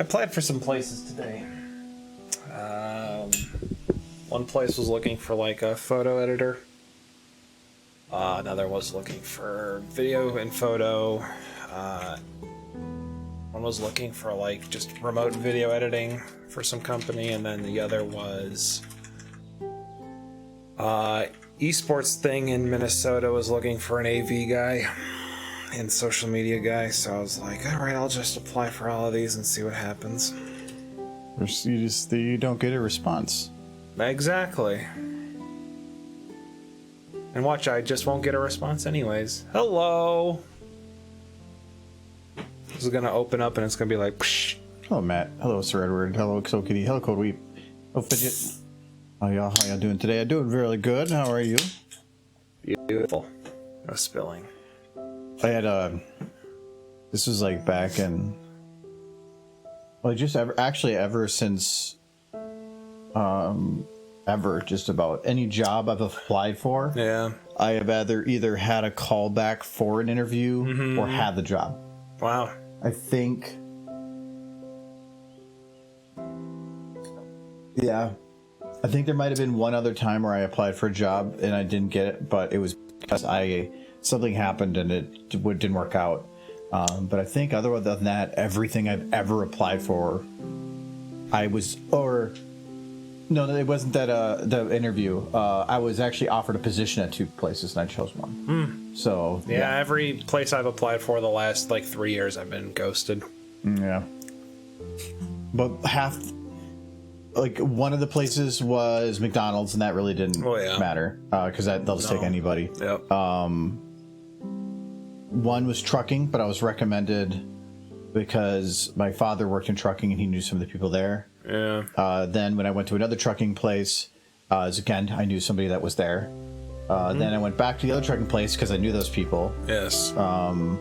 applied for some places today. One place was looking for like a photo editor. Another was looking for video and photo. One was looking for like just remote video editing for some company, and then the other was esports thing in Minnesota was looking for an AV guy and social media guy. So I was like, all right, I'll just apply for all of these and see what happens. You don't get a response. Exactly. And watch, I just won't get a response anyways. Hello. This is gonna open up and it's gonna be like, psh. Hello, Matt. Hello, Sir Edward. Hello, Soul Kitty. Hello, Code Weep. Oh, Fidget. How y'all doing today? I'm doing really good. How are you? Beautiful. No spilling. I had this was like back in, well, just ever since ever just about any job I've applied for. Yeah. I have either had a callback for an interview or had the job. Wow. I think. Yeah. I think there might have been one other time where I applied for a job and I didn't get it, but it was because something happened and it didn't work out. But I think other than that, everything I've ever applied for, it wasn't that the interview. I was actually offered a position at 2 places and I chose one. So yeah, every place I've applied for the last like 3 years, I've been ghosted. Yeah. But one of the places was McDonald's, and that really didn't matter because they'll just take anybody. Yep. One was trucking, but I was recommended because my father worked in trucking and he knew some of the people there. Yeah. Then when I went to another trucking place, again, I knew somebody that was there. Then I went back to the other trucking place because I knew those people. Yes. I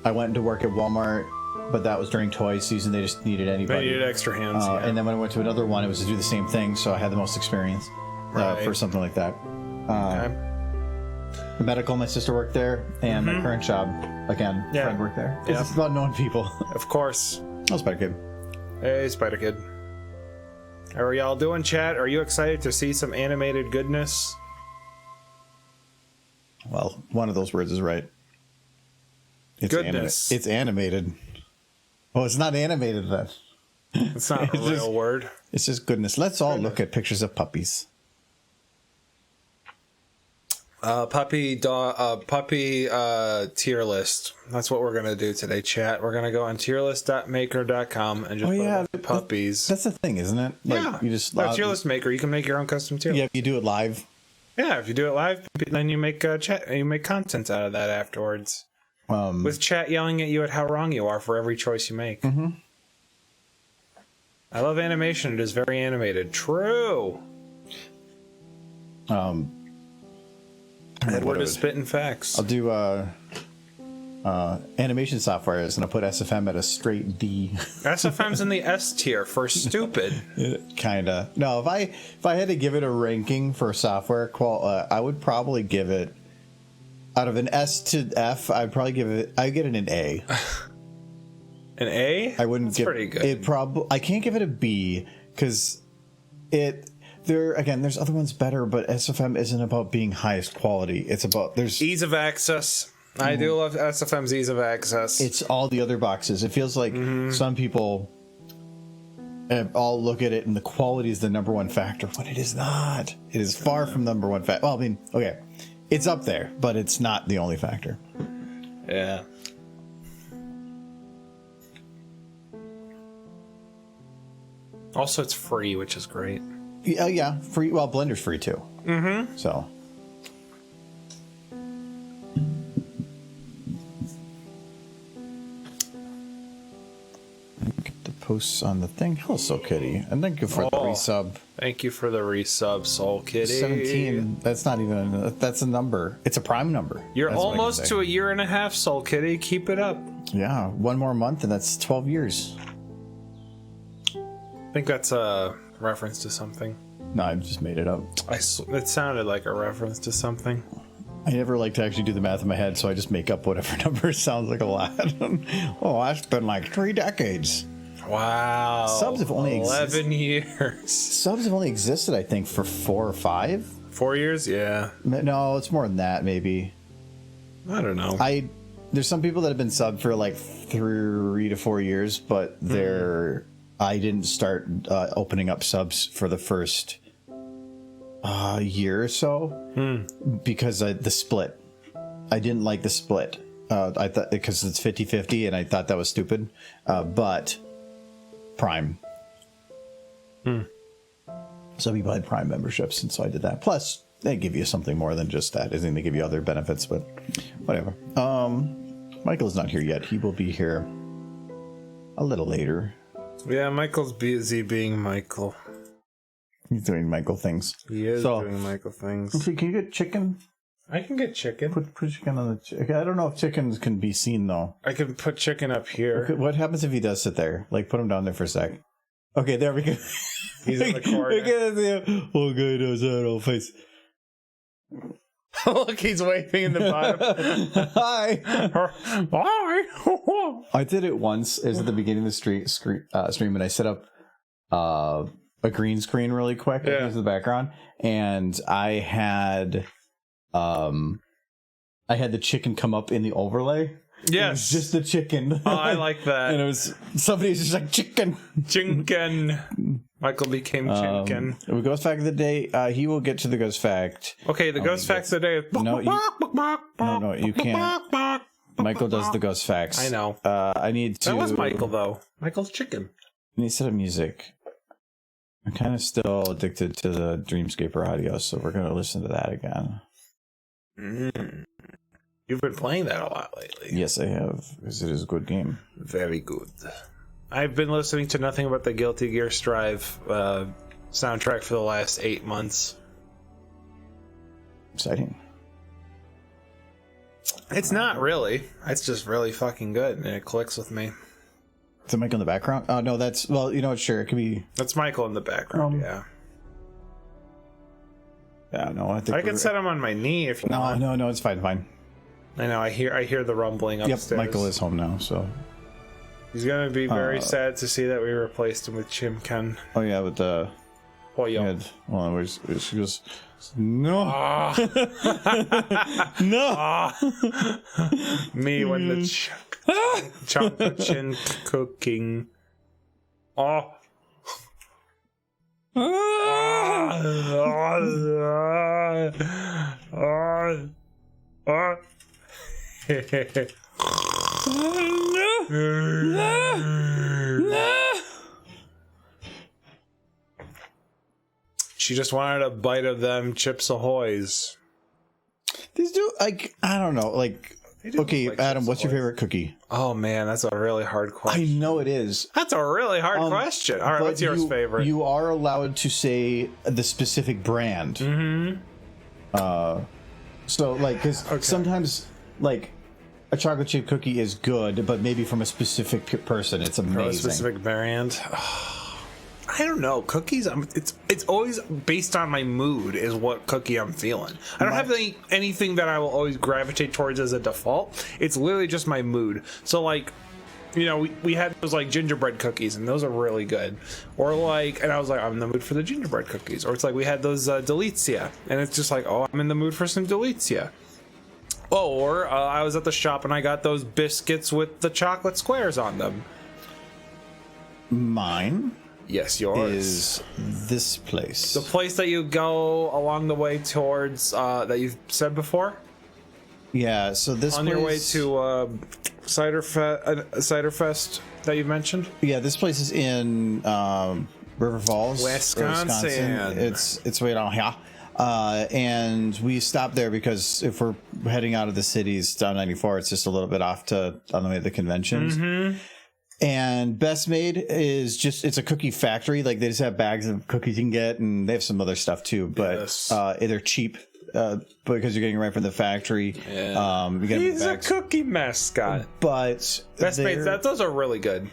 went to work at Walmart, but that was during toy season. They just needed anybody. They needed extra hands. Yeah. And then when I went to another one, it was to do the same thing, so I had the most experience for something like that. Okay. The medical, my sister worked there, and my current job, again, friend worked there. It's just about knowing people. Of course. Oh, Spider Kid. Hey, Spider Kid. How are y'all doing, chat? Are you excited to see some animated goodness? Well, one of those words is right. It's goodness. It's animated. Oh, it's not animated then. It's not a real word. It's just goodness. Let's all look at pictures of puppies. Puppy tier list. That's what we're gonna do today, chat. We're gonna go on tierlist.maker.com and just put puppies. That's the thing, isn't it? Like, you just tier list maker. You can make your own custom tier list. Yeah, if you do it live. Yeah, if you do it live, then you make chat. You make content out of that afterwards. With chat yelling at you at how wrong you are for every choice you make. I love animation. It is very animated. True. Edward is spitting facts. I'll do animation software is going to put SFM at a straight D. SFM's in the S tier for stupid. Kinda. No, if I had to give it a ranking for software I would probably give it, out of an S to F, I'd get it an A. An A? I wouldn't give pretty good. It I can't give it a B because there's other ones better, but SFM isn't about being highest quality. It's about ease of access. I do love SFM's ease of access. It's all the other boxes. It feels like some people all look at it and the quality is the number one factor when it is not. It is far from number one factor. Well, I mean, okay, it's up there, but it's not the only factor. Yeah. Also, it's free, which is great. Yeah, free. Well, Blender's free too. So. Get the posts on the thing. Hello, Soul Kitty. And thank you for the resub. Thank you for the resub, Soul Kitty. 17. That's not even that's a number. It's a prime number. You're almost to a year and a half, Soul Kitty. Keep it up. Yeah, one more month and that's 12 years. I think that's a reference to something. No, I just made it up. It sounded like a reference to something. I never like to actually do the math in my head, so I just make up whatever number sounds like a lot. Oh, that's been like 3 decades. Wow. Subs have only 11 years. Subs have only existed, I think, for 4 or 5. 4 years? Yeah. No, it's more than that, maybe. I don't know. There's some people that have been subbed for like 3 to 4 years, but I didn't start opening up subs for the first year or so because the split. I didn't like the split. I thought because it's 50-50 and I thought that was stupid. But Prime. Some people had Prime memberships, and so I did that. Plus, they give you something more than just that. I think they give you other benefits, but whatever. Michael's not here yet. He will be here a little later. Yeah, Michael's busy being Michael. He's doing Michael things. He is doing Michael things. Let's see, can you get chicken? I can get chicken. Put chicken on the chicken. I don't know if chickens can be seen, though. I can put chicken up here. Okay, what happens if he does sit there? Like, put him down there for a sec. Okay, there we go. He's in the corner. Oh, good. That face. Look, he's waving in the bottom. Hi. Hi. I did it once. It was at the beginning of the stream, and I set up a green screen really quick as the background, and I had the chicken come up in the overlay. Yes, just the chicken. Oh, I like that. And it was somebody's just like chicken. Michael became chicken. The ghost fact of the day. He will get to the ghost fact. Okay, the ghost facts of the day. Is no, you can't. Michael does the ghost facts. I know. I need to. That was Michael though. Michael's chicken. I need to set up music. I'm kind of still addicted to the Dreamscaper audio, so we're gonna listen to that again. You've been playing that a lot lately. Yes, I have, because it is a good game. Very good. I've been listening to nothing but the Guilty Gear Strive soundtrack for the last 8 months. Exciting. It's not really. It's just really fucking good, and it clicks with me. Is it Michael in the background? Oh, no, that's... Well, you know what, sure, it could be... That's Michael in the background, yeah. Yeah, no, I think I can set him on my knee if you want. No, it's fine. I know, I hear the rumbling upstairs. Yep, Michael is home now, so... He's gonna be very sad to see that we replaced him with Chimken. Oh, yeah, with the... Well, she goes... No! No! Me when the chocolate chin cooking. Oh! She just wanted a bite of them Chips Ahoy's. These do, like, I don't know, like... Okay, like Adam, what's your favorite cookie? Oh, man, that's a really hard question. I know it is. That's a really hard question. All right, what's yours favorite? You are allowed to say the specific brand. Mm-hmm. So, like, because sometimes, like, a chocolate chip cookie is good, but maybe from a specific person, it's amazing. A specific variant. I don't know. Cookies, it's always based on my mood is what cookie I'm feeling. I don't have anything that I will always gravitate towards as a default. It's literally just my mood. So, like, you know, we had those, like, gingerbread cookies, and those are really good. Or, like, and I was like, I'm in the mood for the gingerbread cookies. Or it's like we had those Delizia, and it's just like, oh, I'm in the mood for some Delizia. Or I was at the shop, and I got those biscuits with the chocolate squares on them. Mine? Yes, yours. Is this place. The place that you go along the way towards, that you've said before? Yeah, so this on place... your way to Cider Fest that you mentioned? Yeah, this place is in River Falls, Wisconsin. It's way down here. And we stopped there because if we're heading out of the cities down 94, it's just a little bit off on the way to the conventions. Mm-hmm. And Best Made is just, it's a cookie factory. Like, they just have bags of cookies you can get, and they have some other stuff too, but they're cheap because you're getting it right from the factory. Yeah. He's a cookie mascot. But Best Made, those are really good.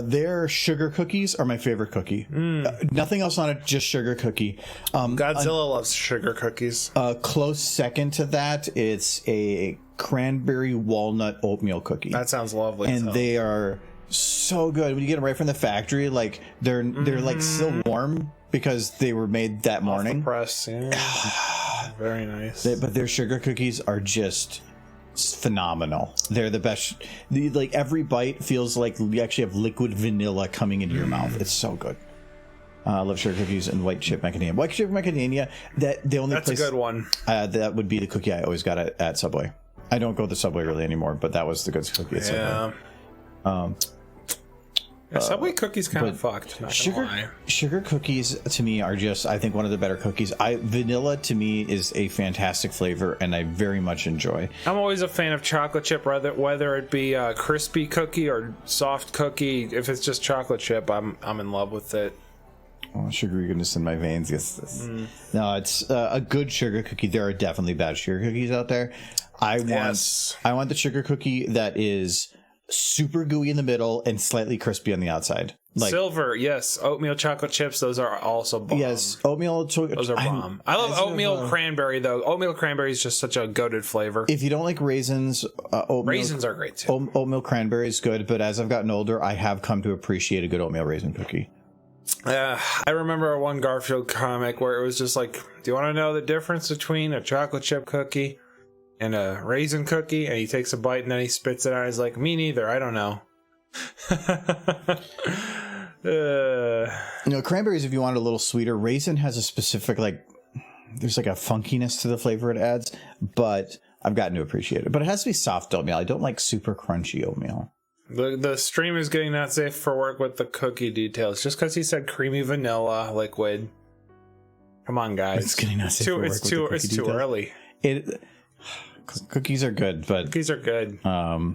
Their sugar cookies are my favorite cookie. Nothing else on it, just sugar cookie. Godzilla loves sugar cookies. Close second to that, it's a cranberry walnut oatmeal cookie. That sounds lovely. And they are So good when you get them right from the factory. Like they're like still warm because they were made that morning. Off the press, yeah. Very nice. But their sugar cookies are just phenomenal. They're the best. Like every bite feels like you actually have liquid vanilla coming into your mouth. It's so good. I love sugar cookies and white chip macadamia. White chip macadamia. That's a good one. That would be the cookie I always got at Subway. I don't go to Subway really anymore, but that was the good cookie at Subway. Subway cookies kind of fucked. Sugar cookies to me are just, I think, one of the better cookies. Vanilla to me is a fantastic flavor, and I very much enjoy. I'm always a fan of chocolate chip, whether it be a crispy cookie or soft cookie. If it's just chocolate chip, I'm in love with it. Oh, sugar goodness in my veins. Yes. No, it's a good sugar cookie. There are definitely bad sugar cookies out there. I want the sugar cookie that is super gooey in the middle and slightly crispy on the outside. Like Silver, yes. Oatmeal chocolate chips, those are also bomb. Yes, those are bomb. I love oatmeal cranberry though. Oatmeal cranberry is just such a goated flavor. If you don't like raisins, raisins are great too. Oatmeal cranberry is good, but as I've gotten older, I have come to appreciate a good oatmeal raisin cookie. I remember one Garfield comic where it was just like, do you want to know the difference between a chocolate chip cookie and a raisin cookie? And he takes a bite and then he spits it out. He's like, me neither. I don't know. Cranberries, if you want it a little sweeter. Raisin has a specific, there's like a funkiness to the flavor it adds, but I've gotten to appreciate it. But it has to be soft oatmeal. I don't like super crunchy oatmeal. The stream is getting not safe for work with the cookie details just because he said creamy vanilla liquid. Come on, guys. It's getting not safe for work. It's too early. Cookies are good, but cookies are good. Why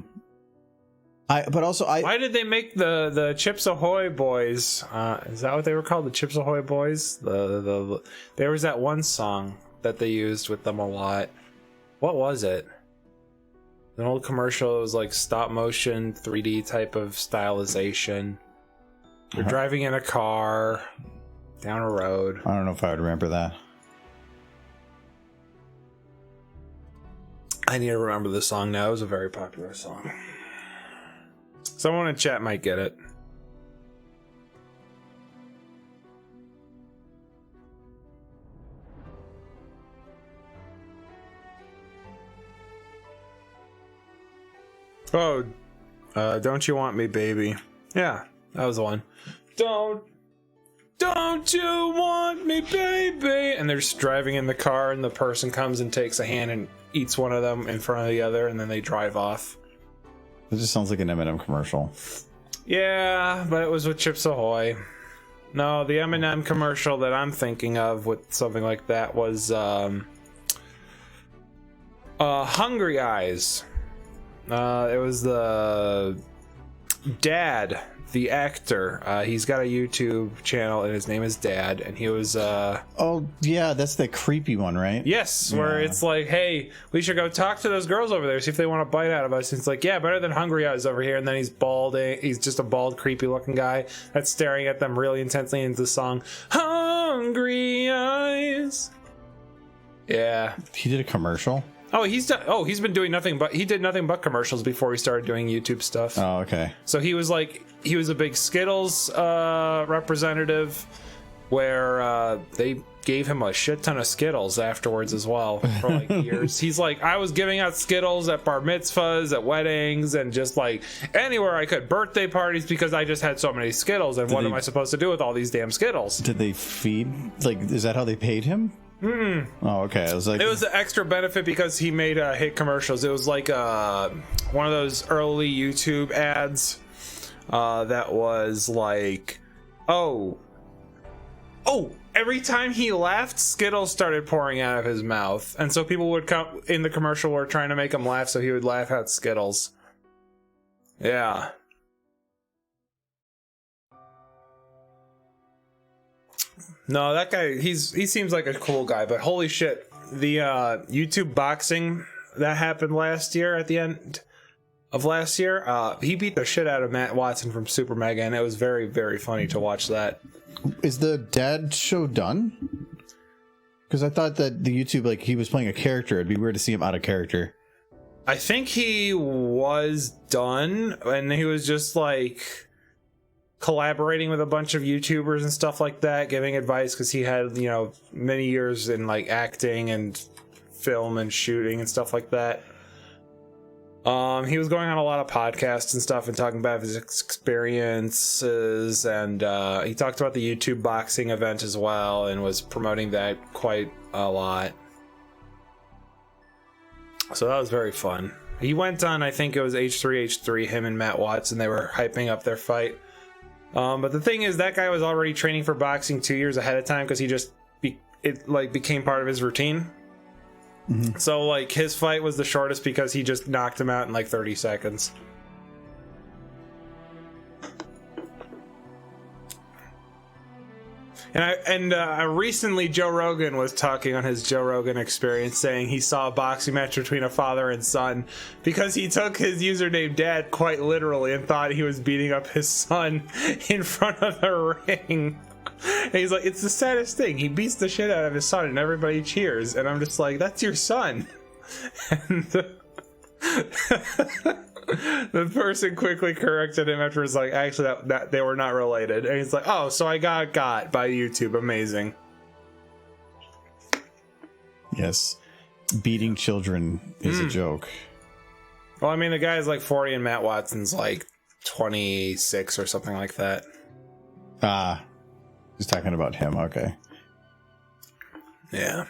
did they make the Chips Ahoy boys? Is that what they were called? The Chips Ahoy boys? There was that one song that they used with them a lot. What was it? An old commercial. It was like stop motion 3D type of stylization. You're driving in a car down a road. I don't know if I would remember that. I need to remember the song now. It was a very popular song. Someone in chat might get it. Oh, Don't You Want Me, Baby. Yeah, that was the one. Don't you want me, baby? And they're just driving in the car, and the person comes and takes a hand and eats one of them in front of the other, and then they drive off. It just sounds like an M&M commercial. Yeah, but it was with Chips Ahoy. No, the M&M commercial that I'm thinking of with something like that was Hungry Eyes. It was the Dad, the actor. He's got a YouTube channel and his name is Dad, and he was oh yeah, that's the creepy one, right? Yes, where it's like, hey, we should go talk to those girls over there, see if they want a bite out of us. And it's like, yeah, better than Hungry Eyes over here. And then he's balding. He's just a bald, creepy looking guy that's staring at them really intensely into the song Hungry Eyes. Yeah, he did a commercial. Oh, he's been doing nothing but he did nothing but commercials before he started doing YouTube stuff. Oh, okay. So he was a big Skittles representative, where they gave him a shit ton of Skittles afterwards as well for like years. He's like, I was giving out Skittles at bar mitzvahs, at weddings, and just like anywhere I could, birthday parties, because I just had so many Skittles. And what am I supposed to do with all these damn Skittles? Did they feed? Is that how they paid him? Oh, okay. I was like, it was an extra benefit because he made hit commercials. It was like one of those early YouTube ads that was like, oh, every time he laughed, Skittles started pouring out of his mouth, and so people would come in the commercial were trying to make him laugh, so he would laugh out Skittles. Yeah. No, that guy, he seems like a cool guy, but holy shit, the YouTube boxing that happened last year, at the end of last year, he beat the shit out of Matt Watson from Super Mega, and it was very, very funny to watch that. Is the Dad show done? Because I thought that the YouTube, he was playing a character. It'd be weird to see him out of character. I think he was done, and he was just like collaborating with a bunch of YouTubers and stuff like that, giving advice because he had, you know, many years in like acting and film and shooting and stuff like that. He was going on a lot of podcasts and stuff and talking about his experiences, and he talked about the YouTube boxing event as well and was promoting that quite a lot. So that was very fun. He went on, I think it was H3H3, him and Matt Watts, and they were hyping up their fight. But the thing is, that guy was already training for boxing 2 years ahead of time because he just became part of his routine. Mm-hmm. So like his fight was the shortest because he just knocked him out in like 30 seconds. And recently Joe Rogan was talking on his Joe Rogan Experience, saying he saw a boxing match between a father and son because he took his username Dad quite literally and thought he was beating up his son in front of the ring. And he's like, it's the saddest thing. He beats the shit out of his son and everybody cheers. And I'm just like, that's your son. And the person quickly corrected him after was like, actually, that they were not related. And he's like, oh, so I got by YouTube. Amazing. Yes. Beating children is a joke. Well, I mean, the guy's like 40 and Matt Watson's like 26 or something like that. He's talking about him. Okay. Yeah.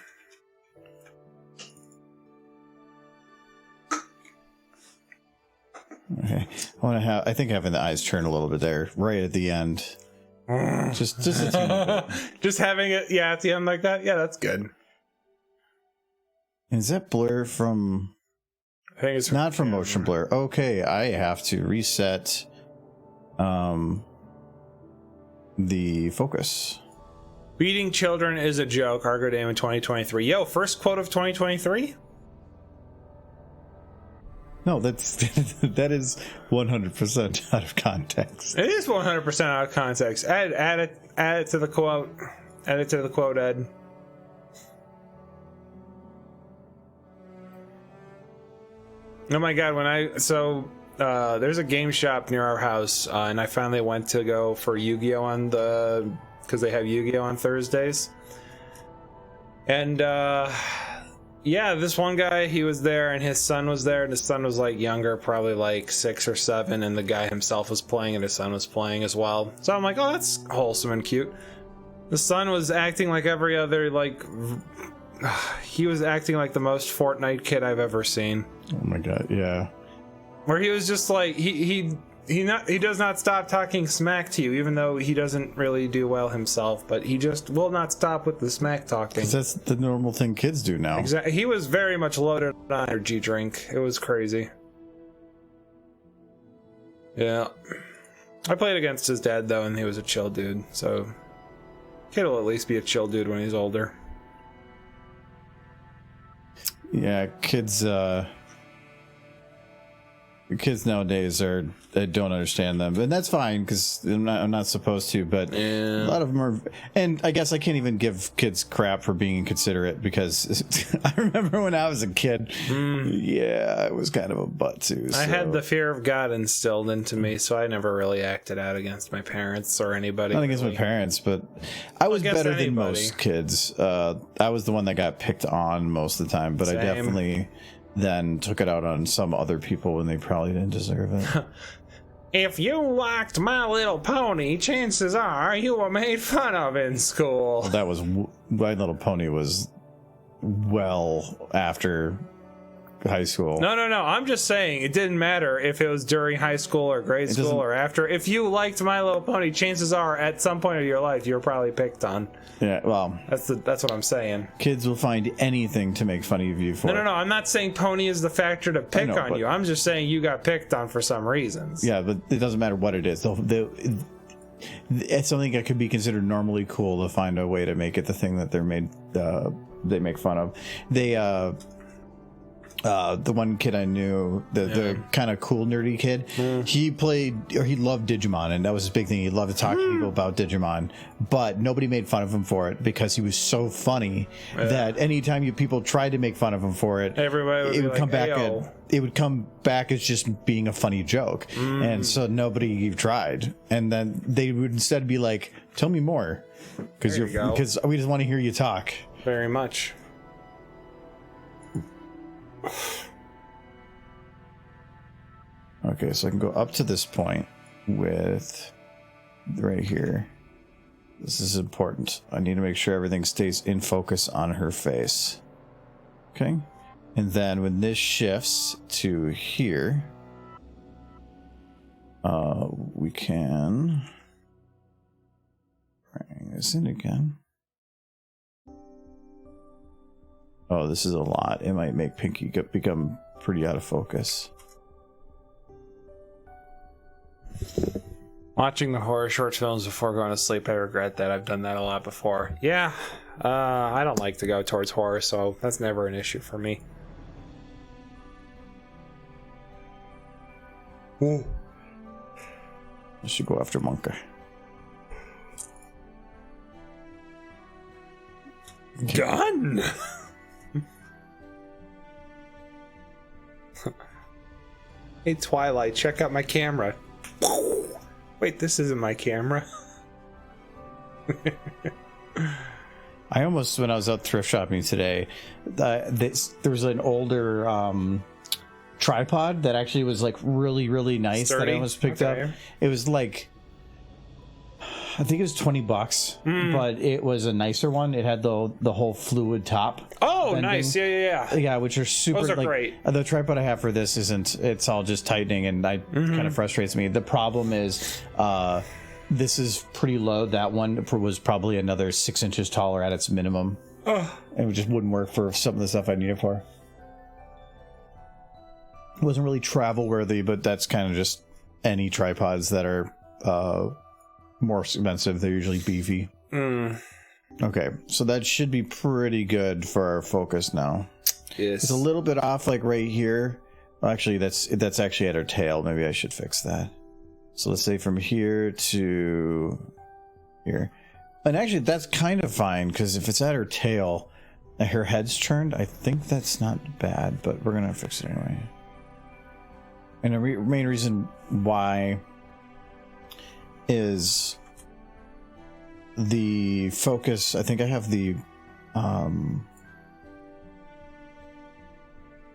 Okay. I think having the eyes turn a little bit there, right at the end. Just a teeny bit. Just having it, yeah, at the end like that. Yeah, that's good. Is that blur from? I think it's not from motion blur. Okay, I have to reset. The focus. Beating children is a joke. Argo Damon 2023. Yo, first quote of 2023? No, that is 100% out of context. It is 100% out of context. Add it to the quote. Add it to the quote, Ed. Oh my god, there's a game shop near our house, and I finally went to go for Yu-Gi-Oh! Because they have Yu-Gi-Oh! On Thursdays. And, yeah, this one guy, he was there, and his son was there, and his son was, like, younger, probably, like, 6 or 7, and the guy himself was playing, and his son was playing as well. So I'm like, oh, that's wholesome and cute. The son was acting like every other, like... he was acting like the most Fortnite kid I've ever seen. Oh my god, yeah. Where he was just like, he does not stop talking smack to you, even though he doesn't really do well himself, but he just will not stop with the smack talking. 'Cause that's the normal thing kids do now. Exactly. He was very much loaded on energy drink. It was crazy. Yeah. I played against his dad, though, and he was a chill dude, so... Kid will at least be a chill dude when he's older. Yeah, kids nowadays don't understand them, and that's fine because I'm not supposed to. But a lot of them are, and I guess I can't even give kids crap for being inconsiderate because I remember when I was a kid, yeah, I was kind of a butt too. So. I had the fear of God instilled into me, so I never really acted out against my parents or anybody. Not against my parents, but I was better than most kids. I was the one that got picked on most of the time, but Same. I definitely then took it out on some other people when they probably didn't deserve it. If you liked My Little Pony, chances are you were made fun of in school. That was My Little Pony was well after high school. No. I'm just saying it didn't matter if it was during high school or grade school or after. If you liked My Little Pony, chances are at some point of your life you were probably picked on. Yeah, well, that's what I'm saying. Kids will find anything to make fun of you for. No. I'm not saying Pony is the factor to pick on you. I'm just saying you got picked on for some reasons. Yeah, but it doesn't matter what it is. It's something that could be considered normally cool to find a way to make it the thing that they make fun of. the one kid I knew, the kind of cool nerdy kid, he loved Digimon, and that was his big thing. He loved to talk to people about Digimon, but nobody made fun of him for it because he was so funny that anytime people tried to make fun of him for it, everybody would come back. Ayo. It would come back as just being a funny joke, and so nobody tried. And then they would instead be like, "Tell me more," because we just want to hear you talk. Very much. Okay, so I can go up to this point with right here. This is important. I need to make sure everything stays in focus on her face. Okay. And then when this shifts to here, we can bring this in again. Oh, this is a lot. It might make Pinky become pretty out of focus. Watching the horror short films before going to sleep, I regret that. I've done that a lot before. Yeah, I don't like to go towards horror, so that's never an issue for me. Ooh. I should go after Monka. Done! Hey, Twilight, check out my camera. Wait, this isn't my camera. I almost, when I was out thrift shopping today, there was an older tripod that actually was like really, really nice. Sturdy. That I almost picked up. It was like, I think it was $20, but it was a nicer one. It had the whole fluid top. Oh, bending. Nice. Yeah, which are super. Those are great. The tripod I have for this isn't. It's all just tightening, and kind of frustrates me. The problem is, this is pretty low. That one was probably another 6 inches taller at its minimum. And it just wouldn't work for some of the stuff I need it for. It wasn't really travel worthy, but that's kind of just any tripods that are more expensive. They're usually beefy. Okay, so that should be pretty good for our focus now. Yes. It's a little bit off, like right here. Well, actually, that's actually at her tail. Maybe I should fix that. So let's say from here to here. And actually, that's kind of fine, because if it's at her tail and her head's turned, I think that's not bad, but we're going to fix it anyway. And the main reason why is the focus. I think I have the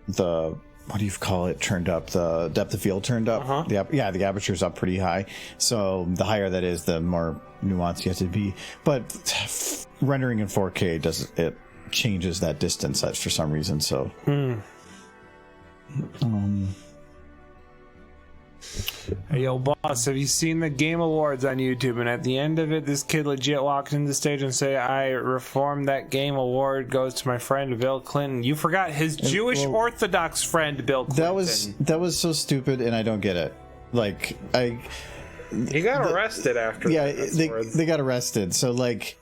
what do you call it turned up, the depth of field turned up. The aperture's up pretty high, so the higher that is, the more nuanced you have to be. But rendering in 4K it changes that distance for some reason, so Hey, yo, boss, have you seen the Game Awards on YouTube? And at the end of it, this kid legit walked into the stage and say, "I reformed that Game Award goes to my friend Bill Clinton." You forgot his Jewish Orthodox friend, Bill Clinton. That was so stupid, and I don't get it. Like, he got arrested after yeah, that. they got arrested. So, like,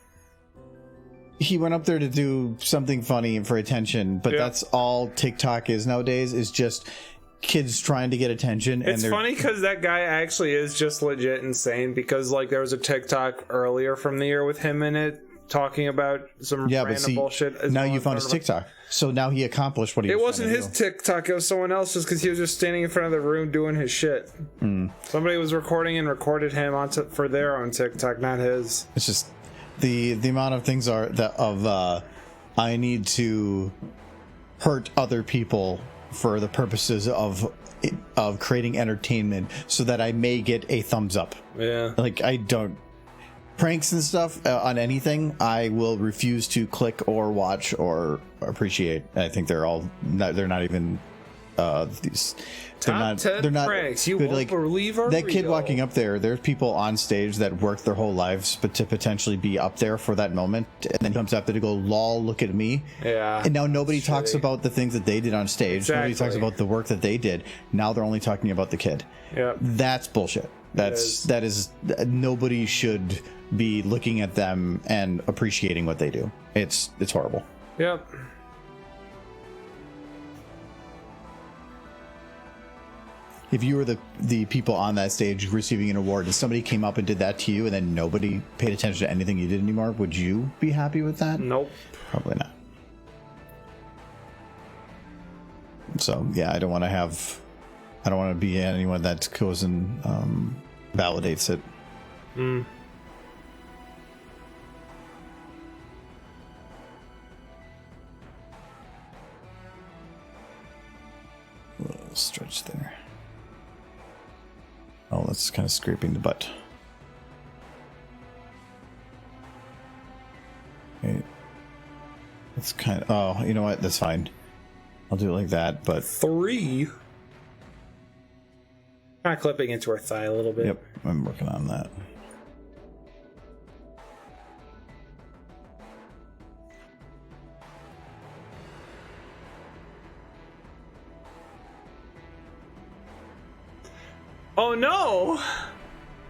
he went up there to do something funny for attention, but that's all TikTok is nowadays, is just kids trying to get attention. It's funny because that guy actually is just legit insane, because like there was a TikTok earlier from the year with him in it talking about some random bullshit. Now you found his TikTok, so now he accomplished what he was. It wasn't his TikTok, it was someone else's, because he was just standing in front of the room doing his shit. Somebody was recording and recorded him for their own TikTok, not his. It's just the amount of things are that I need to hurt other people for the purposes of creating entertainment so that I may get a thumbs up. Yeah. Like, I don't... Pranks and stuff on anything, I will refuse to click or watch or appreciate. I think they're not even... Top 10 pranks you won't believe are that kid real. Walking up there's people on stage that work their whole lives but to potentially be up there for that moment, and then he comes up there to go, lol, look at me. Yeah. And now nobody talks about the things that they did on stage. Exactly. Nobody talks about the work that they did. Now they're only talking about the kid. Yeah. That's bullshit. That is nobody should be looking at them and appreciating what they do. It's horrible. Yep. if you were the people on that stage receiving an award and somebody came up and did that to you and then nobody paid attention to anything you did anymore, would you be happy with that? Nope. Probably not. So yeah, I don't want to be anyone that goes and validates it. A little stretch there. Oh, that's kind of scraping the butt. Okay. That's kind of, oh, you know what? That's fine. I'll do it like that, but 3. Kind of clipping into her thigh a little bit. yep, I'm working on that. Oh no!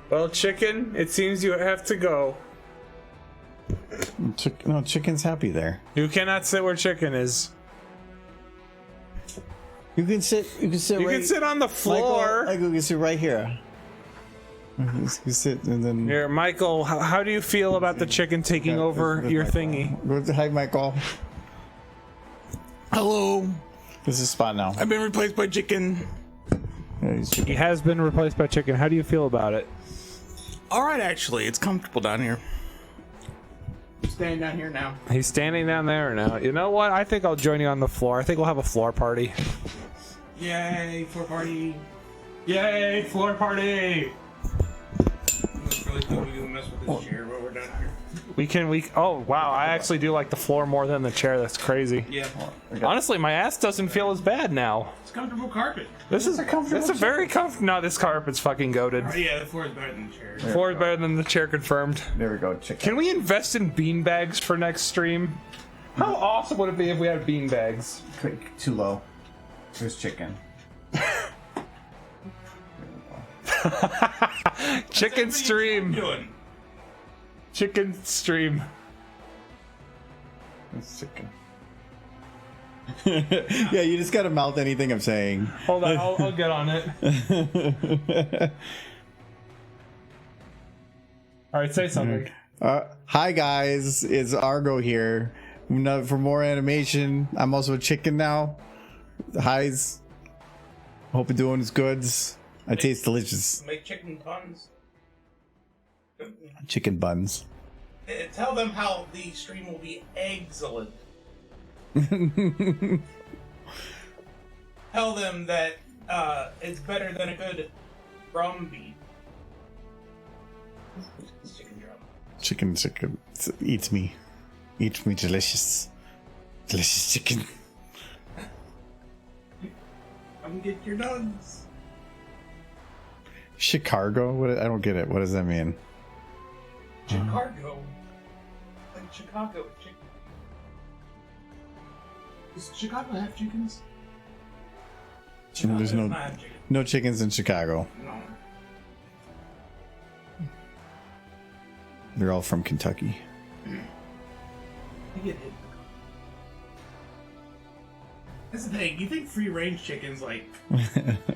Well, chicken, it seems you have to go. No, chicken's happy there. You cannot sit where chicken is. You can sit. You can sit. You right, can sit on the floor. Michael, you can sit right here. You can sit and then. Here, Michael, how do you feel about the chicken taking over your thingy? Hi, Michael. Hello. This is Spot now. I've been replaced by chicken. Yeah, He has been replaced by chicken. How do you feel about it? All right, actually, it's comfortable down here. I'm staying down here now. He's standing down there now. You know what? I think I'll join you on the floor. I think we'll have a floor party. Yay, floor party. Yay, floor party! It's really cool we can mess with this chair while we're down here. Oh, wow. I actually do like the floor more than the chair. That's crazy. Yeah. Honestly, my ass doesn't feel as bad now. It's comfortable carpet. This is a very comfortable. No, this carpet's fucking goated. Oh, yeah, the floor is better than the chair. Floor is better than the chair, confirmed. There we go, chicken. Can we invest in beanbags for next stream? How awesome would it be if we had beanbags? Quick, too low. There's chicken. Chicken stream. Doing? Chicken stream. There's chicken. Yeah, you just gotta mouth anything I'm saying. Hold on, I'll get on it. All right, say something. Hi guys, it's Argo here. For more animation, I'm also a chicken now. Hi's. Hope you're doing goods. I taste delicious. Make chicken buns. Chicken buns. Tell them how the stream will be excellent. Tell them that it's better than a good drum beat. It's chicken drum. Chicken. Eats me. Eats me delicious. Delicious chicken. Come get your nugs. Chicago? What? I don't get it. What does that mean? Chicago. Like Chicago. Does Chicago have chickens? There's no chickens in Chicago. No. They're all from Kentucky. I get it. That's the thing. You think free range chickens like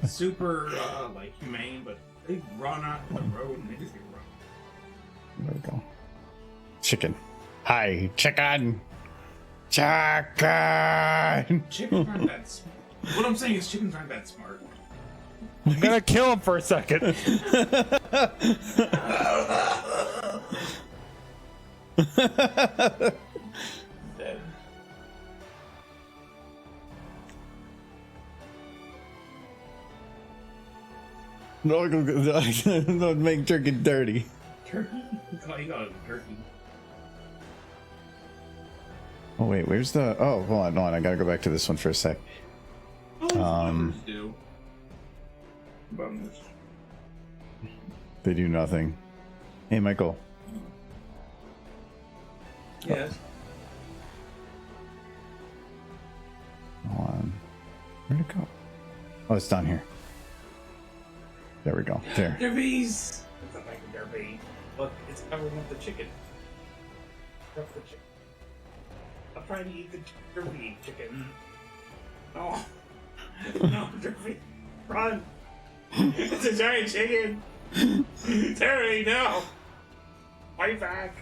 super like humane, but they run out the road and they just get run. There we go. Chicken. Hi, chicken. Chicken. Chickens aren't that smart. What I'm saying is chickens aren't that smart. I'm gonna kill him for a second. Dead. Don't make turkey dirty. Turkey? Oh, you got a turkey. Oh wait, where's the? Oh, hold on. I gotta go back to this one for a sec. Bummers do. Bummers. They do nothing. Hey, Michael. Yes. Hold on. Where'd it go? Oh, it's down here. There we go. There. Derbies! It's not like a derby. Look, it's covered with the chicken. That's the chicken. I'm trying to eat the derby chicken. No. No, derby. Run. It's a giant chicken. Terry, no. Fight back.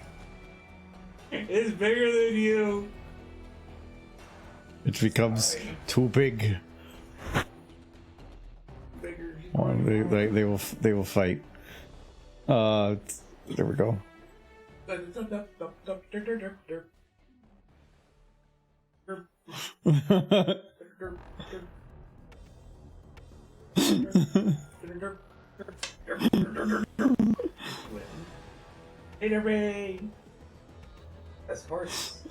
It's bigger than you. It becomes too big. Bigger. Oh, they will fight. There we go. Haterade. That's horse.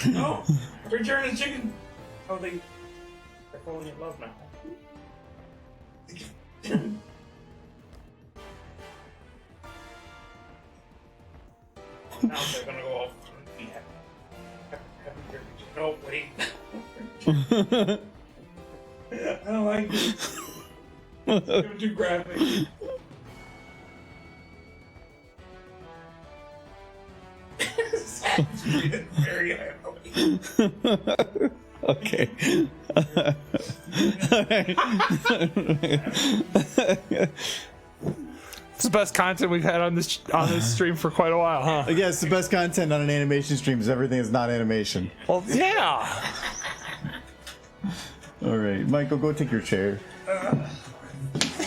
No, return the chicken. Oh, they're falling in love now. Now they're gonna go off. No, wait. I don't like this. It's too graphic. Very heavily. Okay. It's the best content we've had on this stream for quite a while, huh? Yeah, it's the best content on an animation stream is everything is not animation. Well, yeah. All right, Michael, go take your chair.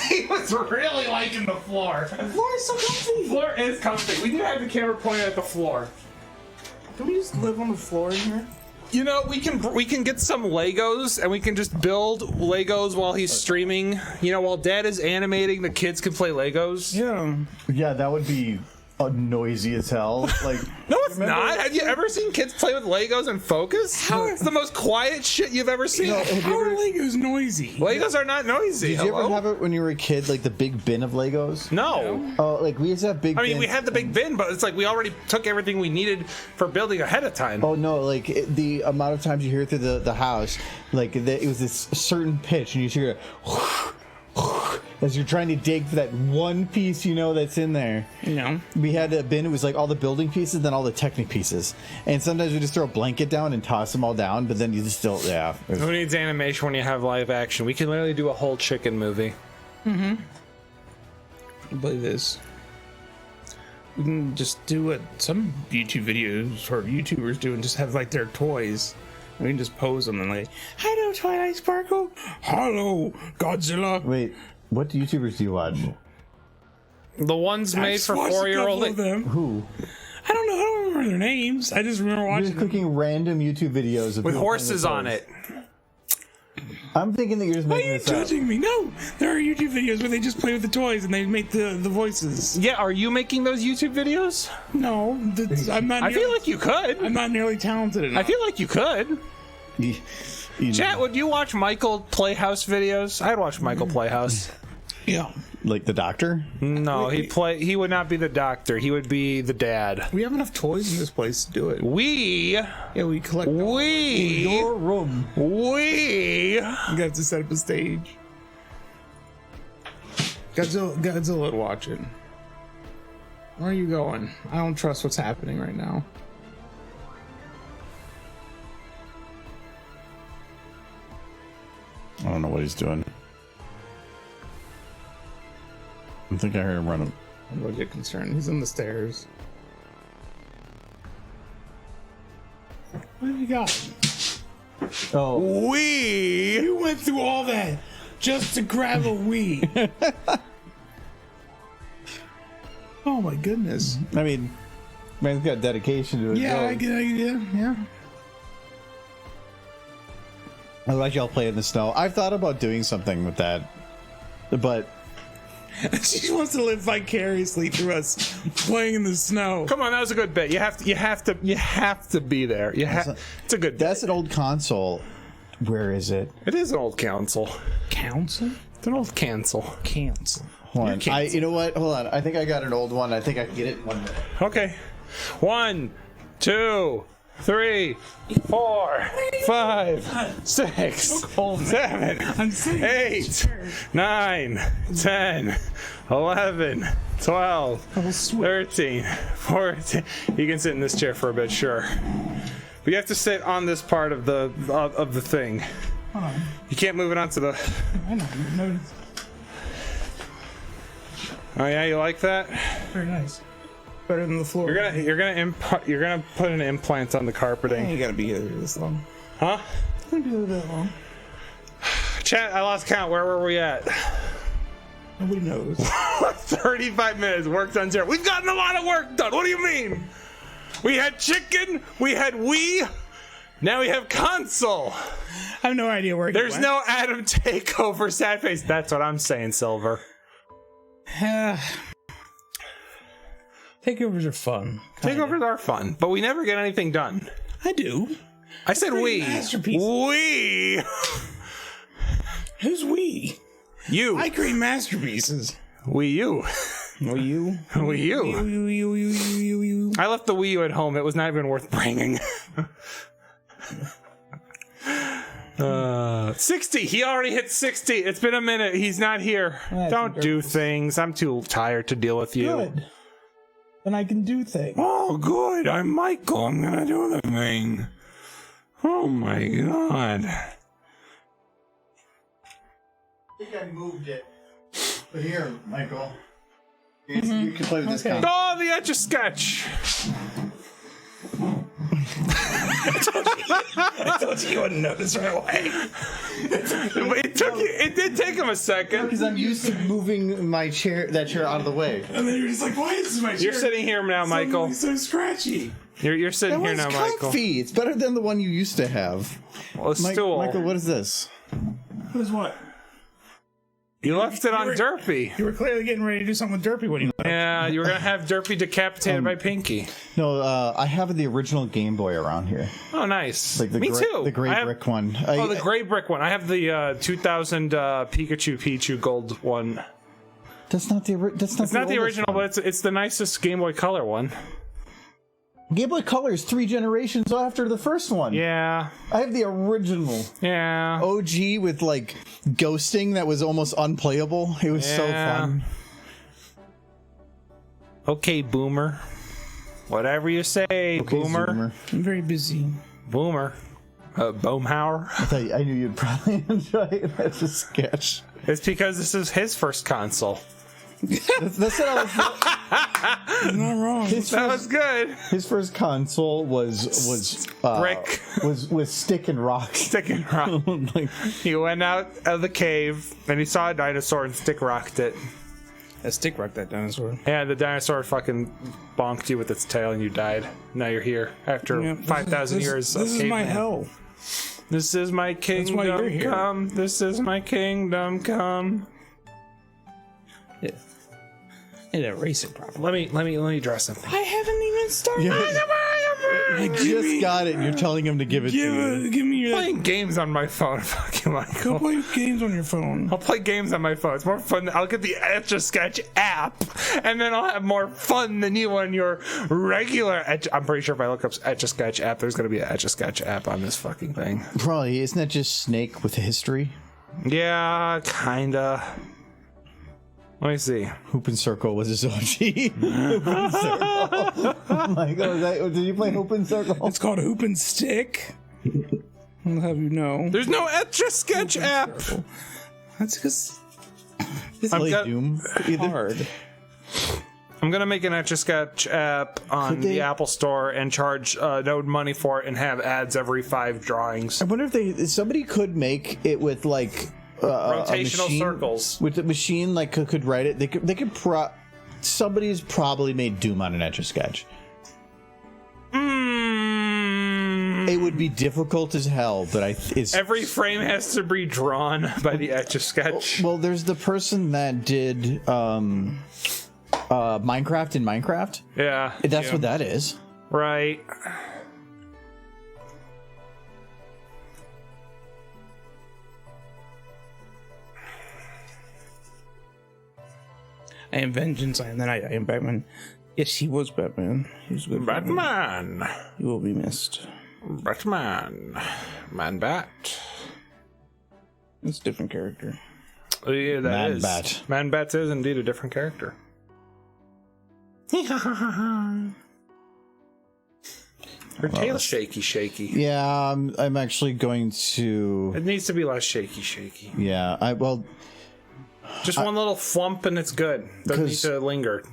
He was really liking the floor. The floor is so comfy. The floor is comfy. We do have the camera pointed at the floor. Can we just live on the floor in here? You know, we can get some Legos and we can just build Legos while he's streaming. You know, while Dad is animating, the kids can play Legos. Yeah. Yeah, that would be noisy as hell. Like, No, it's not. Have you ever seen kids play with Legos and focus? It's the most quiet shit you've ever seen. How are Legos noisy? Legos are not noisy. did you ever Hello? have it when you were a kid, like the big bin of Legos? No. Oh, like we used to have big. I mean, we bins. had the big bin, but it's like we already took everything we needed for building ahead of time. Oh no! Like the amount of times you hear it through the house, like it was this certain pitch, and you hear it as you're trying to dig for that one piece, you know, that's in there. No. We had a bin. It was like all the building pieces, then all the Technic pieces, and sometimes we just throw a blanket down and toss them all down. But then you just still, yeah. Who needs animation when you have live action? We can literally do a whole chicken movie. I believe this. We can just do what some YouTube videos or YouTubers do and just have like their toys. We can just pose them and like, hello Twilight Sparkle, hello Godzilla. Wait, what YouTubers do you watch? The ones made for Watched a 4-year-old. couple of them. Who? I don't know. I don't remember their names. I just remember You're watching just them. clicking random YouTube videos of With people horses playing on with it. toys. I'm thinking that you're just Why are making you this up. judging me? No, there are YouTube videos where they just play with the toys and they make the voices. Yeah, are you making those YouTube videos? No, I'm not. I feel like you could. I'm not nearly talented enough. I feel like you could. You know, Chat, would you watch Michael Playhouse videos? I'd watch Michael Playhouse. Yeah. like the doctor? No, he would not be the doctor. He would be the dad. We have enough toys in this place to do it. We Yeah, we collect. Your room. We You have to set up a stage. Godzilla, watch it. Where are you going? I don't trust what's happening right now. I don't know what he's doing. I think I heard him run. I'm gonna get concerned. He's on the stairs. What have you got? Oh, we You went through all that just to grab a Wii. Oh my goodness. I mean, man's got dedication to it. Yeah, I get it. Yeah. I like y'all play in the snow. I've thought about doing something with that, but She wants to live vicariously through us playing in the snow. Come on, that was a good bit. You have to be there. It's a good bit. that's an old console. Where is it? It is an old council. Council? It's an old cancel. Cancel. Hold on. can't- You know what? Hold on. I think I got an old one. I think I can get it in 1 minute. Okay. 1, 2, 3, 4, 5, 6, 7, 8, 9, 10, 11, 12, 13, 14. You can sit in this chair for a bit, sure. But you have to sit on this part of the thing. You can't move it onto the. I know. Oh yeah, you like that? Very nice. Better than the floor. You're gonna put an implant on the carpeting. You gotta be here this long. Huh? Can't be that long. Chat, I lost count. Where were we at? Nobody knows. 35 minutes. Work done zero. We've gotten a lot of work done. What do you mean? We had chicken. We had Wii. Now we have console. I have no idea where. There's no Adam takeover. Sad face. That's what I'm saying, Silver. Takeovers are fun. Takeovers are fun, but we never get anything done. I do. I said we. Masterpiece. We. Who's we? You. I create masterpieces. Wii U. Wii U. Wii U. I left the Wii U at home. It was not even worth bringing. 60. He already hit 60. It's been a minute. He's not here. Don't do things. I'm too tired to deal with you. Good. Then I can do things. Oh, good. I'm Michael. I'm gonna do the thing. Oh my god. I think I moved it. But here, Michael. You can play with this Okay. console. Oh, the Etch-a-Sketch. I told you wouldn't notice right away. It did take him a second. Because I'm used to moving that chair out of the way. And then you're just like, why is my chair You're sitting here now, Michael. so scratchy? You're sitting here now, Michael. comfy. It's better than the one you used to have. Well, a stool. Michael, what is this? What is what? You left it on Derpy. You were clearly getting ready to do something with Derpy when you left. Yeah, you were gonna have Derpy decapitated by Pinky. No, I have the original Game Boy around here. Oh, nice. Like the Me too. The gray I have- brick one. Oh, the gray brick one. I have the 2000 Pichu Gold one. That's not the It's not the original, but it's the nicest Game Boy Color one. Game Boy Color is 3 generations after the first one. Yeah, I have the original yeah. OG with like ghosting that was almost unplayable. It was so Yeah. fun. Okay, Boomer. Whatever you say, Boomer. Zoomer. I'm very busy. Boomer. Boomhauer. I knew you'd probably enjoy it. That's a sketch. It's because this is his first console. That's what I was. You're not wrong. That was good. His first console was Brick. was stick and rock. Stick and rock. Like, He went out of the cave and he saw a dinosaur and stick rocked it. A stick rock that dinosaur. Yeah, the dinosaur fucking bonked you with its tail and you died. Now you're here after Yeah, 5,000 years of This is my caveman. hell. This is my why kingdom you're here. come. This is my kingdom come. Yeah. And erase it properly. Let me draw something. I haven't even started. I just got it. And you're telling him to give it to you. Give me your. Playing games on my phone, fucking Go Michael. play games on your phone. I'll play games on my phone. It's more fun. I'll get the Etch-a-Sketch app, and then I'll have more fun than you on your regular I'm pretty sure if I look up Etch-a-Sketch app, there's gonna be an Etch-a-Sketch app on this fucking thing. Probably isn't that just Snake with a history? Yeah, kinda. Let me see. Hoop and Circle was his OG. Hoop and Circle. Michael, did you play Hoop and Circle? It's called Hoop and Stick. I'll have you know. There's no Etch-a-Sketch app. That's because It's I've like got- Doom. it's hard. I'm gonna make an Etch-a-Sketch app on Could they- the Apple Store and charge no money for it and have ads every 5 drawings. I wonder if somebody could make it with like a Rotational machine, circles. with a machine like could write it. They could somebody's probably made Doom on an Etch-a-Sketch. It would be difficult as hell, but it's Every frame has to be drawn by the Etch-a-Sketch. well. There's the person that did Minecraft in Minecraft. Yeah. That's yeah. what that is. Right. I am Vengeance, and then I am Batman. Yes, he was Batman. He was a good Batman. He will be missed. Batman. Man-Bat. It's a different character. Oh, yeah, that is. Man-Bat. Man-Bat is indeed a different character. Her tail's shaky. Yeah, I'm actually going to. It needs to be less shaky. Yeah, Just one little flump and it's good. Doesn't need 'Cause- to linger.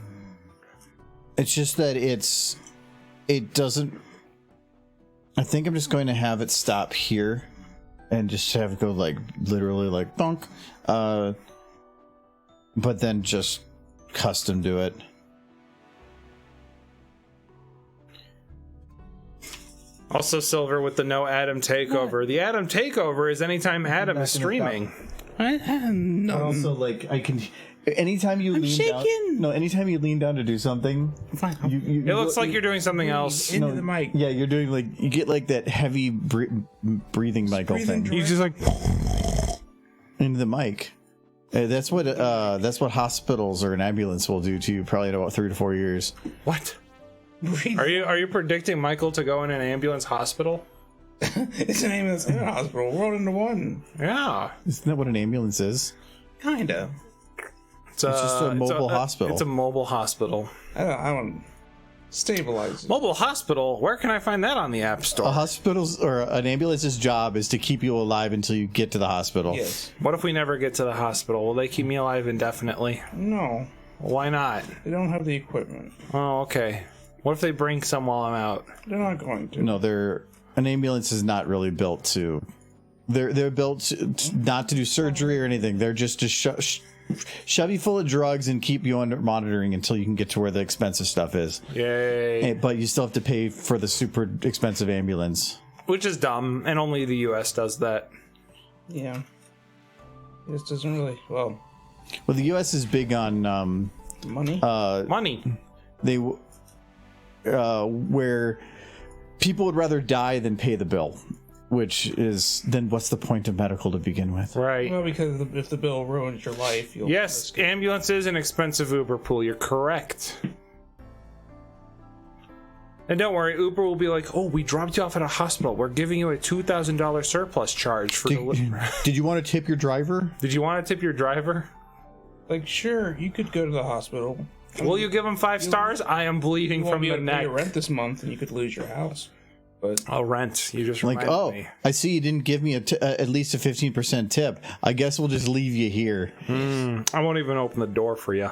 It's just that it doesn't. I think I'm just going to have it stop here, and just have it go like literally like donk, but then just custom do it. Also, Silver with the no Adam takeover. The Adam takeover is anytime Adam is streaming. No. Also, like I can, anytime you lean shaking. down. No, anytime you lean down to do something, Fine. It looks like you're doing something else. Into the mic. Yeah, you're doing like you get like that heavy breathing Michael thing He's just like, into the mic. That's what hospitals or an ambulance will do to you probably in about 3 to 4 years. what? Are you predicting Michael to go in an ambulance hospital? It's an ambulance in a hospital. Rolled into one. Yeah. Isn't that what an ambulance is? Kinda. It's just a mobile hospital. It's a mobile hospital. I don't stabilize it. Mobile hospital? Where can I find that on the App Store? A hospital's or an ambulance's job is to keep you alive until you get to the hospital. Yes. What if we never get to the hospital? Will they keep me alive indefinitely? No. Why not? They don't have the equipment. Oh, okay. What if they bring some while I'm out? They're not going to. No, an ambulance is not really built to. They're built not to do surgery or anything. They're just to shove you full of drugs and keep you under monitoring until you can get to where the expensive stuff is. Yay. But you still have to pay for the super expensive ambulance. Which is dumb, and only the US does that. Yeah. This doesn't really. Well, Well, the U.S. is big on money. Money. they where people would rather die than pay the bill, which is then what's the point of medical to begin with? Right. Well, because if the bill ruins your life, you'll. Yes, ambulance is an expensive Uber pool. You're correct. And don't worry, Uber will be like, "Oh, we dropped you off at a hospital. We're giving you a $2,000 surplus charge for delivery." Did you want to tip your driver? Did you want to tip your driver? Like, sure, you could go to the hospital. Will you give him 5 stars? I am bleeding You won't from be the able to pay neck. your rent this month, and you could lose your house. But I'll rent. You just Like, reminded oh, me. I see you didn't give me at least a 15% tip. I guess we'll just leave you here. I won't even open the door for you.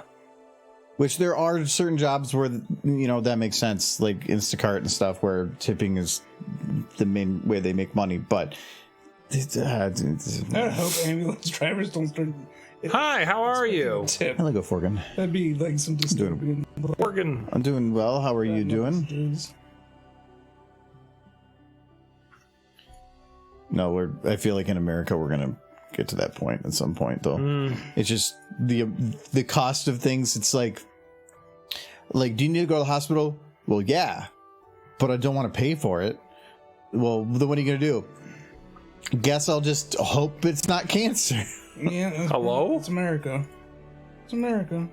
Which there are certain jobs where, that makes sense, like Instacart and stuff, where tipping is the main way they make money. But I hope ambulance drivers don't start. Hi, how are you? Tip. Hello, Forgan. That'd be like some dystopian. Morgan. I'm doing well. How are you doing? No, I feel like in America we're gonna get to that point at some point, though. It's just the cost of things. It's like, do you need to go to the hospital? Well, yeah, but I don't want to pay for it. Well, then what are you gonna do? Guess I'll just hope it's not cancer. Yeah. Hello? It's America. It's America.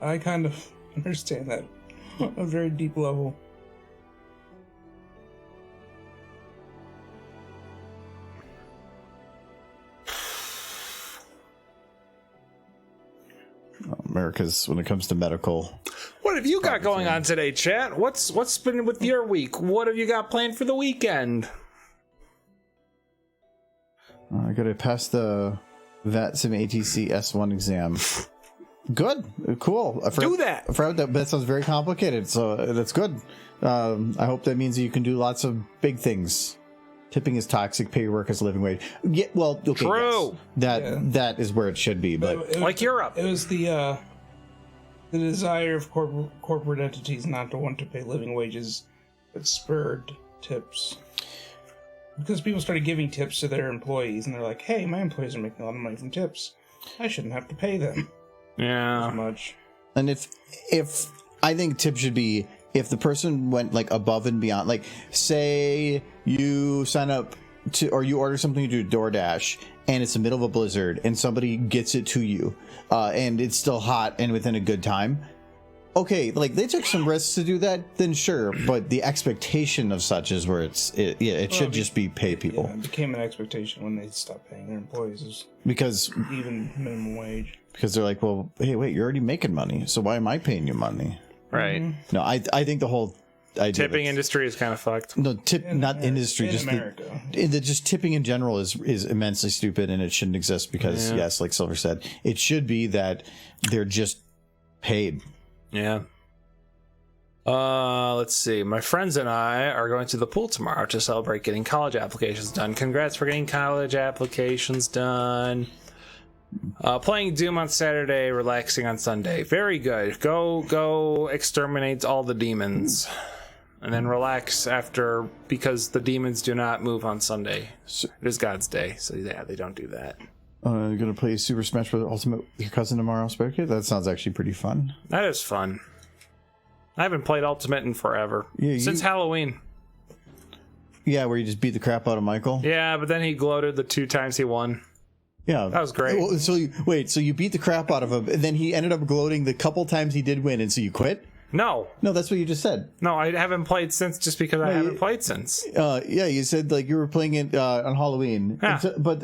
I kind of understand that on a very deep level. America's when it comes to medical. What have you got going on today, chat? What's been with your week? What have you got planned for the weekend? I gotta pass the VATSIM ATC S1 exam. Good, cool. Do that. I forgot that sounds very complicated, so that's good. I hope that means you can do lots of big things. Tipping is toxic. Pay your workers a living wage. Yeah, well, okay, True. yes. That is where it should be, but Like Europe. It was the desire of corporate entities not to want to pay living wages that spurred tips. Because people started giving tips to their employees, and they're like, "Hey, my employees are making a lot of money from tips. I shouldn't have to pay them Yeah. as much." and if I think tip should be if the person went like above and beyond, like say you sign up to or you order something to DoorDash and it's the middle of a blizzard and somebody gets it to you and it's still hot and within a good time. Okay, like they took some risks to do that, then sure, but the expectation of such is where it should just be pay people. Yeah, it became an expectation when they stopped paying their employees because even minimum wage. they're like, well, hey, wait, you're already making money, so why am I paying you money? Right. No, I think the whole I did Tipping it. industry is kind of fucked. No, not industry, in just America. just tipping in general is immensely stupid, and it shouldn't exist because yes, like Silver said, it should be that they're just paid. Yeah. Let's see. My friends and I are going to the pool tomorrow to celebrate getting college applications done. Congrats for getting college applications done. Playing Doom on Saturday, relaxing on Sunday. Very good. Go exterminate all the demons. And then relax after, because the demons do not move on Sunday. It is God's day, so yeah, they don't do that. You're gonna play Super Smash Bros. Ultimate with your cousin tomorrow, Spare Kid? That sounds actually pretty fun. That is fun. I haven't played Ultimate in forever. Yeah, since Halloween. Yeah, where you just beat the crap out of Michael. Yeah, but then he gloated the 2 times he won. Yeah, that was great. Well, so you beat the crap out of him, and then he ended up gloating the couple times he did win, and so you quit? No, that's what you just said. No, I haven't played since, just because I haven't played since. Yeah, you said like you were playing it on Halloween, yeah. but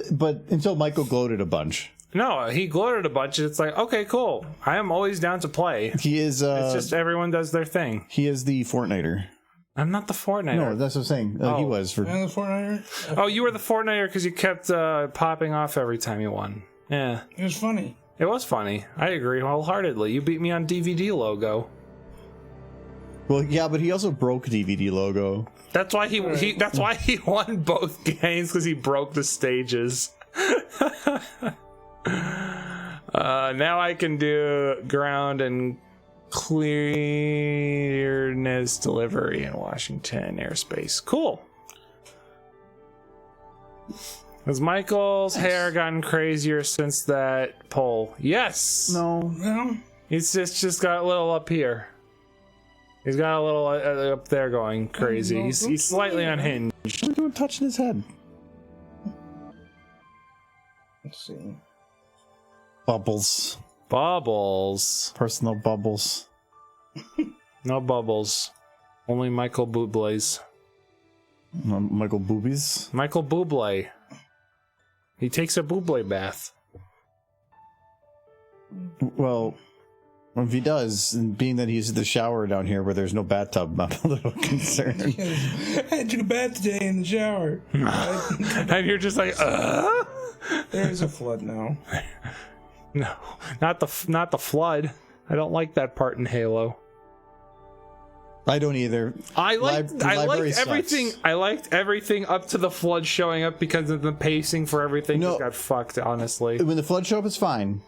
until Michael gloated a bunch. No, he gloated a bunch. It's like, okay, cool. I am always down to play. He is. It's just everyone does their thing. He is the Fortniter. I'm not the Fortniter. No, that's what I'm saying. He was for. I'm the Fortniter. Oh, you were the Fortniter because you kept popping off every time you won. Yeah, it was funny. It was funny. I agree wholeheartedly. You beat me on DVD logo. Well, yeah, but he also broke DVD logo. That's why he that's why he won both games, because he broke the stages. Now I can do ground and clearness delivery in Washington airspace. Cool. Has Michael's hair gotten crazier since that poll? Yes. No. He's just got a little up here. He's got a little up there going crazy. He's slightly unhinged. What are you doing touching his head? Let's see. Bubbles. Personal bubbles. No bubbles. Only Michael Bublé's. Michael Boobies? Michael Bublé. He takes a Bublé bath. Well, if he does, and being that he's in the shower down here where there's no bathtub, I'm a little concerned. I took a bath today in the shower. And you're just like, There's a flood now. No, not the flood. I don't like that part in Halo. I don't either. I liked everything. Sucks. I liked everything up to the flood showing up, because of the pacing for everything just got fucked, honestly. When the flood show up, it's fine.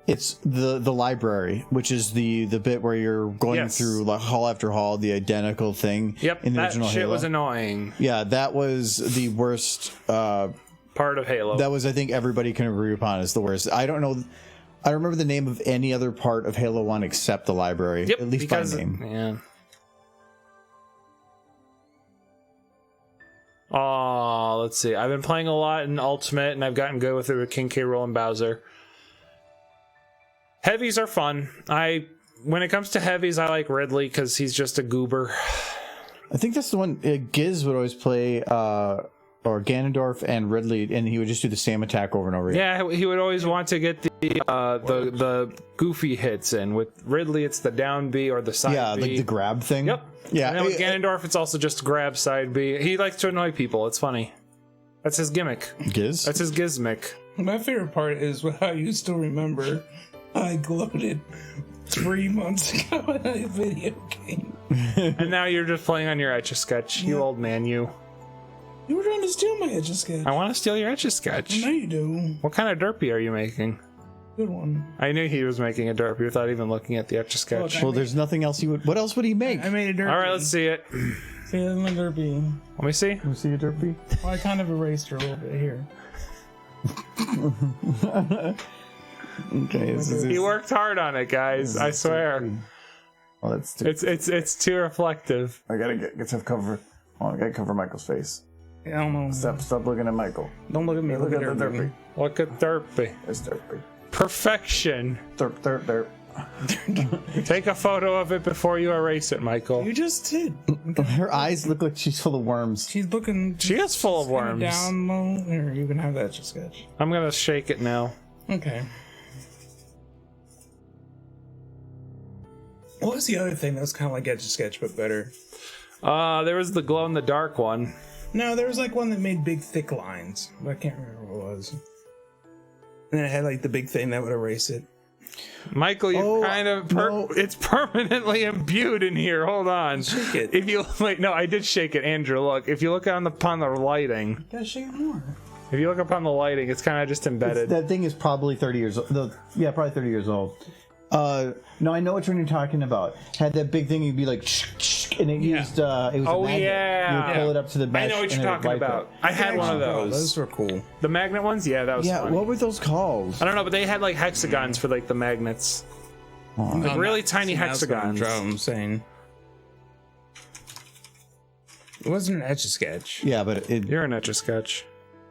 It's the library, which is the bit where you're going through like hall after hall, the identical thing. Yep, in the that original shit Halo. was annoying. Yeah, that was the worst part of Halo. That was, I think, everybody can agree upon is the worst. I don't know. I don't remember the name of any other part of Halo 1 except the library. Yep, at least by name. Yeah. Oh, let's see. I've been playing a lot in Ultimate, and I've gotten good with it with King K. Rool and Bowser. Heavies are fun. When it comes to heavies, I like Ridley because he's just a goober. I think that's the one. Giz would always play, or Ganondorf and Ridley, and he would just do the same attack over and over again. Yeah, he would always want to get the goofy hits in. With Ridley, it's the down B or the side B. Yeah, like the grab thing. Yep. Yeah. And then with Ganondorf, it's also just grab side B. He likes to annoy people. It's funny. That's his gimmick. Giz? That's his gizmic. My favorite part is how you still remember I gloated 3 months ago in a video game. And now you're just playing on your Etch-a-Sketch. You old man, you. You were trying to steal my Etch-a-Sketch. I want to steal your Etch-a-Sketch. I know you do. What kind of derpy are you making? Good one. I knew he was making a derpy without even looking at the Etch-a-Sketch. Well, there's nothing else he would. What else would he make? I made a derpy. All right, let's see it. See, it's my derpy. Let me see. Let me see a derpy. Well, I kind of erased her a little bit here. Okay, He worked hard on it, guys. I swear. Oh, that's too. It's too reflective. I gotta get to cover. Oh, I gotta cover Michael's face. I don't know. Stop looking at Michael. Don't look at me. Look at the derpy. Look at derpy. It's derpy. Perfection. Derp. Take a photo of it before you erase it, Michael. You just did. Her eyes look like she's full of worms. She's looking. She is full of kinda worms. Down low. Here, you can have that Etch-a-Sketch. I'm gonna shake it now. Okay. What was the other thing that was kind of like Etch-a-Sketch but better? There was the glow in the dark one. No, there was like one that made big thick lines. But I can't remember what it was. And then it had like the big thing that would erase it. Michael, you kind of it's permanently imbued in here. Hold on. Shake it. If you wait, no, I did shake it, Andrew. Look, if you look upon the lighting, You gotta shake it more. if you look upon the lighting, it's kind of just embedded. That thing is probably 30 years old. Yeah, probably 30 years old. No, I know which one you're talking about. Had that big thing, you'd be like, and it used, it was Oh, a magnet. yeah. You would pull it up to the I mesh. know what you're and it would talking wipe about. it. I had one of Oh, those. those were cool. The magnet ones, yeah, that was Yeah, funny. what were those called? I don't know, but they had like hexagons for like the magnets. Like really tiny hexagons. I'm saying. It wasn't an Etch-a-Sketch. Yeah, but You're an Etch-a-Sketch.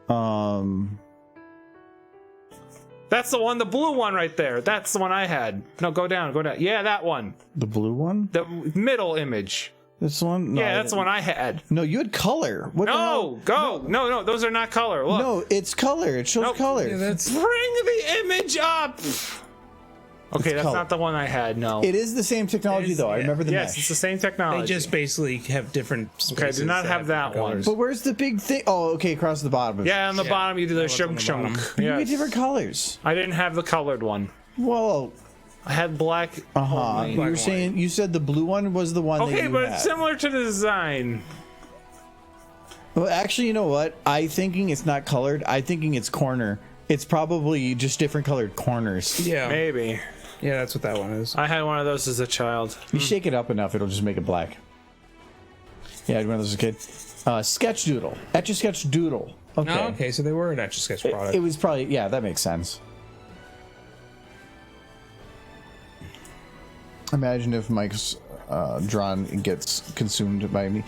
um, That's the one, the blue one right there. That's the one I had. No, go down, go down. Yeah, that one. the blue one? The middle image. This one? No, Yeah, that's the one I had. No, you had color. What the hell? No, go. No, those are not color. Look. No, it's color. It shows Nope. color. Yeah, that's Bring the image up. Okay, that's color. not the one I had. No. It is the same technology, though. I remember the Yes, mesh. it's the same technology. they just basically have different. Okay, I did spaces not have that different one. colors. But where's the big thing? Oh, okay, across the bottom. Of Yeah, on the Yeah, bottom you do the that was on shunk the shunk. bottom. You Yeah. get different colors. I didn't have the colored one. Whoa. I had black. only. You were saying you said the blue one was the one that Okay, you but had. it's similar to the design. Well, actually, you know what? I thinking it's not colored. I thinking it's corner. It's probably just different colored corners. Yeah, Maybe. yeah, that's what that one is. I had one of those as a child. You shake it up enough, it'll just make it black. Yeah, I had one of those as a kid. Sketch Doodle. Etch-a-Sketch Doodle. Okay. Oh, okay, so they were an Etch-a-Sketch product. It was probably, yeah, that makes sense. Imagine if Mike's drawn gets consumed by me.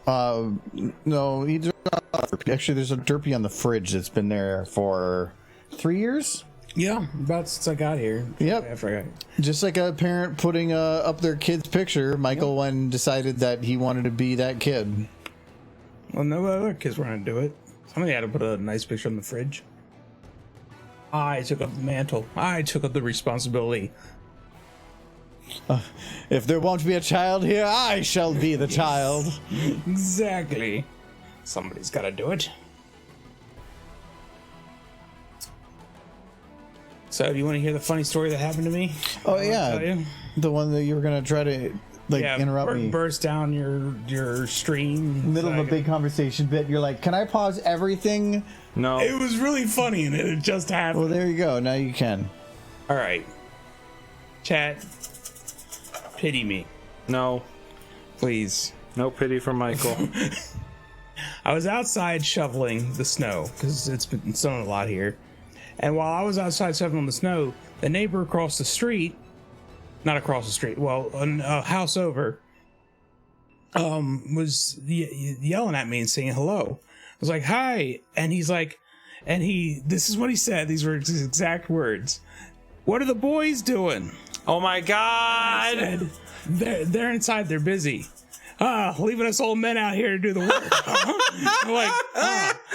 No, actually, there's a Derpy on the fridge that's been there for 3 years. Yeah, about since I got here. Yep. After I got Just like a parent putting up their kid's picture, Michael when decided that he wanted to be that kid. Well, no other kids were going to do it. Somebody had to put a nice picture on the fridge. I took up the mantle. I took up the responsibility. If there won't be a child here, I shall be the child. Exactly. Somebody's got to do it. So, do you want to hear the funny story that happened to me? Oh tell yeah, you? the one that you were gonna try to interrupt me. Burst down your stream. Middle of a big conversation bit, you're like, "Can I pause everything?" No. It was really funny, and it just happened. Well, there you go. Now you can. All right, chat. Pity me, No. please. No pity for Michael. I was outside shoveling the snow because it's been snowing a lot here. And while I was outside shoveling the snow, the neighbor across the street, not across the street, well, a house over, was yelling at me and saying hello. I was like, hi. And he's like, this is what he said. These were his exact words. What are the boys doing? Oh my God. Said, they're inside. They're busy. Leaving us old men out here to do the work. I'm like,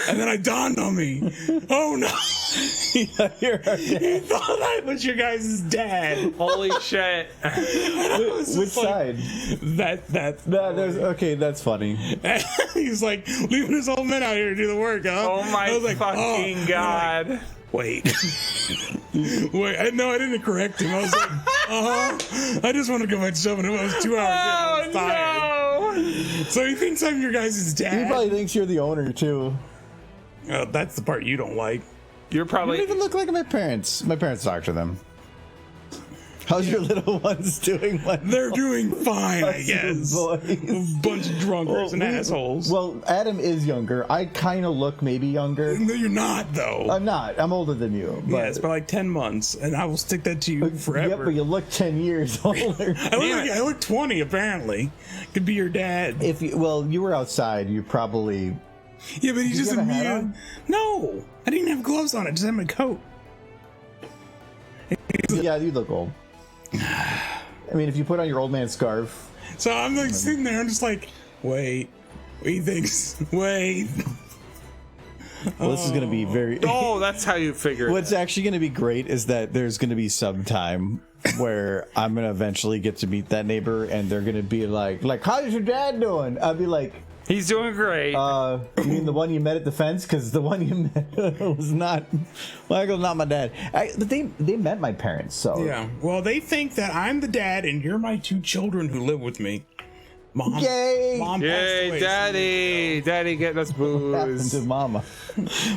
and then I dawned on me. Oh no. Yeah, you're He thought I was your guys' dad. Holy shit. Which side? That Okay, that's funny. he's like, leaving his old men out here to do the work, huh? Oh my I was like, fucking oh. God. Wait. Wait, I didn't correct him. I was like, I just want to go back shoving him. It was 2 hours in. I was tired. No. So he thinks I'm your guys' dad. He probably thinks you're the owner too. That's the part you don't like. You're You probably. don't even look like my parents. My parents talk to them. How's your little ones doing? They're doing fine, I guess. Boys. A bunch of drunkards and assholes. Well, Adam is younger. I kind of look maybe younger. No, you're not, though. I'm not. I'm older than you. But, Yes, by like 10 months, and I will stick that to you forever. Yep, but you look 10 years older. I look 20, apparently. Could be your dad. You were outside. You probably. Yeah, but he you just have a hat immediately. on? No, I didn't have gloves on. I just had my coat. Yeah, you look old. I mean, if you put on your old man scarf. So I'm like sitting there. I'm just like, wait. He thinks, wait. Well, this is going to be very. Oh, that's how you figure What's actually going to be great is that there's going to be some time where I'm gonna eventually get to meet that neighbor, and they're gonna be like, how's your dad doing? I'll be like, He's doing great. you mean the one you met at the fence? Because the one you met was not Michael's not my dad. But they met my parents, so Yeah. Well, they think that I'm the dad and you're my 2 children who live with me. Mom. Yay! Mom passed Yay, away, Daddy! Daddy getting us What happened booze. to Mama?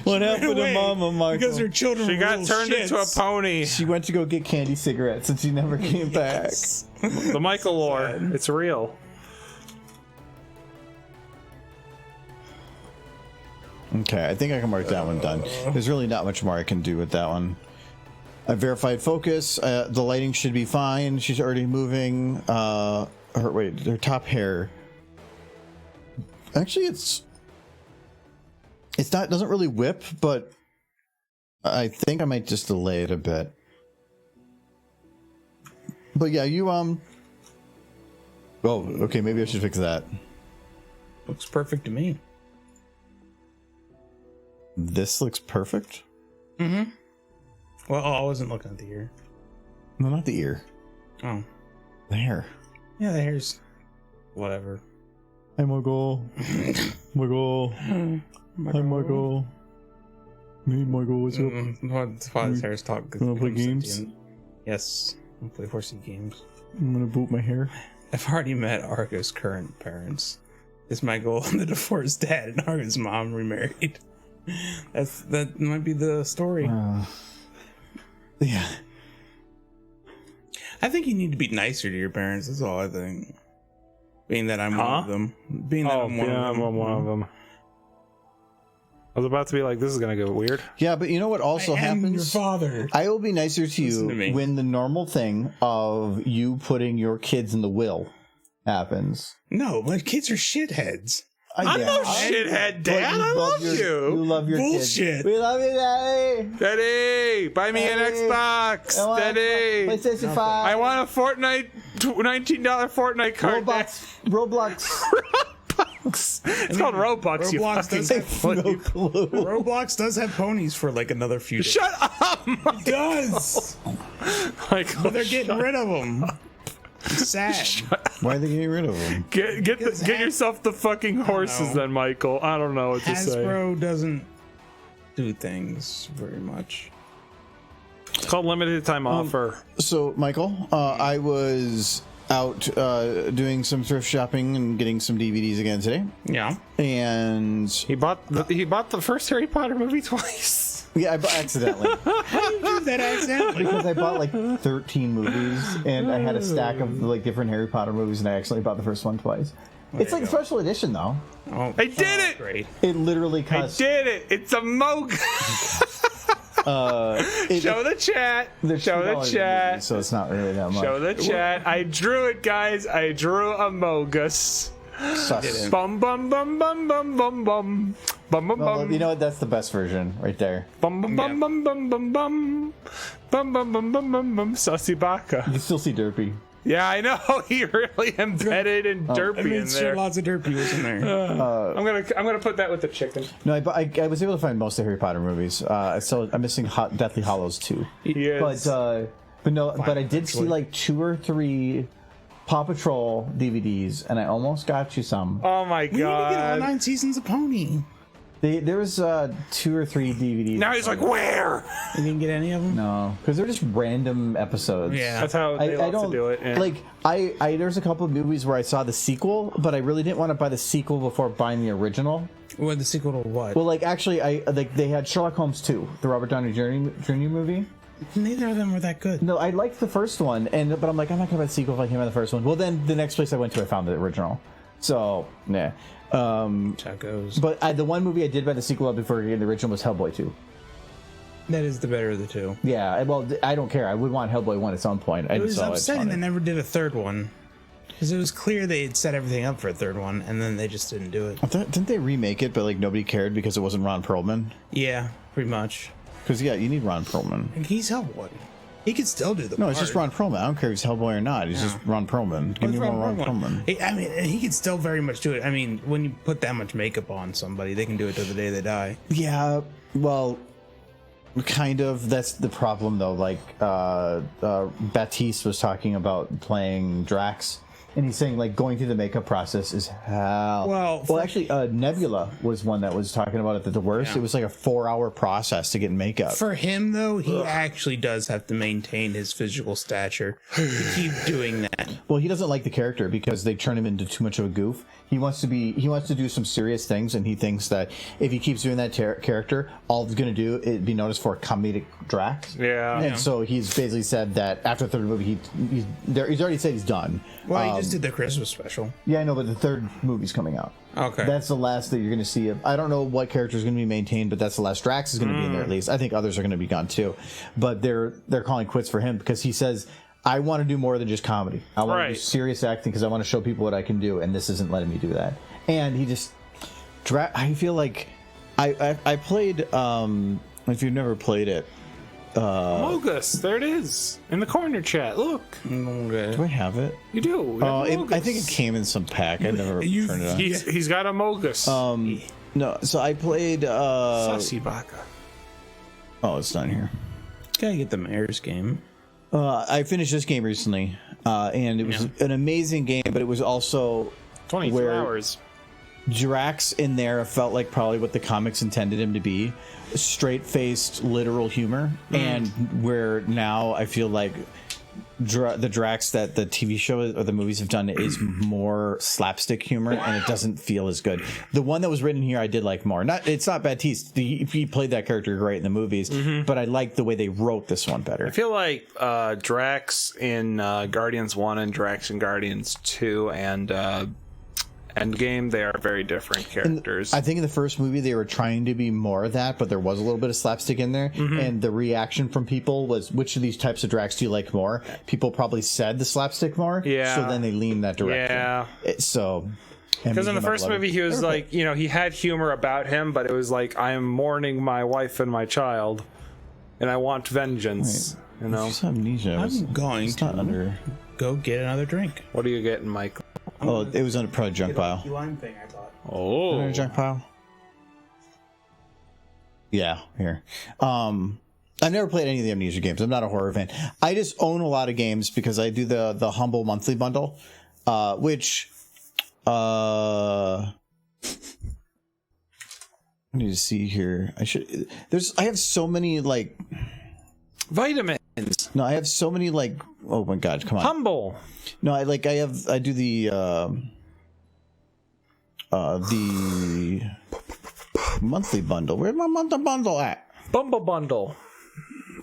What happened to Away, Mama, Michael? because her children She were got little turned into a shits. pony. She went to go get candy cigarettes, and she never came back. The Michael lore. It's real. Okay, I think I can mark that one done. There's really not much more I can do with that one. I verified focus. The lighting should be fine. She's already moving. Her top hair. Actually, it's not. It doesn't really whip, but I think I might just delay it a bit. But yeah, you Oh, okay. Maybe I should fix that. Looks perfect to me. This looks perfect. Mm-hmm. Well, I wasn't looking at the ear. No, not the ear. Oh. The hair. Yeah, the hair's whatever. Hey, Michael. Michael. Hi, Michael. Me, Michael. What's up? That's why his hair's talk. You wanna play games? Yes. I'll play horsey games. I'm gonna boot my hair. I've already met Argo's current parents. Is Michael the divorced dad and Argo's mom remarried? That might be the story. Yeah. I think you need to be nicer to your parents. That's all I think. Being that I'm one of them. Being that I'm one of them. I'm one of them. I was about to be like, this is gonna go weird. Yeah, but you know what also I am happens? your father. I will be nicer to you Listen to me. when the normal thing of you putting your kids in the will happens. No, my kids are shitheads. I'm no shithead, Dad. I love You you. love your Bullshit. kids. We love you, Daddy. Daddy, buy me an Daddy. Xbox. I want Daddy, PlayStation 5. I want a Fortnite, $19 Fortnite card. Roblox. It's called Robux. You Roblox fucking does have No clue. Roblox does have ponies for like another few days. Shut up, It does. Michael. But they're getting rid of them. It's sad. Why are they getting rid of them? Get yourself the fucking horses, know. then, Michael. I don't know what to say. Hasbro doesn't do things very much. It's called limited time offer. So, Michael, I was out doing some thrift shopping and getting some DVDs again today, Yeah. and He bought the first Harry Potter movie twice. yeah, I bought accidentally How do you do that accidentally? because I bought like 13 movies, and I had a stack of like different Harry Potter movies, and I actually bought the first one twice. It's like a special edition though. Oh, I did it! great. It literally I cost. did it! It's a moog. Show the chat. They're Show the $2 chat. movie, so it's not really that much. Show the chat. I drew it, guys. I drew a mogus. Sus. Bum bum bum bum bum bum bum bum bum Well, bum. you know what? That's the best version right there. Bum bum bum bum bum bum bum bum bum bum bum bum bum. Sussy Baka. You can still see Derpy. Yeah, I know. He really embedded in Derpy I in made sure there. lots of derpy was in there. I'm gonna put that with the chicken. No, I was able to find most of the Harry Potter movies. So I'm missing Deathly Hallows 2. Yes. But I did see like 2 or 3 Paw Patrol DVDs, and I almost got you some. Oh my We need to get all god. 9 seasons of Pony. There was 2 or 3 DVDs. Now he's like, where? You didn't get any of them? No, because they're just random episodes. Yeah. That's how they love to do it. Yeah. Like I there's a couple of movies where I saw the sequel, but I really didn't want to buy the sequel before buying the original. What, the sequel to what? Well, like actually, they had Sherlock Holmes 2, the Robert Downey Jr. movie. Neither of them were that good. No, I liked the first one, but I'm like, I'm not gonna buy the sequel if I came out the first one. Well, then the next place I went to, I found the original. So, nah. That goes. But the one movie I did buy the sequel of before getting the original was Hellboy 2. That is the better of the two. Yeah, well, I don't care. I would want Hellboy 1 at some point. It was upsetting they never did a third one. Because it was clear they had set everything up for a third one, and then they just didn't do it. Didn't they remake it, but like nobody cared because it wasn't Ron Perlman? Yeah, pretty much. Because yeah, you need Ron Perlman. And he's Hellboy. He could still do the No, part. it's just Ron Perlman. I don't care if he's Hellboy or not. He's just Ron Perlman. Give me more Ron Perlman. I mean, he could still very much do it. I mean, when you put that much makeup on somebody, they can do it till the day they die. Yeah, well, Kind of. That's the problem, though. Like, Baptiste was talking about playing Drax, and he's saying, like, going through the makeup process is hell. Well, actually, Nebula was one that was talking about it at the worst. Yeah. It was like a 4-hour process to get makeup. For him, though, he actually does have to maintain his physical stature to keep doing that. Well, he doesn't like the character because they turn him into too much of a goof. He wants to do some serious things, and he thinks that if he keeps doing that character, all it's going to do is be noticed for comedic Drax. Yeah. And so he's basically said that after the third movie, he's already said he's done. Well, he just did the Christmas special. Yeah, I know, but the third movie's coming out. Okay. That's the last that you're going to see. I don't know what character is going to be maintained, but that's the last. Drax is going to be in there at least. I think others are going to be gone too. But they're calling quits for him because he says, I want to do more than just comedy. I want to do serious acting because I want to show people what I can do, and this isn't letting me do that. And he just... I feel like... I played... if you've never played it... Amogus, there it is. In the corner chat, look. Do I have it? You do. I think it came in some pack. I never turned it on. He's got Amogus. No, so I played... Saucy Baka. Oh, it's not here. Gotta get the mayor's game. I finished this game recently, and it was an amazing game, but it was also 22 hours. Drax in there felt like probably what the comics intended him to be, straight-faced, literal humor, and where now I feel like the Drax that the TV show or the movies have done is more slapstick humor, and it doesn't feel as good. The one that was written here I did like more. It's not Baptiste. He played that character great in the movies, but I like the way they wrote this one better. I feel like Drax in Guardians 1 and Drax in Guardians 2 and Endgame, they are very different characters. I think in the first movie they were trying to be more of that, but there was a little bit of slapstick in there. And the reaction from people was, which of these types of Drax do you like more? People probably said the slapstick more. Yeah. So then they leaned that direction. Yeah. Because in the first movie he was like, he had humor about him, but it was like, I am mourning my wife and my child, and I want vengeance. Wait, It's amnesia. I'm going to go get another drink. What are you getting, Mike? Oh, it was on probably junk pile. Lime thing, I thought. Oh, Another junk pile. Yeah, here. I've never played any of the Amnesia games. I'm not a horror fan. I just own a lot of games because I do the humble monthly bundle, which I need to see here. I have so many like vitamins. No, I have so many like. Oh my God! Come on. Humble. No, I do the monthly bundle. Where's my monthly bundle at? Bumble bundle.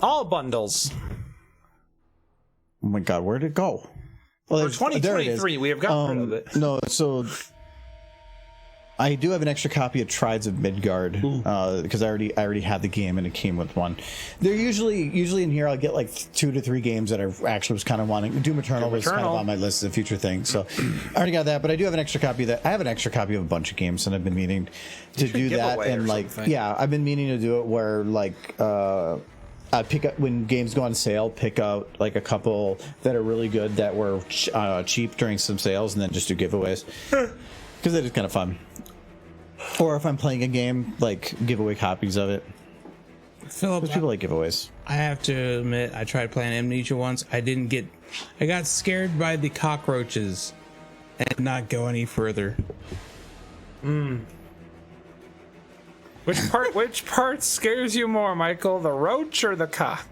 All bundles. Oh my God, where'd it go? Well, for 2023, we have gotten rid of it. No, so I do have an extra copy of Trides of Midgard because I already had the game and it came with one. They're usually in here. I'll get like 2 to 3 games that I actually was kind of wanting. Doom Eternal was kind of on my list as a future thing, so I already got that. But I do have an extra copy of that. I have an extra copy of a bunch of games, and I've been meaning to do that. And like, I've been meaning to do it where like. I pick up when games go on sale. Pick out like a couple that are really good that were cheap during some sales, and then just do giveaways because it is kind of fun. Or if I'm playing a game, like giveaway copies of it. Philip, Because people like giveaways. I have to admit, I tried playing Amnesia once. I got scared by the cockroaches and not go any further. Which part scares you more, Michael? The roach or the cock?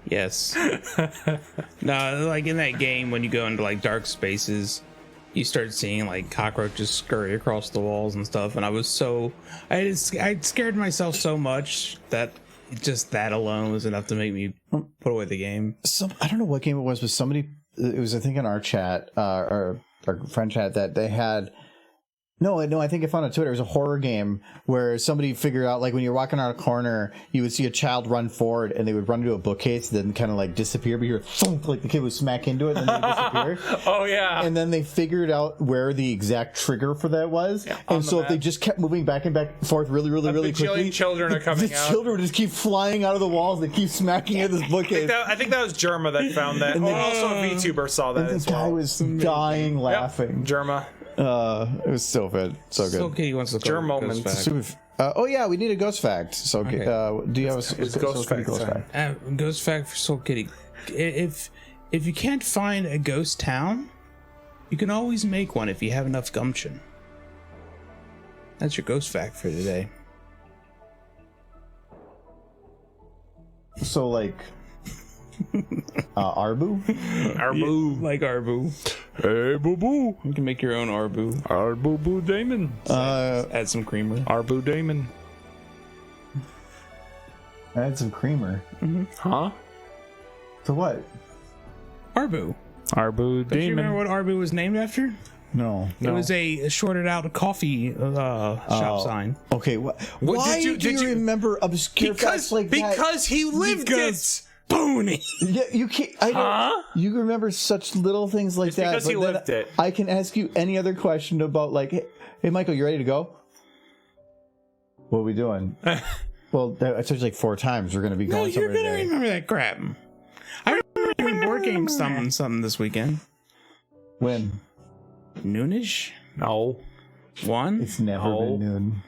Yes. No, like in that game, when you go into like dark spaces, you start seeing like cockroaches scurry across the walls and stuff. And I scared myself so much that just that alone was enough to make me put away the game. I don't know what game it was, but somebody, it was I think in our chat, or our friend chat, that they had. No, I think I found on Twitter. It was a horror game where somebody figured out, like, when you're walking around a corner, you would see a child run forward, and they would run into a bookcase, then kind of, like, disappear, but you're thump, like the kid would smack into it, and then they disappear. Oh, yeah. And then they figured out where the exact trigger for that was. Yeah, and so if they just kept moving back and back and forth really quickly, children are coming out. The children would just keep flying out of the walls. They keep smacking into this bookcase. I think that was Germa that found that. And also a VTuber saw that and as the guy well. was dying laughing. Yep. Germa. It was so good. So good. Soul Kitty wants to call Germ it moments. Ghost Fact. Oh yeah, we need a ghost fact. So Okay. do you have a It's ghost fact time. Ghost Fact for Soul Kitty. If you can't find a ghost town, you can always make one if you have enough gumption. That's your Ghost Fact for today. So like Arbu? Arbu. Like Arbu. Hey, boo boo. You can make your own Arbu. Arbu boo Damon. Add some creamer. Arbu Damon. I had some creamer. Huh? So what? Arbu. Arbu Do you remember Damon. what Arbu was named after? No. It was a shorted out coffee shop sign. Okay. Why did you remember obscure facts like that? Because he lived it. Boony. Yeah, you can't. I don't, Huh? You remember such little things like that. because he but then lived it. I can ask you any other question about like, hey Michael, you ready to go? What are we doing? Well, I told you like 4 times. We're going to be No, going you're somewhere gonna today. remember that crap. I remember doing board game something this weekend. When? Noonish? No. 1? It's never No. been noon.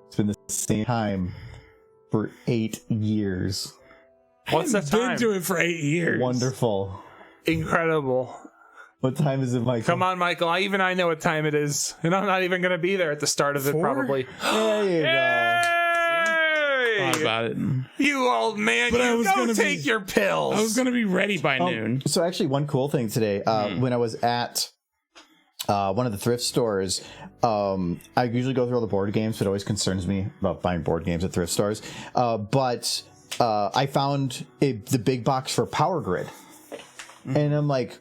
It's been the same time for 8 years. What's the time? Been doing it for 8 years. Wonderful. Incredible. What time is it, Michael? Come on, Michael. Even I know what time it is. And I'm not even going to be there at the start of it, 4? probably. There you go. Thought Hey! about it. You old man. But I You was go gonna take your pills. I was gonna be ready by noon. So actually, one cool thing today, when I was at one of the thrift stores, I usually go through all the board games. It always concerns me about buying board games at thrift stores. But I found the big box for Power Grid, and I'm like,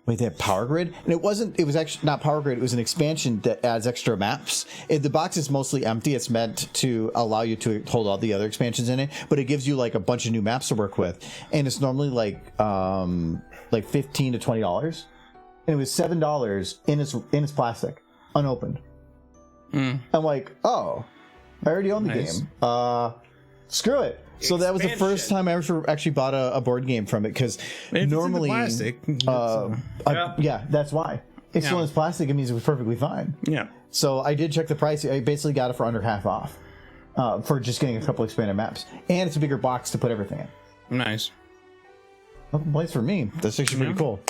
wait, they have Power Grid? And it was actually not Power Grid. It was an expansion that adds extra maps. The box is mostly empty. It's meant to allow you to hold all the other expansions in it, but it gives you like a bunch of new maps to work with. And it's normally like $15 to $20. And it was $7 in its plastic, unopened. I'm like, oh, I already own the Nice. game. Screw it. So that was the first time I ever actually bought a board game from it, because normally, plastic. yeah, that's why. It's still in its plastic. It means it was perfectly fine. Yeah. So I did check the price. I basically got it for under half off for just getting a couple expanded maps, and it's a bigger box to put everything in. Nice. No complaints for me. That's actually pretty cool.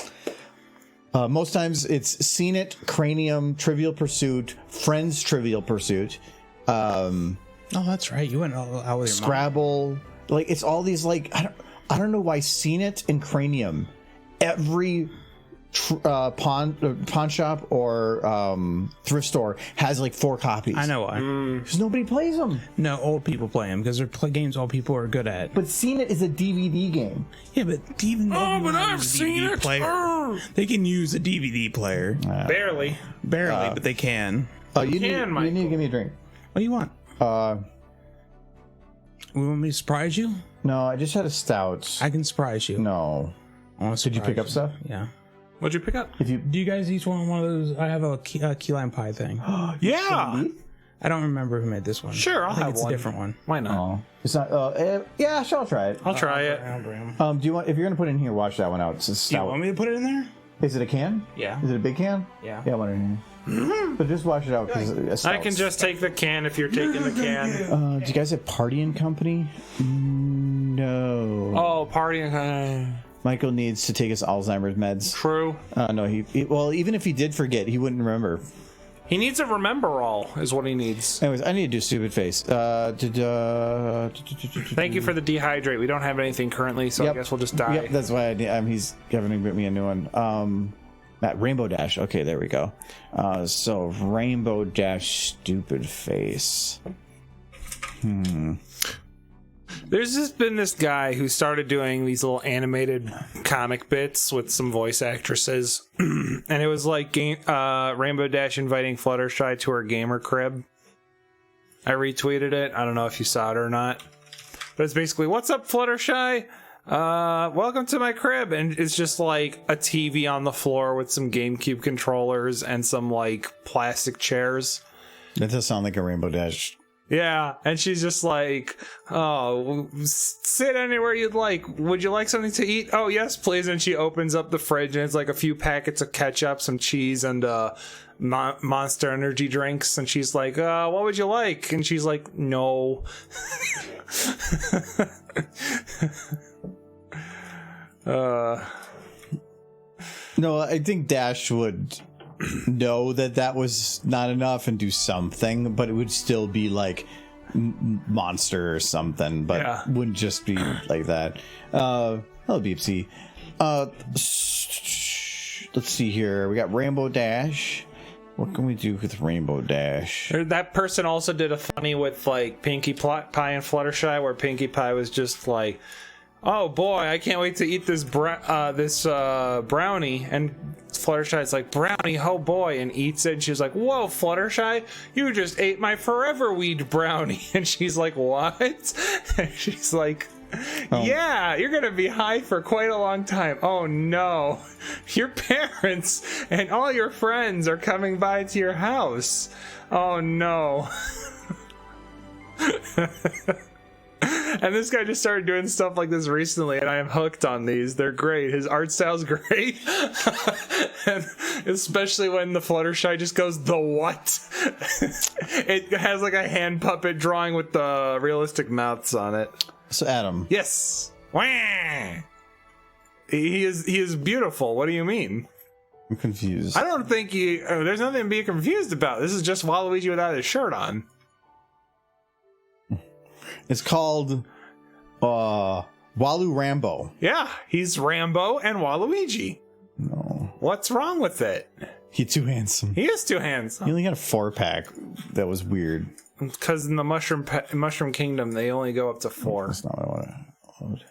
Most times it's Seen It, Cranium, Trivial Pursuit, Friends Trivial Pursuit, Oh, that's right. You went all out with your mom. Scrabble. Like, it's all these, like, I don't know why Seen It and Cranium, every pawn shop or thrift store has like 4 copies. I know why. Because nobody plays them. No, old people play them because they're games old people are good at. But Seen It is a DVD game. Yeah, but even though you but have I've a seen DVD it. player, they can use a DVD player. Barely. Barely, but they can. You Michael. need to give me a drink. What do you want? You want me to surprise you? No, I just had a stout. I can surprise you. No. I wanna Did you surprise pick up stuff? Yeah. What'd you pick up? If you Do you guys each want one of those? I have a key lime pie thing. Yeah. I don't remember who made this one. Sure, I'll I think have it's one. a different one. Why not? Oh, it's not. Yeah, sure, I'll try it. I'll try it. Do you want? If you're gonna put it in here, wash that one out. It's a Do you stout. want me to put it in there? Is it a can? Yeah. Is it a big can? Yeah. Yeah, I want it in here. But just wash it out because I can just take the can if you're taking the can. do you guys have Party and Company? No. Oh, partying. Michael needs to take his Alzheimer's meds. True. No, he well, even if he did forget, he wouldn't remember. He needs a remember all, is what he needs. Anyways, I need to do stupid face. Thank you for the dehydrate. We don't have anything currently, so I guess we'll just die. Yep, that's why he's having to get me a new one. That Rainbow Dash. Okay, there we go. So Rainbow Dash, stupid face. There's just been this guy who started doing these little animated comic bits with some voice actresses, and it was like Rainbow Dash inviting Fluttershy to her gamer crib. I retweeted it. I don't know if you saw it or not, but it's basically, "What's up, Fluttershy? Welcome to my crib," and it's just like a TV on the floor with some GameCube controllers and some like plastic chairs. That does sound like a Rainbow Dash. Yeah, and she's just like, "Oh, sit anywhere you'd like. Would you like something to eat? Oh, yes, please." And she opens up the fridge, and it's like a few packets of ketchup, some cheese, and Monster Energy drinks, and she's like, "What would you like?" And she's like, "No." No, I think Dash would know that that was not enough and do something, but it would still be like monster or something, but Yeah. wouldn't just be like that. Hello, Beepsy. Let's see here. We got Rainbow Dash. What can we do with Rainbow Dash? That person also did a funny with like Pinkie Pie and Fluttershy, where Pinkie Pie was just like, "Oh boy, I can't wait to eat this brownie," and Fluttershy's like, "Brownie, oh boy," and eats it. And she's like, "Whoa, Fluttershy, you just ate my forever weed brownie," and she's like, "What?" And she's like, "Yeah, you're gonna be high for quite a long time." "Oh no, your parents and all your friends are coming by to your house. Oh no." And this guy just started doing stuff like this recently, and I am hooked on these. They're great. His art style's great. And especially when the Fluttershy just goes, "The what?" It has like a hand puppet drawing with the realistic mouths on it. So, Adam. Yes. Wah! He is beautiful. What do you mean? I'm confused. I don't think there's nothing to be confused about. This is just Waluigi without his shirt on. It's called Walu Rambo. Yeah, he's Rambo and Waluigi. No. What's wrong with it? He's too handsome. He is two hands. He only got a 4-pack. That was weird. Because in the Mushroom Kingdom, they only go up to 4. That's not what I want to load.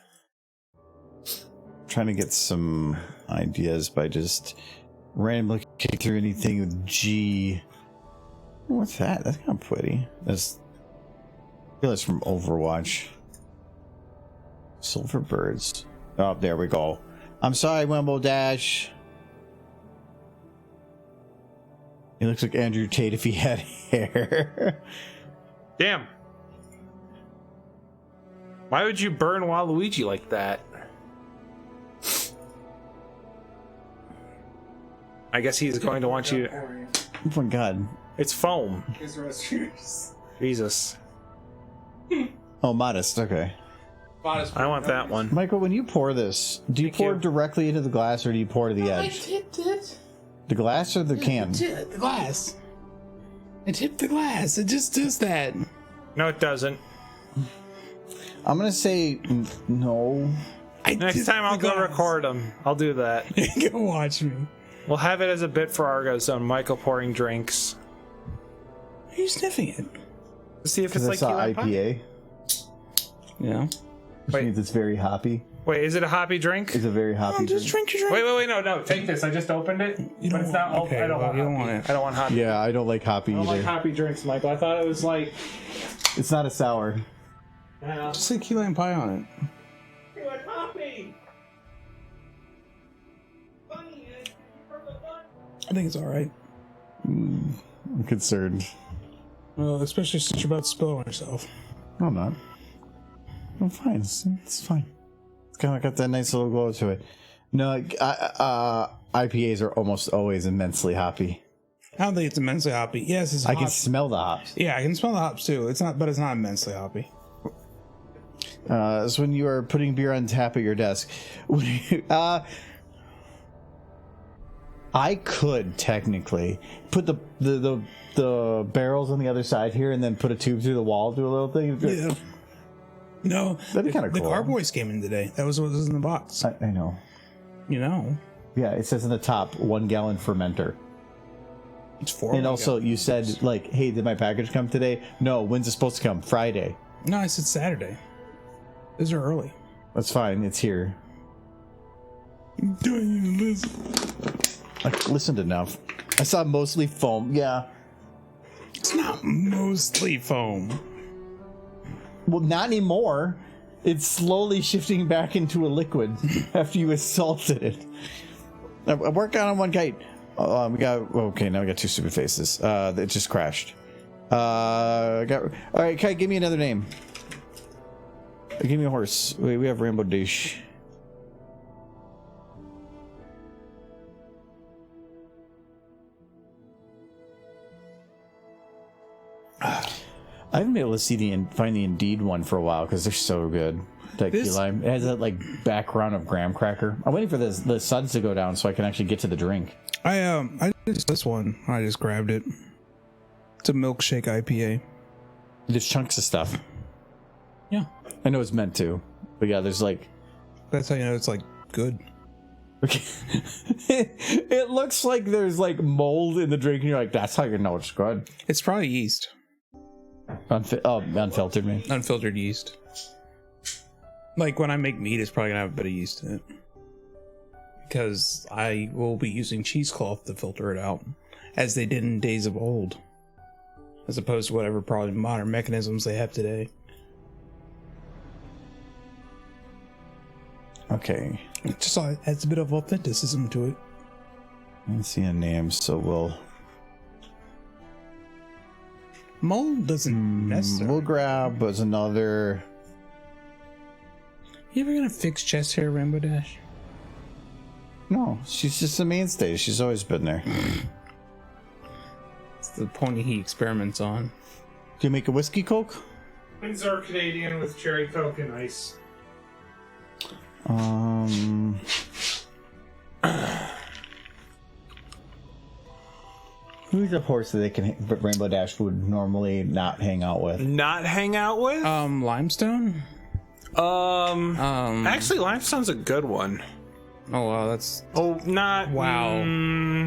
Trying to get some ideas by just randomly kicking through anything with G. What's that? That's kind of pretty. I feel that's from Overwatch. Silver birds. Oh, there we go. I'm sorry, Wembo Dash. He looks like Andrew Tate if he had hair. Damn. Why would you burn Waluigi like that? I guess he's going to want you. Oh my god. It's foam. His roasters. Jesus. Oh, modest. Okay. I want that one. Michael, when you pour this, do you Thank pour you. directly into the glass or do you pour to the I edge? tipped it. The glass or the can? The glass. I tipped the glass. It just does that. No, it doesn't. I'm gonna say no. Next time I'll go record them. I'll do that. Go watch me. We'll have it as a bit for Argo Zone. Michael pouring drinks. Why are you sniffing it? To see if it's Because I like saw Key Lime Pie. IPA, Yeah. which Wait. means it's very hoppy. Wait, is it a hoppy drink? It's a very hoppy Just drink. drink your drink. Wait, no. Take this. I just opened it. You But don't it's not want- open. okay, I don't well, want you don't hoppy. want it. I don't want hoppy. Yeah, I don't like hoppy I don't either. like hoppy drinks, Michael. I thought it was like. It's not a sour. Just say key lime pie on it. You want hoppy? I think it's all right. I'm concerned. Well, especially since you're about to spill on yourself. No, I'm not. I'm fine. It's fine. It's kind of got that nice little glow to it. No, IPAs are almost always immensely hoppy. I don't think it's immensely hoppy. Yes, it's I can hop- smell the hops. Yeah, I can smell the hops too. It's not, but it's not immensely hoppy. It's when you are putting beer on tap at your desk. I could technically put the barrels on the other side here and then put a tube through the wall, do a little thing. Yeah. No, That'd be kinda The cool. Carboys came in today. That was what was in the box. I know. You know, Yeah, it says in the top 1 gallon fermenter. it's 4. And also, you said, like, hey, did my package come today? No, when's it supposed to come? Friday. No, I said Saturday. These are early. That's fine. It's here. Doing you listen. I listened enough. I saw mostly foam. Yeah. It's not mostly foam. Well, not anymore. It's slowly shifting back into a liquid after you assaulted it. I worked on one kite. Now we got 2 stupid faces. It just crashed. All right, kite, give me another name. Give me a horse. Wait, we have Rainbow Dish. I haven't been able to find the Indeed one for a while because they're so good. That key lime. It has that like background of graham cracker. I'm waiting for the suds to go down so I can actually get to the drink. I just this one. I just grabbed it. It's a milkshake IPA. There's chunks of stuff. Yeah, I know it's meant to, but yeah, there's like. that's how you know it's like good. It looks like there's like mold in the drink, and you're like, that's how you know it's good. It's probably yeast. Unfiltered me. Unfiltered yeast. Like when I make meat, it's probably gonna have a bit of yeast in it. Because I will be using cheesecloth to filter it out, as they did in days of old. As opposed to whatever probably modern mechanisms they have today. Okay. It just adds a bit of authenticism to it. I didn't see a name, so we'll Mold doesn't necessarily. we'll grab was another. You ever gonna fix chest hair, Rainbow Dash? No, she's just a mainstay. She's always been there. It's the pony he experiments on. Do you make a whiskey coke? Windsor Canadian with cherry coke and ice. Who's a horse that they can Rainbow Dash would normally not hang out with? Not hang out with? Limestone? Actually, Limestone's a good one. Oh wow, that's Not wow.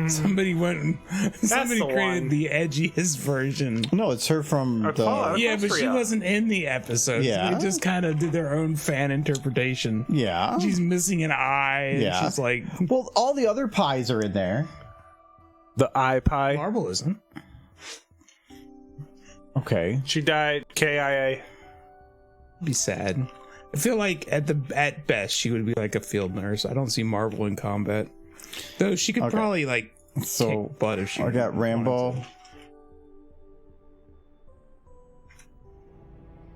Somebody went. Somebody the created one. the edgiest version. No, it's her from Apollo. the. Yeah, but she Austria. wasn't in the episode. Yeah. They just kind of did their own fan interpretation. Yeah. She's missing an eye. And Yeah. she's like, Well, all the other pies are in there. The eye pie. Marble isn't. Okay. She died KIA. Be sad. I feel like at best she would be like a field nurse. I don't see Marvel in combat, though. She could probably like So kick butt if she. I got Rambo.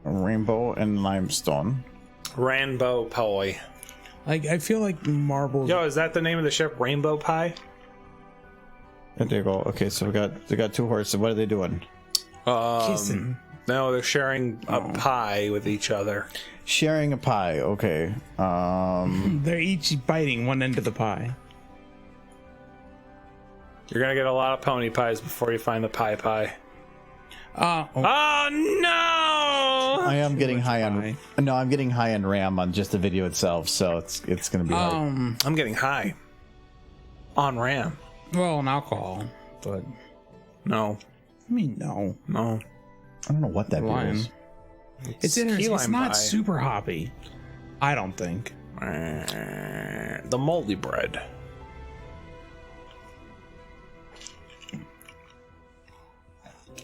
Rainbow and Limestone. Rainbow Pie. Like I feel like Marvel. Yo, is that the name of the ship? Rainbow Pie? There you go. Okay, so they got two horses. What are they doing? Kissing. No, they're sharing a pie with each other. Sharing a pie. Okay. They're each biting one end of the pie. You're gonna get a lot of pony pies before you find the pie. Oh, Oh no! I am getting high pie. on. No, I'm getting high on RAM on just the video itself, so it's gonna be hard. I'm getting high. On RAM. well, an alcohol, but No. I mean, no. I don't know what that Lion. is. It's interesting. It's lime not pie. super hoppy. I don't think. The moldy bread.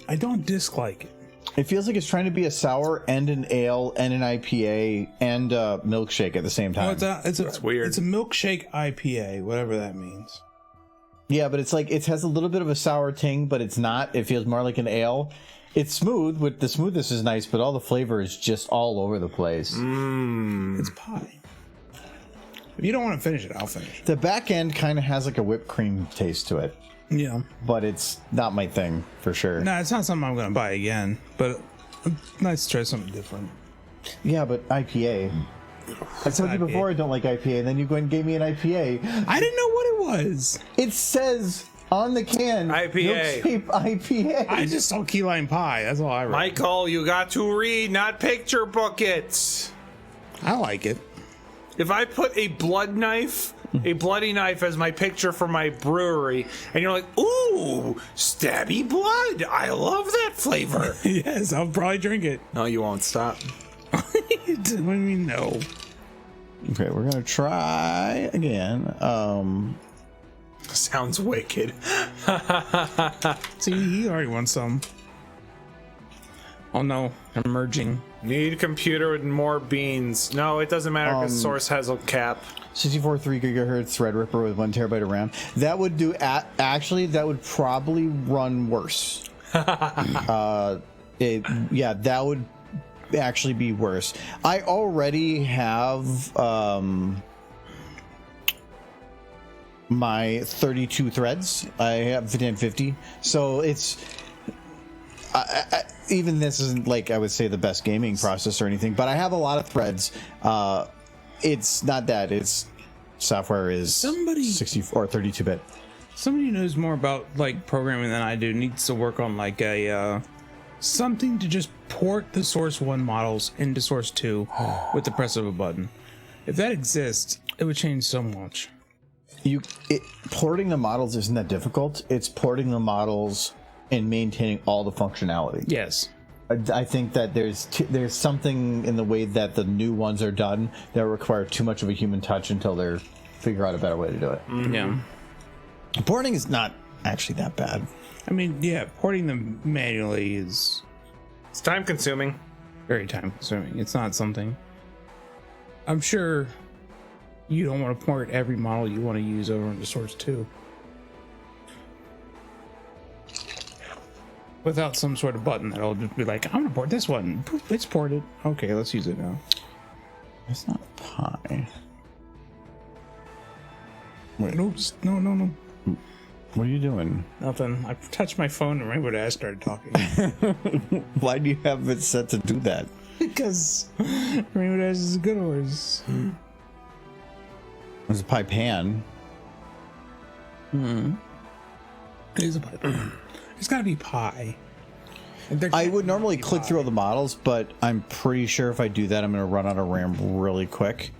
I don't dislike it. It feels like it's trying to be a sour and an ale and an IPA and a milkshake at the same time. It's weird. It's a milkshake IPA, whatever that means. Yeah, but it's like it has a little bit of a sour ting, but it's not. It feels more like an ale. It's smooth. With the smoothness is nice, but all the flavor is just all over the place. It's pie. If you don't want to finish it, I'll finish it. The back end kind of has like a whipped cream taste to it, Yeah. but it's not my thing for sure. No, it's not something I'm going to buy again, but nice to try something different. Yeah, but IPA. I told you IPA. before I don't like IPA, and then you go and gave me an IPA. I didn't know what it was. It says on the can IPA. milkshake IPA. I just saw key lime pie. That's all I read. Michael, you got to read, not picture book it. I like it. If I put a bloody knife as my picture for my brewery, and you're like, ooh, stabby blood. I love that flavor. Yes, I'll probably drink it. No, you won't stop. What do you mean, no? Okay, we're gonna try again. Sounds wicked. See, he already wants some. Oh no, I'm merging. Need a computer with more beans. No, it doesn't matter because Source has a cap. 64.3 gigahertz Threadripper with 1 terabyte of RAM. That would do. Actually, that would probably run worse. That would actually be worse. I already have my 32 threads. I have 50, so it's. even this isn't like I would say the best gaming process or anything, but I have a lot of threads. It's not that. It's software is 64 or 32-bit. Somebody who knows more about like programming than I do needs to work on like a something to just port the source 1 models into source 2 with the press of a button. If that exists, it would change so much. Porting the models isn't that difficult. It's porting the models and maintaining all the functionality. Yes. I think that there's something in the way that the new ones are done that require too much of a human touch until they figure out a better way to do it. Mm-hmm. Yeah. Porting is not actually that bad. I mean, yeah, porting them manually is It's time consuming. very time consuming. It's not something. I'm sure you don't want to port every model you want to use over into source 2 without some sort of button that'll just be like, I'm gonna port this one. Poof, it's ported. Okay, let's use it now. It's not Pi. Wait, no. What are you doing? Nothing. I touched my phone and Rainbow Dash started talking. Why do you have it set to do that? Because Rainbow Dash is a good horse. There's a Pi Pan. It is a pipe. It's gotta be pie. I would normally click through all the models, but I'm pretty sure if I do that, I'm going to run out of RAM really quick.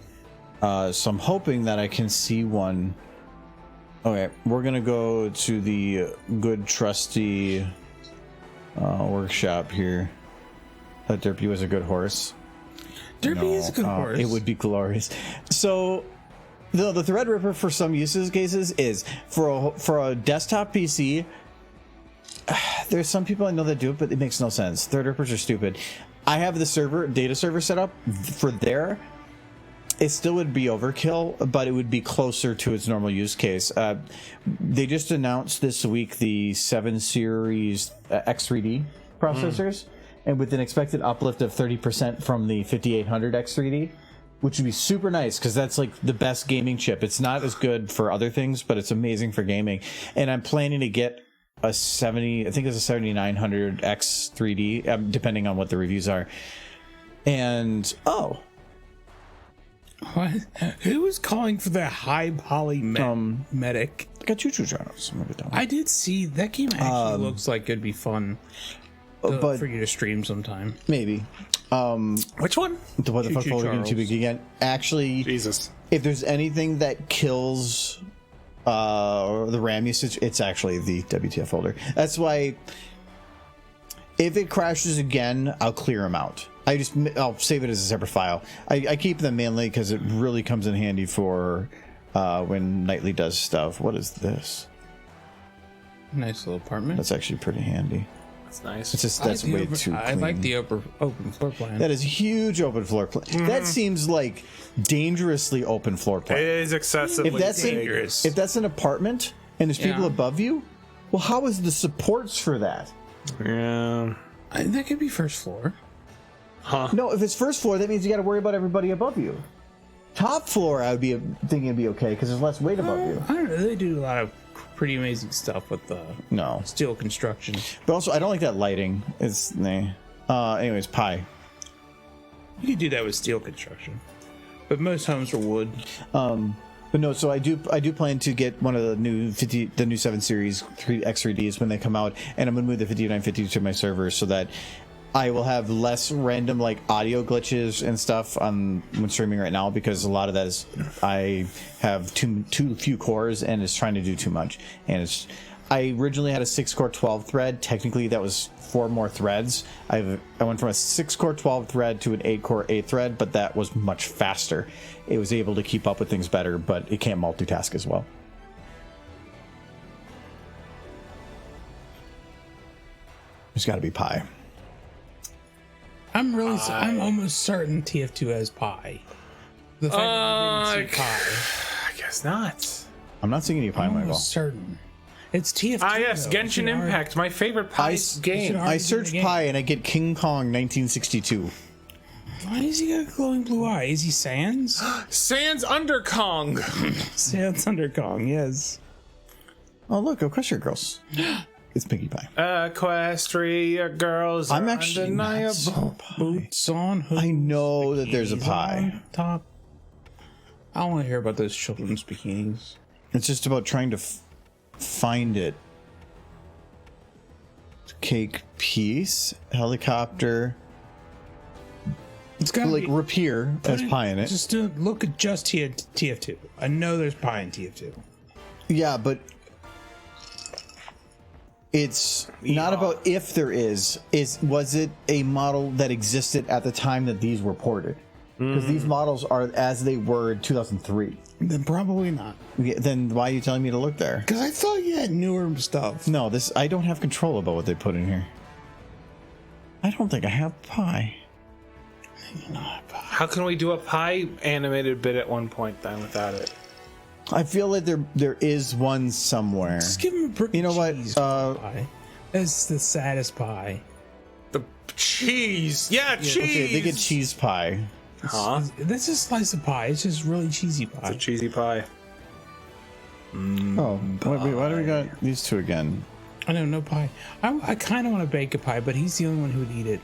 So I'm hoping that I can see one. Okay, we're going to go to the good, trusty workshop here. That Derpy was a good horse. Derpy is a good horse. It would be glorious. So the Threadripper for some uses cases is for a desktop PC. There's some people I know that do it, but it makes no sense. Threadrippers are stupid. I have the data server set up for there. It still would be overkill, but it would be closer to its normal use case. They just announced this week the 7 Series X3D processors, and with an expected uplift of 30% from the 5800 X3D, which would be super nice because that's like the best gaming chip. It's not as good for other things, but it's amazing for gaming. And I'm planning to get a 70, I think it's a 7900 X3D, depending on what the reviews are. And what? Who was calling for the high poly medic? I got choo-choo channels. I did see that game. Actually looks like it'd be fun but for you to stream sometime. Maybe. Which one? What the fuck Choo-choo are we getting too big again? Actually, Jesus. if there's anything that kills the RAM usage, it's actually the WTF folder. That's why if it crashes again, I'll clear them out. I'll save it as a separate file. I keep them mainly because it really comes in handy for when Nightly does stuff. What is this? Nice little apartment. That's actually pretty handy. That's nice. It's just that's way too clean. I like the open floor plan. That is huge open floor plan. That seems like dangerously open floor plan. It is excessively dangerous. If that's an apartment and there's people above you, well, how is the supports for that? Yeah. That could be first floor. Huh. No, if it's first floor, that means you got to worry about everybody above you. Top floor, I would be thinking it'd be okay because there's less weight above you. I don't know. They do a lot of pretty amazing stuff with the steel construction. But also, I don't like that lighting. It's anyways, Pi. You could do that with steel construction, but most homes are wood. But no, so I do plan to get one of the new 7 Series X3Ds when they come out, and I'm gonna move the 5950 to my server so that I will have less random like audio glitches and stuff on when streaming right now, because a lot of that is I have too few cores and it's trying to do too much. And I originally had a 6-core 12 thread. Technically, that was 4 more threads. I went from a 6-core 12 thread to an 8-core 8 thread, but that was much faster. It was able to keep up with things better, but it can't multitask as well. There's got to be Pi. I'm almost certain TF2 has Pi. The fact that I didn't see Pi. I guess not. I'm not seeing any Pi, I'm Michael. almost certain. It's TF2. Ah, yes, though. Genshin Impact, my favorite Pi game. I search Pi and I get King Kong 1962. Why does he got a glowing blue eye? Is he Sans? Sans Under Kong. Sans Under Kong, yes. Oh, look, of course you're girls. It's Pinkie Pie. Equestria girls I'm are actually not undeniable. so pie. Boots on hooves, I know that there's a bikinis pie. on top. I don't want to hear about those children's bikinis. It's just about trying to find it. Cake piece, helicopter, It's got like Rapier has pie in it. Just look at just TF2. I know there's pie in TF2. Yeah, but it's not about if there is. Was it a model that existed at the time that these were ported? Because these models are as they were in 2003. Then probably not. Yeah, then why are you telling me to look there? Because I thought you had newer stuff. No, I don't have control about what they put in here. I don't think I have pie. How can we do a pie animated bit at one point then without it? I feel like there is one somewhere. Just give him a brick. You know what? cheese pie. That's the saddest pie. The cheese. Yeah, cheese. Okay, they get cheese pie. Huh? That's a slice of pie. It's just really cheesy pie. It's a cheesy pie. Oh, wait, why do we got these two again? I know, no pie. I kind of want to bake a pie, but he's the only one who would eat it.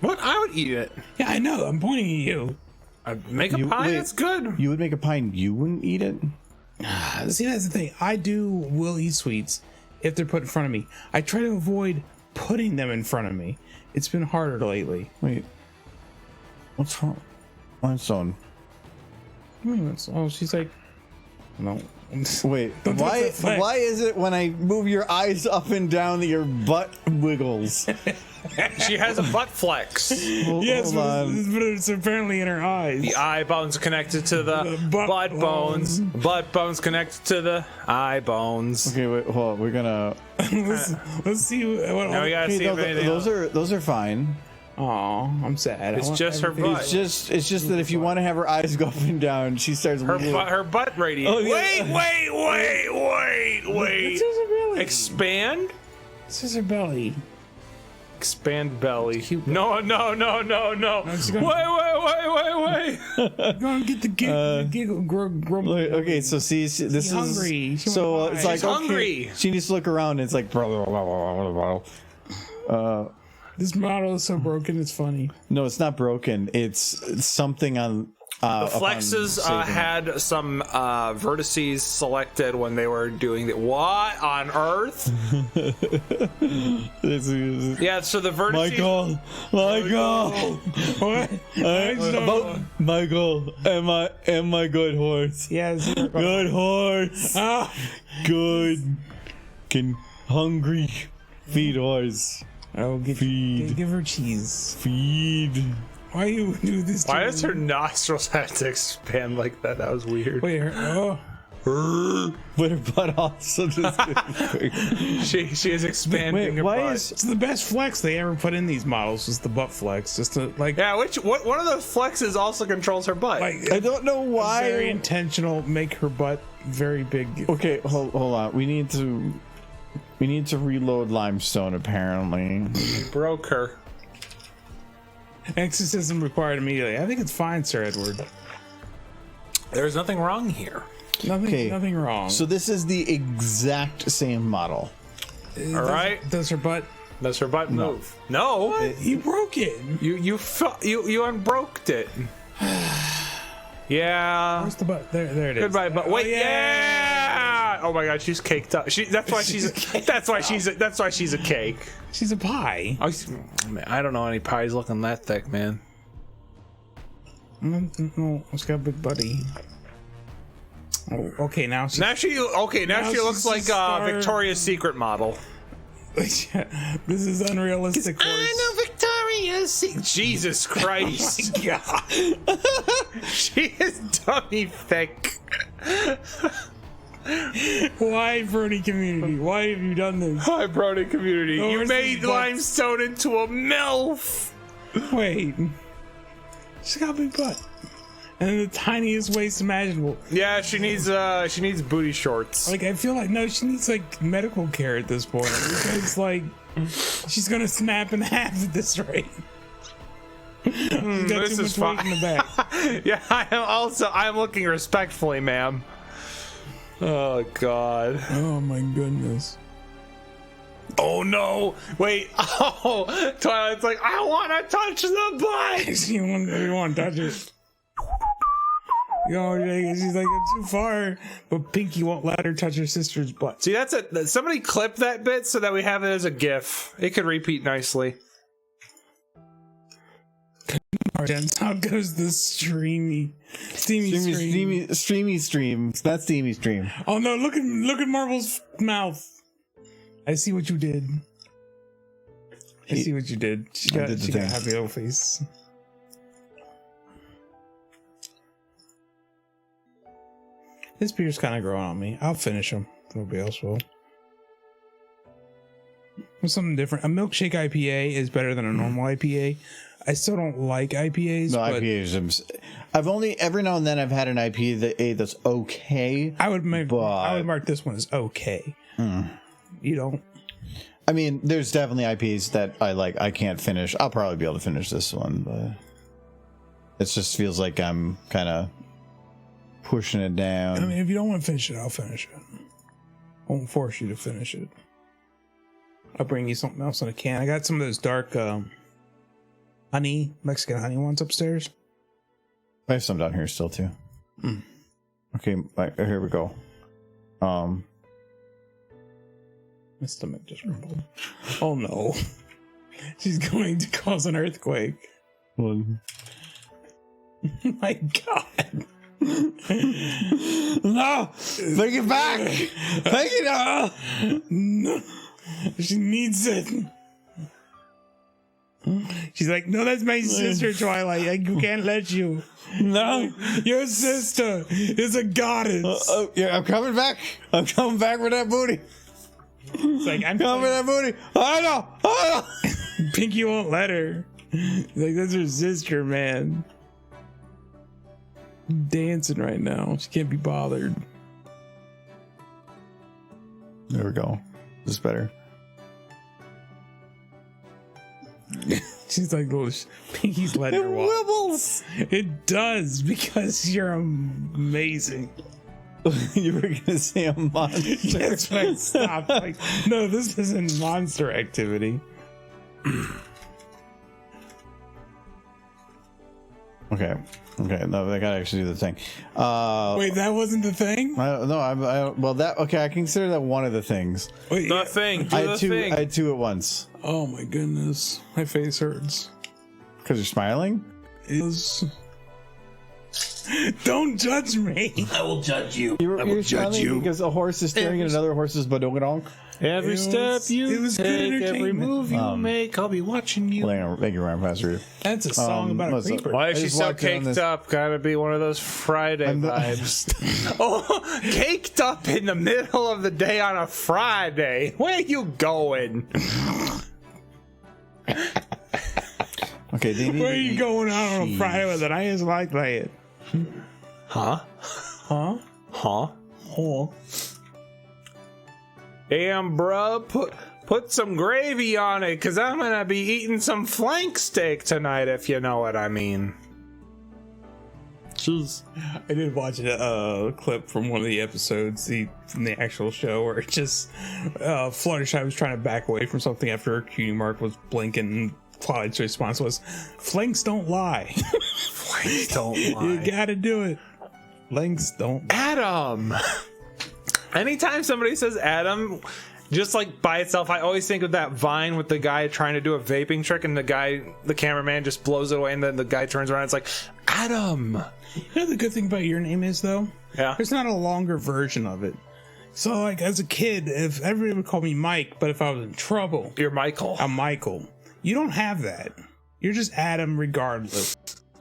What? I would eat it. Yeah, I know. I'm pointing at you. I'd make a You- pie. wait. That's good. You would make a pie and you wouldn't eat it? See, that's the thing. I will eat sweets if they're put in front of me. I try to avoid putting them in front of me. It's been harder lately. Wait. What's wrong? Limestone. I mean, oh, she's like, no. Wait, Don't touch why that flag. why is it when I move your eyes up and down that your butt wiggles? She has a butt flex. Yes, hold on. but it's apparently in her eyes. The eye bone's connected to the butt butt bones. bones. Butt bones connected to the eye bones. Okay, wait, hold on. We're gonna. let's see what. Now we gotta Okay, see no, if anything those else. are fine. Aw, I'm sad. It's just her butt. It's just that if you want to have her eyes go up and down, she starts. Her butt radius. Oh, yeah. Wait. This is her belly. Expand? This is her belly. Expand belly. No. it's gonna- Wait. Go and get the giggle, grumble. Okay, so see, this is hungry. She so wants it's pie. like She's okay, hungry. she needs to look around. And it's like This model is so broken, it's funny. no, it's not broken. It's something on. The flexes had some vertices selected when they were doing the. What on earth? Yeah, so the vertices. Michael, What? Michael, am I good horse? Yes. Good horse. Ah, Good. Hungry. Feed horse. oh, Feed. give her cheese. Feed. Why you do this? Why to does me? her nostrils have to expand like that? That was weird. Wait, But her butt also just. She is expanding her why butt. it's the best flex they ever put in these models. Is the butt flex? Just to like, Yeah, what one of those flexes also controls her butt. like I don't know why. very intentional. Make her butt very big. Okay, hold on. We need to reload limestone. Apparently, Broke her. Exorcism required immediately. I think it's fine, Sir Edward. There's nothing wrong here. Nothing wrong. so this is the exact same model. All right, Does her butt? does her butt move? No, You broke it. you unbroked it. Yeah. Where's the butt? There it is. Goodbye, but wait, Oh, yeah. Oh my God, she's caked up. That's why she's a cake. She's a pie. I don't know any pies looking that thick, man. No, it's got a big buddy. Oh, okay, now she's. Now she looks she's like a starved. Victoria's Secret model. This is unrealistic. I know Victoria's Secret. Jesus Christ. Oh God. She is dummy thick. Why, Bernie community? Why have you done this? Hi, Brody community. Oh, You where's made these butts? limestone into a MILF. Wait. She's got a big butt. And the tiniest waist imaginable. Yeah, she needs booty shorts. Like, I feel like, no, she needs, like, medical care at this point. Because, like, she's gonna snap in half at this rate. She's got this too is much weight fine. in the back. Yeah, I'm looking respectfully, ma'am. Oh God. Oh, my goodness. Oh no! Wait. Oh, Twilight's like, I want to touch the butt. You want to touch it? She's like, it's too far. But Pinky won't let her touch her sister's butt. See, that's it. Somebody clip that bit so that we have it as a GIF. It could repeat nicely. Gents, how goes the steamy stream? Not steamy stream. Oh no! Look at Marvel's mouth. I see what you did. She got a happy little face. This beer's kind of growing on me. I'll finish them. Nobody else will. What's something different? A milkshake IPA is better than a normal IPA. I still don't like IPAs. No, but IPAs. I've only every now and then I've had an IPA that's okay. I would mark this one as okay. You don't. I mean, there's definitely IPAs that I like. I can't finish. I'll probably be able to finish this one, but it just feels like I'm kind of pushing it down. I mean, if you don't want to finish it, I'll finish it. I won't force you to finish it. I'll bring you something else in a can. I got some of those dark Mexican honey ones upstairs. I have some down here still too. Okay, here we go. My stomach just rumbled. Oh no. She's going to cause an earthquake. One. My God. No! Take it back! Take it out! No. She needs it. She's like, no, that's my sister, Twilight. I can't let you. No, your sister is a goddess. Yeah, I'm coming back. I'm coming back with that booty. It's like, I'm coming with that booty. I know. Pinky won't let her. He's like, that's her sister, man. Dancing right now. She can't be bothered. There we go. This is better. She's like, little Pinky's letting her walk. Wibbles. It does, because you're amazing. You were gonna say a monster. That's why I stopped. Like, no, this isn't monster activity. Okay, no, I gotta actually do the thing. Wait, that wasn't the thing? Well, that, okay, I consider that one of the things. Wait, The thing. I had two at once. oh my goodness. My face hurts. Because you're smiling? Don't judge me. I will judge you. You're smiling because a horse is staring at another horse's badonk. Every step you take, every move you make, I'll be watching you. Thank you, Ryan Pastor. That's a song about a creeper. Why is she just so walked in on caked this- up? Gotta be one of those Friday vibes. Oh, caked up in the middle of the day on a Friday. Where you going? Okay, Where are you going out on a Friday with it? I just like that. Huh? Huh? Huh? Oh. Damn, bruh, put some gravy on it, because I'm going to be eating some flank steak tonight, if you know what I mean. Jeez. I did watch a clip from one of the episodes from the actual show where it just Fluttershy was trying to back away from something after her cutie mark was blinking, and Twilight's response was, flanks don't lie. Flanks don't lie. You gotta do it. Flanks don't lie. Adam! Anytime somebody says Adam, just like by itself, I always think of that Vine with the guy trying to do a vaping trick and the cameraman just blows it away and then the guy turns around and it's like, Adam! You know the good thing about your name is, though? Yeah. There's not a longer version of it. So, like, as a kid, if everybody would call me Mike, but if I was in trouble, You're Michael. I'm Michael. You don't have that. You're just Adam regardless.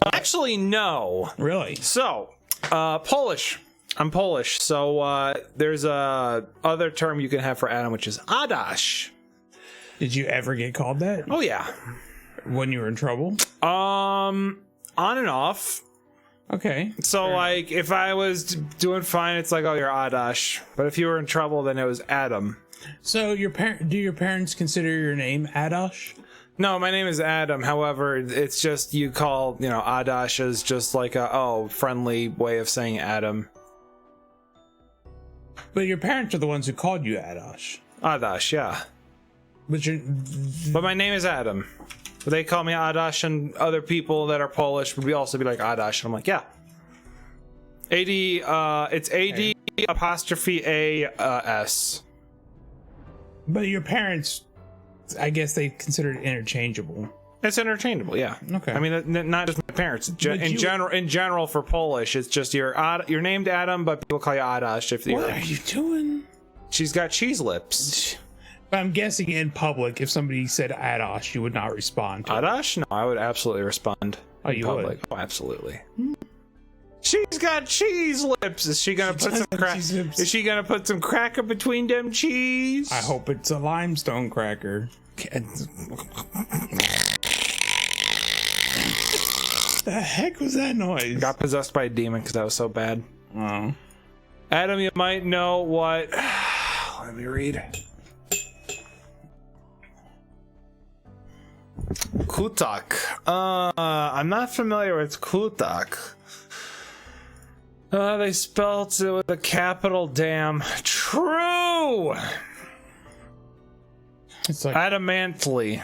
Actually, no. Really? So, Polish. I'm Polish, so there's a other term you can have for Adam, which is Adaś. Did you ever get called that? Oh yeah. When you were in trouble? On and off. Okay. So like, if I was doing fine, it's like, oh, you're Adaś. But if you were in trouble, then it was Adam. So do your parents consider your name Adaś? No, my name is Adam. However, it's just you call, Adaś is just like a friendly way of saying Adam. But your parents are the ones who called you Adaś. Adaś, yeah. But my name is Adam. But they call me Adash, and other people that are Polish would also be like Adash. And I'm like, yeah. It's AD apostrophe A-S. But your parents, I guess they consider it interchangeable. It's interchangeable, yeah. Okay. I mean, not just my parents. In general, for Polish, it's just you're named Adam, but people call you Adash if you're. What are you doing? She's got cheese lips. But I'm guessing in public, if somebody said Adash, you would not respond to it. Adash? No, I would absolutely respond. Oh, in you public. would? Oh, absolutely. She's got cheese lips. Is she gonna put some crack? Is she gonna put some cracker between them cheese? I hope it's a limestone cracker. The heck was that noise? Got possessed by a demon because that was so bad. Oh. Adam, you might know what. Let me read. Kutak. I'm not familiar with Kutak. They spelled it with a capital damn. True! It's like Adamantly.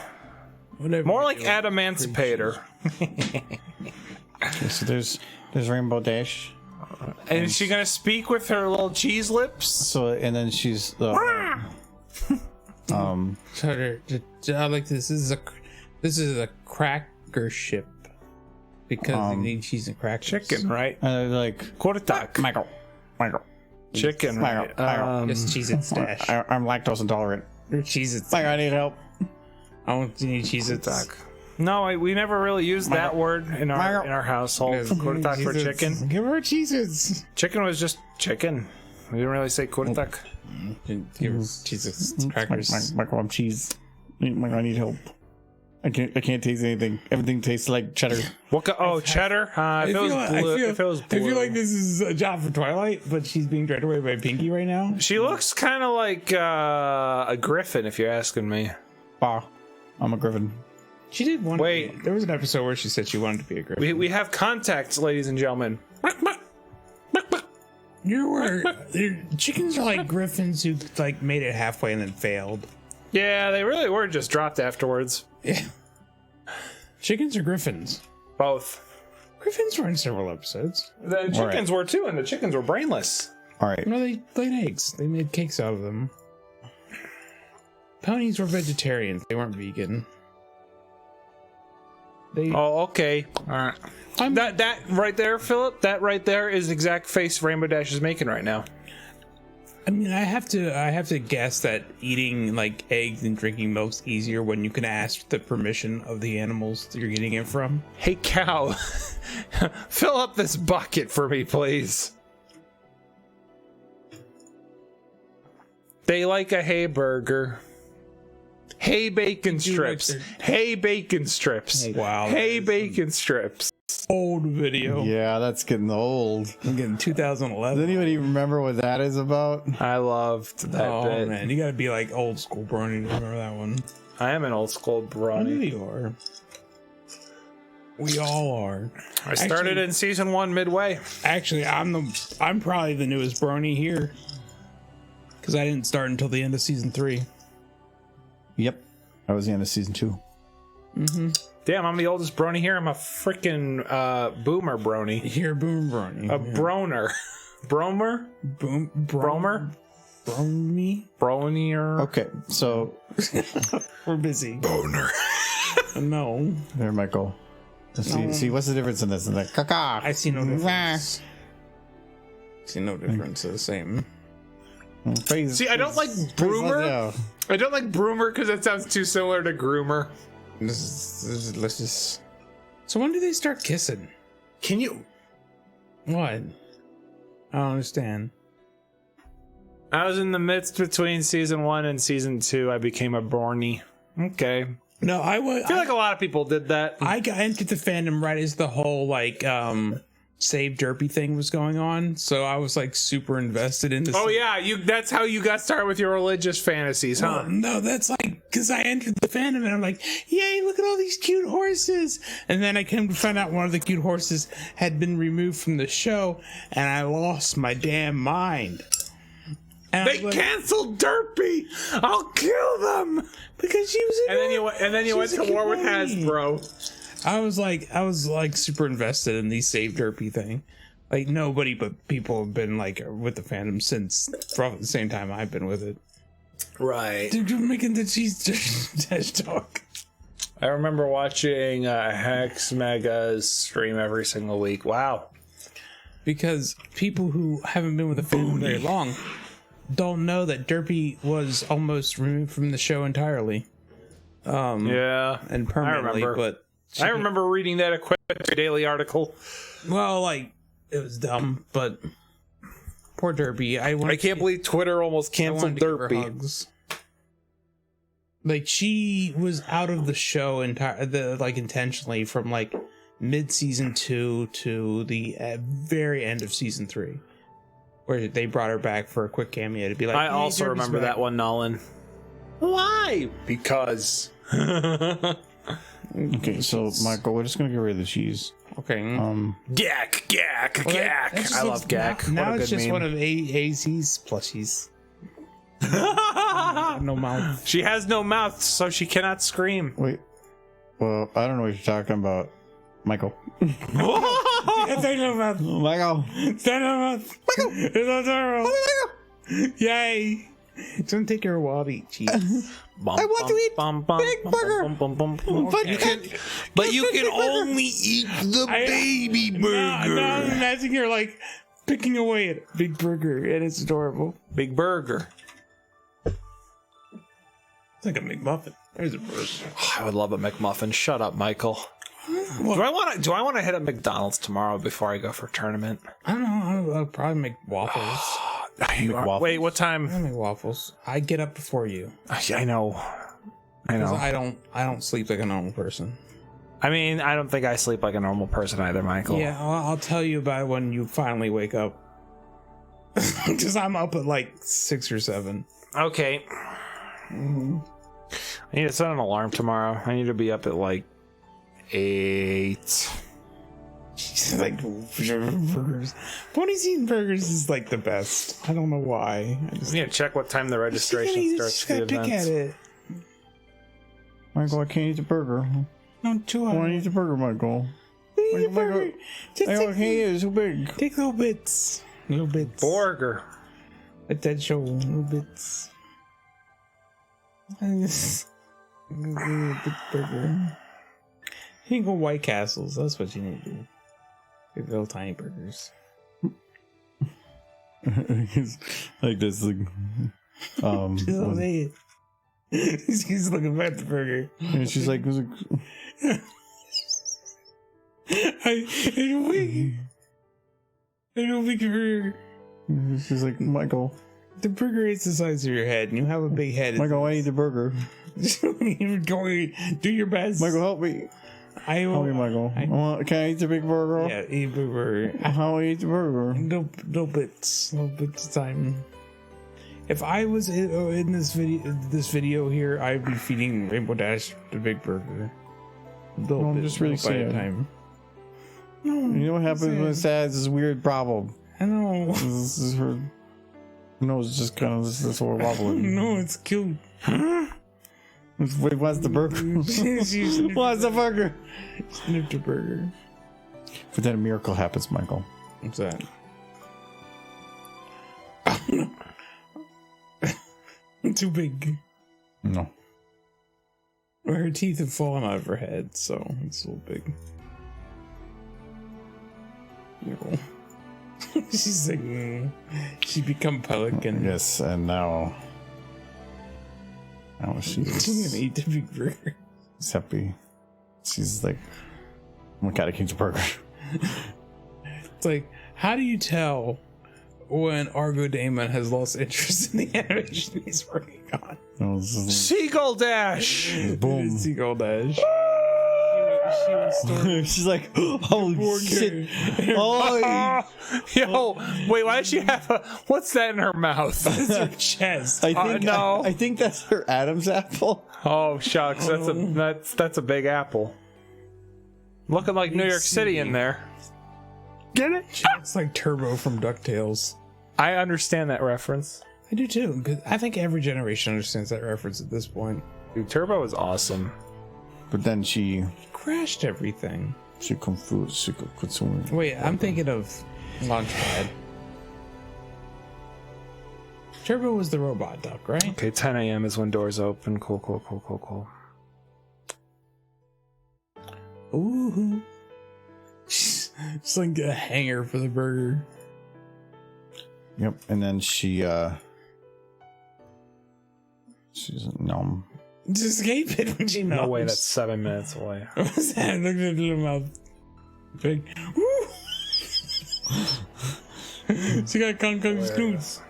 whatever. More you like do. Adamancipator. Okay, so there's Rainbow Dash. And is she gonna speak with her little cheese lips? So and then she's I like this. This is a cracker ship because they need cheese and crackers. Chicken, right? like Kutak. Michael. Chicken, right? Just cheese and stash. I'm lactose intolerant. Or cheese and I need help. I want to need cheese and Kutak. No, we never really used that word in our household. Kutak for chicken. Give her cheeses. Chicken was just chicken. We didn't really say kutak. Give her cheese and crackers. Michael, I'm cheese. Michael, I need help. I can't taste anything. Everything tastes like cheddar. Cheddar? If it was blue. I feel like this is a job for Twilight, but she's being dragged away by Pinky right now. She looks kind of like a griffin, if you're asking me. Bah, I'm a griffin. She did one. Wait. There was an episode where she said she wanted to be a griffin. We have contacts, ladies and gentlemen. Chickens are like griffins who like made it halfway and then failed. Yeah, they really were just dropped afterwards. Yeah. Chickens or griffins? Both. Griffins were in several episodes. The chickens were too, and the chickens were brainless. All right. No, they laid eggs. They made cakes out of them. Ponies were vegetarians. They weren't vegan. Oh, okay. All right. That right there, Philip. That right there is the exact face Rainbow Dash is making right now. I mean, I have to guess that eating like eggs and drinking milk's easier when you can ask the permission of the animals that you're getting it from. Hey, cow, fill up this bucket for me, please. They like a hay burger. Hay bacon strips. Hay bacon strips. Wow. Hay bacon strips. Old video. Yeah, that's getting old. I'm getting 2011. Does anybody remember what that is about? I loved that bit. Man, you gotta be like old school Brony to remember that one. I am an old school I know brony. you are. We all are. I started in season 1 midway. Actually, I'm probably the newest Brony here. Because I didn't start until the end of season 3. Yep. That was the end of season 2. Damn, I'm the oldest brony here. I'm a freaking boomer brony. You're a boom Brony. A broner. Bromer? Bromer? Bromy? Bronier? Okay, so We're busy. Boner. No. there, Michael. See, what's the difference in this and that? Caca. I see no difference. See no difference. They're the same. See, I don't like broomer. I don't like broomer because it sounds too similar to groomer. Let's just. So when do they start kissing? Can you? What? I don't understand. I was in the midst between season 1 and season 2. I became a brony. Okay. No, I was. I feel like a lot of people did that. I got into the fandom right as the whole like Save Derpy thing was going on, so I was like super invested in this. Oh yeah, that's how you got started with your religious fantasies, huh? Well, no, that's like because I entered the fandom and I'm like, yay, look at all these cute horses. And then I came to find out one of the cute horses had been removed from the show and I lost my damn mind. And I They was like, canceled Derpy. I'll kill them. because she was. And then you went to war with Hasbro. I was like super invested in the Save Derpy thing. Like nobody but people have been like with the fandom since probably the same time I've been with it. Right. Dude, you're making the cheese dash talk. I remember watching Hex Mega's stream every single week. Wow. Because people who haven't been with the fandom very long don't know that Derpy was almost removed from the show entirely. Yeah. And permanently, but I remember reading that Equipment Daily article. well, like it was dumb, but poor Derpy. I can't believe Twitter almost canceled Derpy. Hugs. Like she was out of the show intentionally from like mid-season 2 to the very end of season 3, where they brought her back for a quick cameo to be like, I hey, also Derpy's remember back. that one, Nolan. Why? Because. Okay, so Michael, we're just gonna get rid of the cheese. Okay. Gack, gack, Well, gack. that just I looks- love gack. Now What a it's good just meme. one of AZ's plushies. No mouth. She has no mouth, so she cannot scream. Wait. Well, I don't know what you're talking about, Michael. No mouth. Michael. No mouth. It's adorable. Yay. It's gonna take her a while to eat cheese. I want to eat big burger. But you can only eat the baby burger. Now I'm imagining her like picking away at a big burger, and it's adorable. Big burger. It's like a McMuffin. There's a burger. I would love a McMuffin. Shut up, Michael. Do I want to hit up McDonald's tomorrow before I go for a tournament? I don't know. I'll probably make waffles. Wait, what time? I make waffles. I get up before you. I know. 'Cause I don't sleep like a normal person. I mean, I don't think I sleep like a normal person either, Michael. Yeah, I'll tell you about it when you finally wake up. Because I'm up at like 6 or 7. Okay. I need to set an alarm tomorrow. I need to be up at like 8. She's like, burgers. Pony's eating burgers is like the best. I don't know why. I just I need to check what time the registration starts She's for the gotta pick events. at it. Michael, I can't eat the burger. No, chew I on want to it. eat the burger, Michael. Eat the Michael, burger. Just Michael, I take, can't eat it. It's too big. take little bits. Little bits. Burger. Let that show. Little bits. Big burger. You can go White Castles. That's what you need to do. Big little tiny burgers. It's like this. Like, Just don't say it. He's looking at the burger. and she's like, I don't think burger. she's like, Michael, The burger is the size of your head, and you have a big head. Michael, I eat the burger. You're going. Do your best. Michael, help me. I will. Help me, Michael. Can I eat the big burger? Yeah, eat a burger. How do I eat the burger? Little bits of time. If I was in this video here, I'd be feeding Rainbow Dash the big burger. No, I'm just really little bite at a sad. time. No, You know what happens when it's sad? It's this weird problem. I know. This is her nose just kind of this whole wobbling. No, it's cute. Wait, what's the burger? What's the burger? Snipped a burger. But then a miracle happens, Michael. What's that? Too big. No. Well, her teeth have fallen out of her head, so it's a little big. No. She's like, she become pelican. Yes, and now She's she's gonna eat the big burger. happy. She's like, oh my god, I came to burger. It's like, how do you tell when Argo Daemon has lost interest in the animation he's working on? No, this is- Seagull Dash. Boom. Seagull Dash. She was story. She's like, oh shit. Oh, Yo, wait, why does she have a... What's that in her mouth? It's her chest. I think no. I think that's her Adam's apple. Oh, shucks. That's a big apple. Looking like New York City in there. Get it? She looks like Turbo from DuckTales. I understand that reference. I do too. 'Cause I think every generation understands that reference at this point. Dude, Turbo is awesome. But then she Crashed everything. confused. She consumed. Wait, I'm thinking of Launchpad. Turbo was the robot duck, right? Okay, 10 a.m. is when doors open. Cool. Ooh. It's like a hanger for the burger. Yep. And then she's no. Just escape it when she knows. No way, that's 7 minutes away. What's that? Look at the little mouth. Big. Woo! She got Kung Scoots.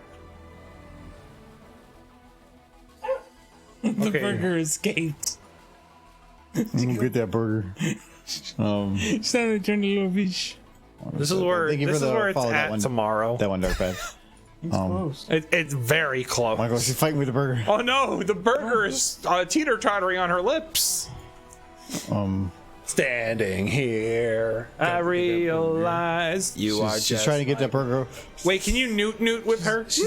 The Okay. burger escaped. I'm gonna get that burger. She's trying to turn into a fish. This is where Thank you this for is the where it's follow, that at one. tomorrow. That one, Dark Bad. It's close. It's very close. Oh my gosh, she's fighting with the burger. Oh no, the burger is teeter-tottering on her lips. Standing here, I realize you are She's just trying to get that burger. Wait, can you newt with her? She's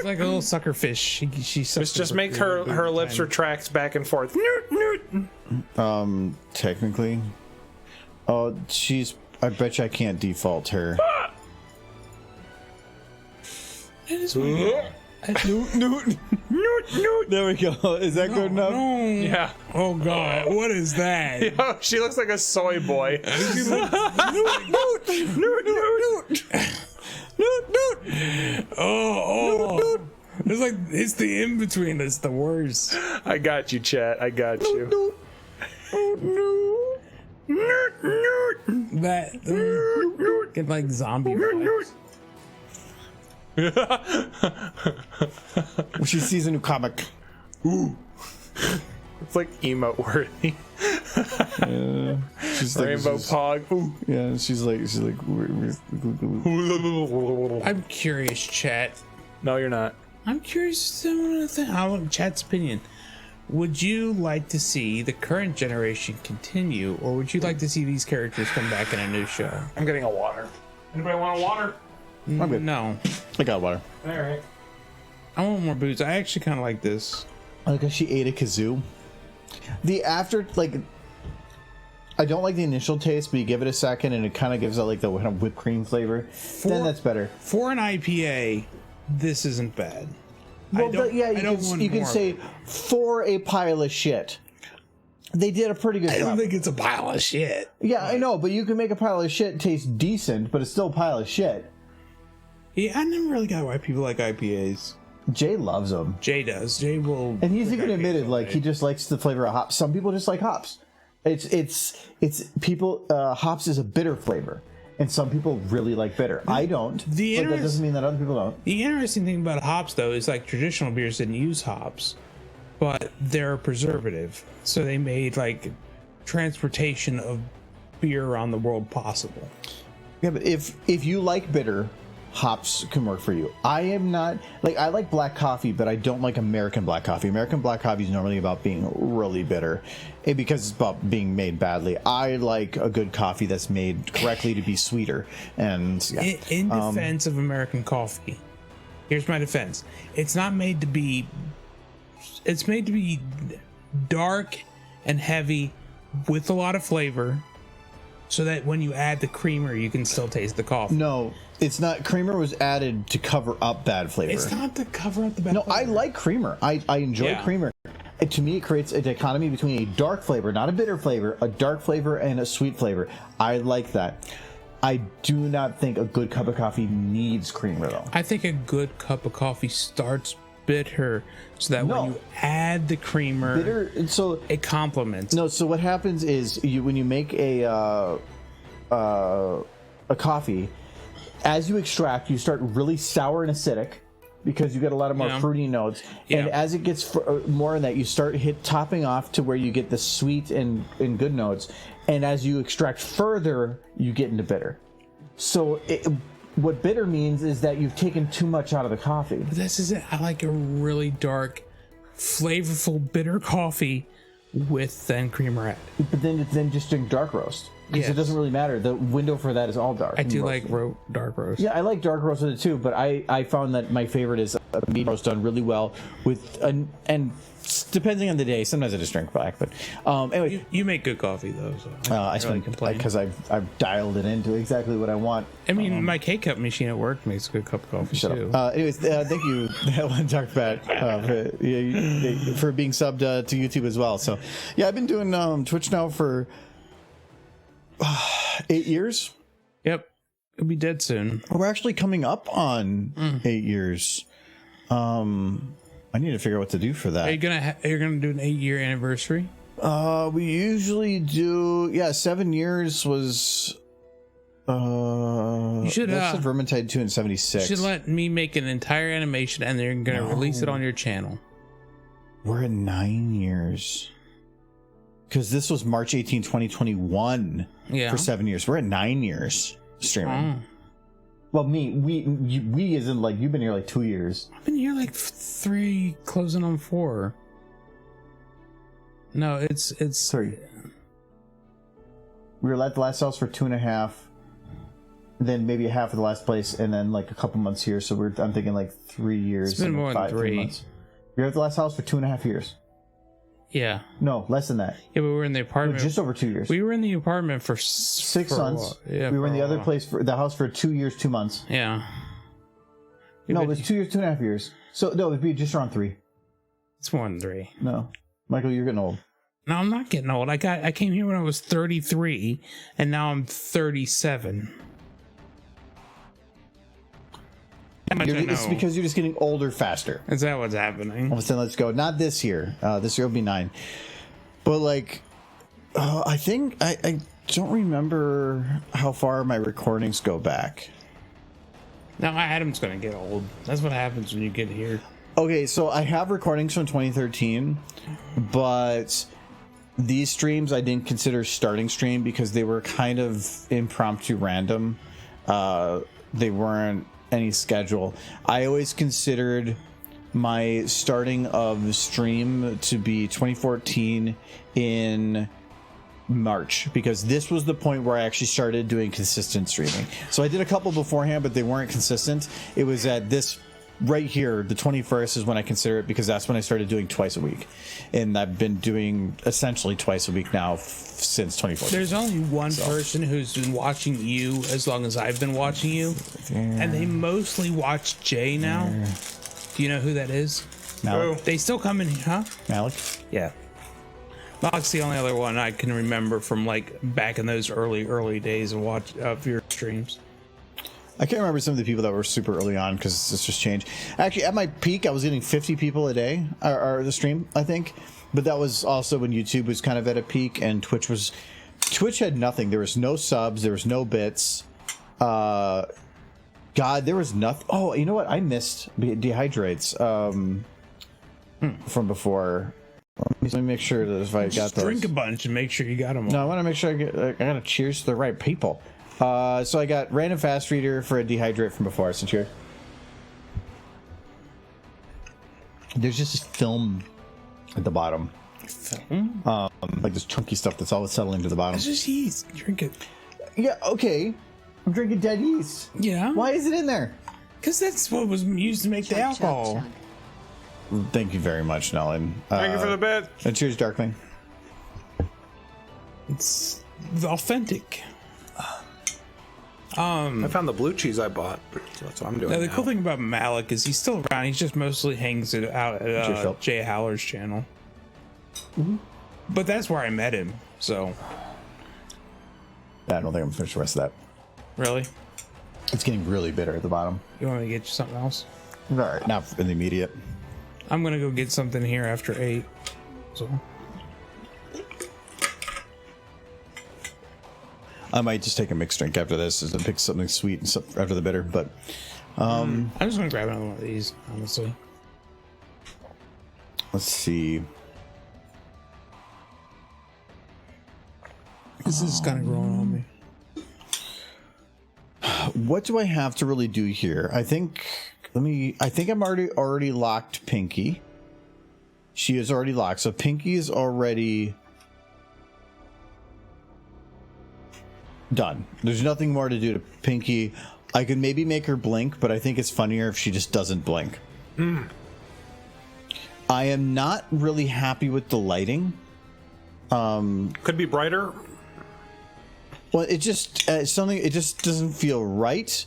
like a little sucker fish. She sucks Just the make burger her all the lips time. retract back and forth. Technically. Oh, I bet you I can't default her. That is weird. Newt. There we go. Is that good enough? No. Yeah. Oh god, what is that? Oh, she looks like a soy boy. Oh. It's like it's the in between that's the worst. I got you, chat. I got you. That get like zombie vibes. She sees a new comic. It's like emote worthy. She's Rainbow Pog. Ooh. Yeah, she's like. I'm curious, chat. No, you're not. I'm curious to think. I want chat's opinion. Would you like to see the current generation continue, or would you like to see these characters come back in a new show? I'm getting a water. Anybody want a water? I'm good. No, I got water. All right. I want more booze. I actually kind of like this. Like she ate a kazoo. The after, like, I don't like the initial taste, but you give it a second and it kind of gives out like the kind of whipped cream flavor. Then that's better. For an IPA, this isn't bad. Well, I don't want you can more say of it. for a pile of shit. They did a pretty good I job. don't think it's a pile of shit. Yeah, I know, but you can make a pile of shit taste decent, but it's still a pile of shit. Yeah, I never really got why people like IPAs. Jay loves them. Jay does. Jay will. And he's even IPAs admitted, all like, day. he just likes the flavor of hops. Some people just like hops. It's people, hops is a bitter flavor. And some people really like bitter. I don't. But that doesn't mean that other people don't. The interesting thing about hops, though, is like traditional beers didn't use hops, but they're a preservative. So they made like transportation of beer around the world possible. Yeah, but if you like bitter, hops can work for you. I am not like I like black coffee, but I don't like American black coffee. American black coffee is normally about being really bitter, because it's about being made badly. I like a good coffee that's made correctly to be sweeter. And yeah. In defense of American coffee, here's my defense: it's not made to be. It's made to be dark and heavy with a lot of flavor, so that when you add the creamer, you can still taste the coffee. No, it's not. Creamer was added to cover up bad flavor. It's not to cover up the bad. No, flavor. I like creamer. I enjoy Yeah. creamer. To me, it creates a dichotomy between a dark flavor, not a bitter flavor, a dark flavor and a sweet flavor. I like that. I do not think a good cup of coffee needs creamer, though. I think a good cup of coffee starts bitter, so that No. when you add the creamer, Bitter. So it complements. no. So what happens is when you make a coffee, as you extract, you start really sour and acidic, because you get a lot of more Yeah. fruity notes. Yeah. And as it gets more in that, you start topping off to where you get the sweet and good notes. And as you extract further, you get into bitter. So what bitter means is that you've taken too much out of the coffee. But this is it. I like a really dark, flavorful, bitter coffee with then creamer added. But then just drink dark roast, because Yes. it doesn't really matter. The window for that is all dark. I do roast. like dark roast. Yeah, I like dark roast with it too, but I found that my favorite is meat roast done really well with and depending on the day, sometimes I just drink black. But anyway, You make good coffee though, so I really spend complain. because I've dialed it into exactly what I want. I mean, my K-cup machine at work makes a good cup of coffee Shut too. up. Anyways, thank you, Dr. Pat, for being subbed to YouTube as well. So, yeah, I've been doing Twitch now for 8 years. Yep, it'll be dead soon. We're actually coming up on 8 years. I need to figure out what to do for that. Are you gonna do an 8-year anniversary? We usually do. Yeah, 7 years was. You should. That's the Vermintide 2 in 76. You should let me make an entire animation, and they're gonna release it on your channel. We're at 9 years. Because this was March 18, 2021. Yeah. For 7 years. We're at 9 years streaming. Oh. Well, we isn't like you've been here like 2 years. I've been here like 3, closing on 4. No, it's 3. We were at the last house for 2.5. Then maybe half of the last place, and then like a couple months here. So I'm thinking like 3 years. It's been and more than 3 months. You're at the last house for 2.5 years. Yeah. No, less than that. Yeah, but we were in the apartment. Just over 2 years. We were in the apartment for 6 for a months. while. Yeah, we were in for the a other while. place for the house for 2 years, 2 months. Yeah. No, it was 2 years, 2.5 years. So no, it'd be just around 3. It's more than 3. No, Michael, you're getting old. No, I'm not getting old. I came here when I was 33, and now I'm 37. How much I know. It's because you're just getting older faster. Is that what's happening? All of a sudden, let's go. Not this year. This year will be 9. But like, I think I don't remember how far my recordings go back. Now Adam's gonna get old. That's what happens when you get here. Okay, so I have recordings from 2013, but these streams I didn't consider starting stream because they were kind of impromptu random. They weren't any schedule. I always considered my starting of the stream to be 2014 in March, because this was the point where I actually started doing consistent streaming. So I did a couple beforehand, but they weren't consistent. It was at this right here, the 21st is when I consider it, because that's when I started doing twice a week, and I've been doing essentially twice a week now since 2014. There's only one person who's been watching you as long as I've been watching you, and they mostly watch Jay now. Do you know who that is? Malik? They still come in, huh? Malik? Yeah. Malik's the only other one I can remember from like back in those early days of your streams. I can't remember some of the people that were super early on because this just changed. Actually, at my peak, I was getting 50 people a day, or the stream, I think. But that was also when YouTube was kind of at a peak, and Twitch had nothing. There was no subs, there was no bits. God, there was nothing. Oh, you know what? I missed dehydrates from before. Let me make sure that if I got those. Drink a bunch and make sure you got them all. No, I want to make sure I gotta cheers to the right people. So I got random fast reader for a dehydrate from before. Since here, there's just this film at the bottom, Film? like this chunky stuff that's all settling to the bottom. It's just yeast. Drink it. Yeah, okay. I'm drinking dead yeast. Yeah. Why is it in there? Because that's what was used to make the alcohol. Thank you very much, Nellen. Thank you for the bit. And cheers, Darkling. It's authentic. I found the blue cheese I bought. So that's what I'm doing. Now, the now. cool thing about Malik is he's still around. He just mostly hangs it out at Jay Haller's channel. But that's where I met him. So I don't think I'm finished the rest of that. really, It's getting really bitter at the bottom. you want me to get you something else? All right, not in the immediate. I'm gonna go get something here after 8. So I might just take a mixed drink after this, and pick something sweet and after the bitter. But I'm just gonna grab another one of these. Honestly, let's see. this is kind of growing on me. What do I have to really do here? I think I'm already locked Pinky. She is already locked, so Pinky is already done. There's nothing more to do to Pinky. I could maybe make her blink, but I think it's funnier if she just doesn't blink. I am not really happy with the lighting. Could be brighter. Well, it just something. It just doesn't feel right.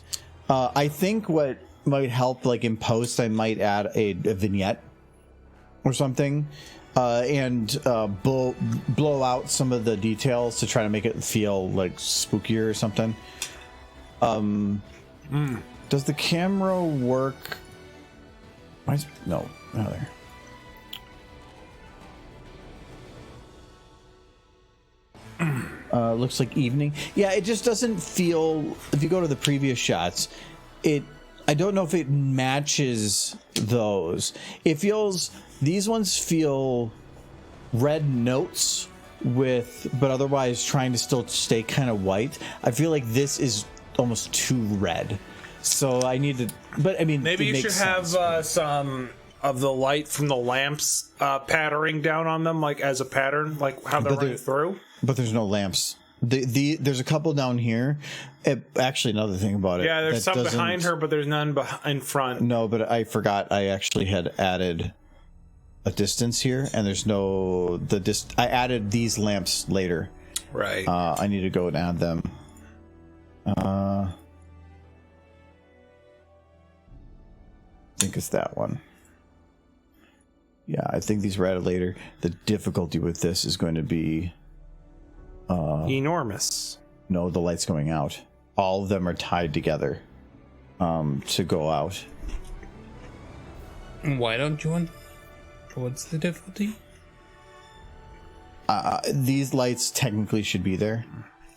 I think what might help, like in post, I might add a vignette or something, and blow out some of the details to try to make it feel like spookier or something. Does the camera work? No, there. Looks like evening. Yeah, it just doesn't feel. If you go to the previous shots, I don't know if it matches those. It feels. These ones feel red notes but otherwise trying to still stay kind of white. I feel like this is almost too red. So I need to. But I mean, maybe you should have some of the light from the lamps patterning down on them, like as a pattern, like how they're running through. But there's no lamps. There's a couple down here. Actually, another thing about it. Yeah, there's some behind her, but there's none in front. No, but I forgot. I actually had added a distance here, and there's no I added these lamps later. Right. I need to go and add them. I think it's that one. Yeah, I think these were added later. The difficulty with this is going to be enormous. No, the light's going out. All of them are tied together to go out. Why don't you want? What's the difficulty? These lights technically should be there.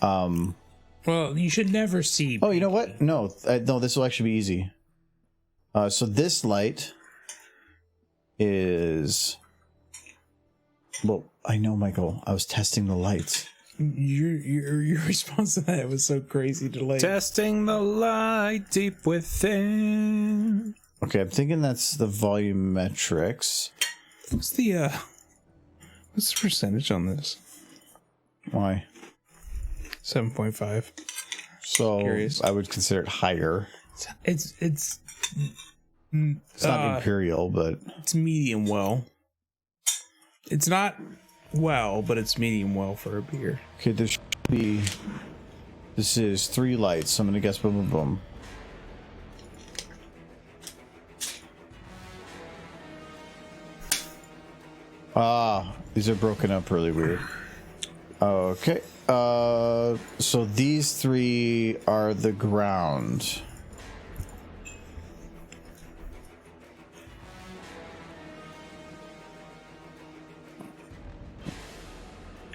Well, you should never see. Oh, you know what? No, this will actually be easy. So this light is. Well, I know, Michael. I was testing the lights. Your response to that was so crazy delayed. Testing the light deep within. Okay, I'm thinking that's the volumetrics. What's the percentage on this? Why? 7.5. So Curious. I would consider it higher. It's not imperial, but it's medium well. It's not well, but it's medium well for a beer. okay, there should be. This is 3 lights. So I'm gonna guess boom, boom, boom. These are broken up really weird. Okay. So these 3 are the ground.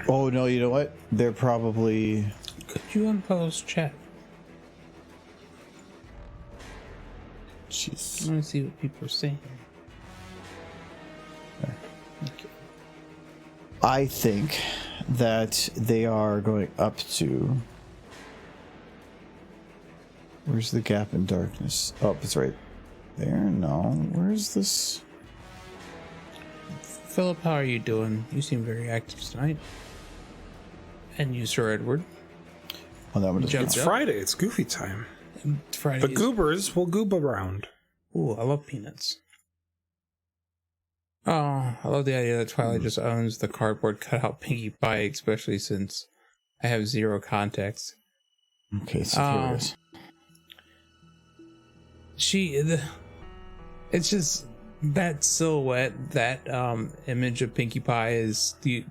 Oh no, you know what? They're probably. Could you unpost chat? Jeez. I want to see what people are saying. Okay. I think that they are going up to. Where's the gap in darkness? Oh, it's right there. No, where's this? Philip, how are you doing? You seem very active tonight. And you, Sir Edward. Oh, that one doesn't It's count. Friday. It's Goofy time. Friday. The goobers will goob around. Ooh, I love peanuts. Oh, I love the idea that Twilight just owns the cardboard cutout Pinkie Pie, especially since I have 0 context. Okay, so here it is. It's just that silhouette, that image of Pinkie Pie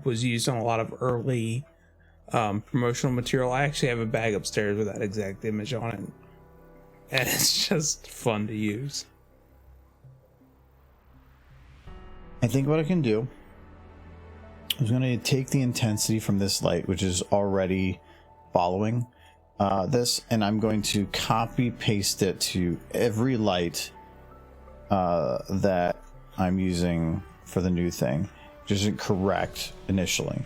was used on a lot of early promotional material. I actually have a bag upstairs with that exact image on it, and it's just fun to use. I think what I can do is going to take the intensity from this light, which is already following this, and I'm going to copy paste it to every light that I'm using for the new thing, which isn't correct initially.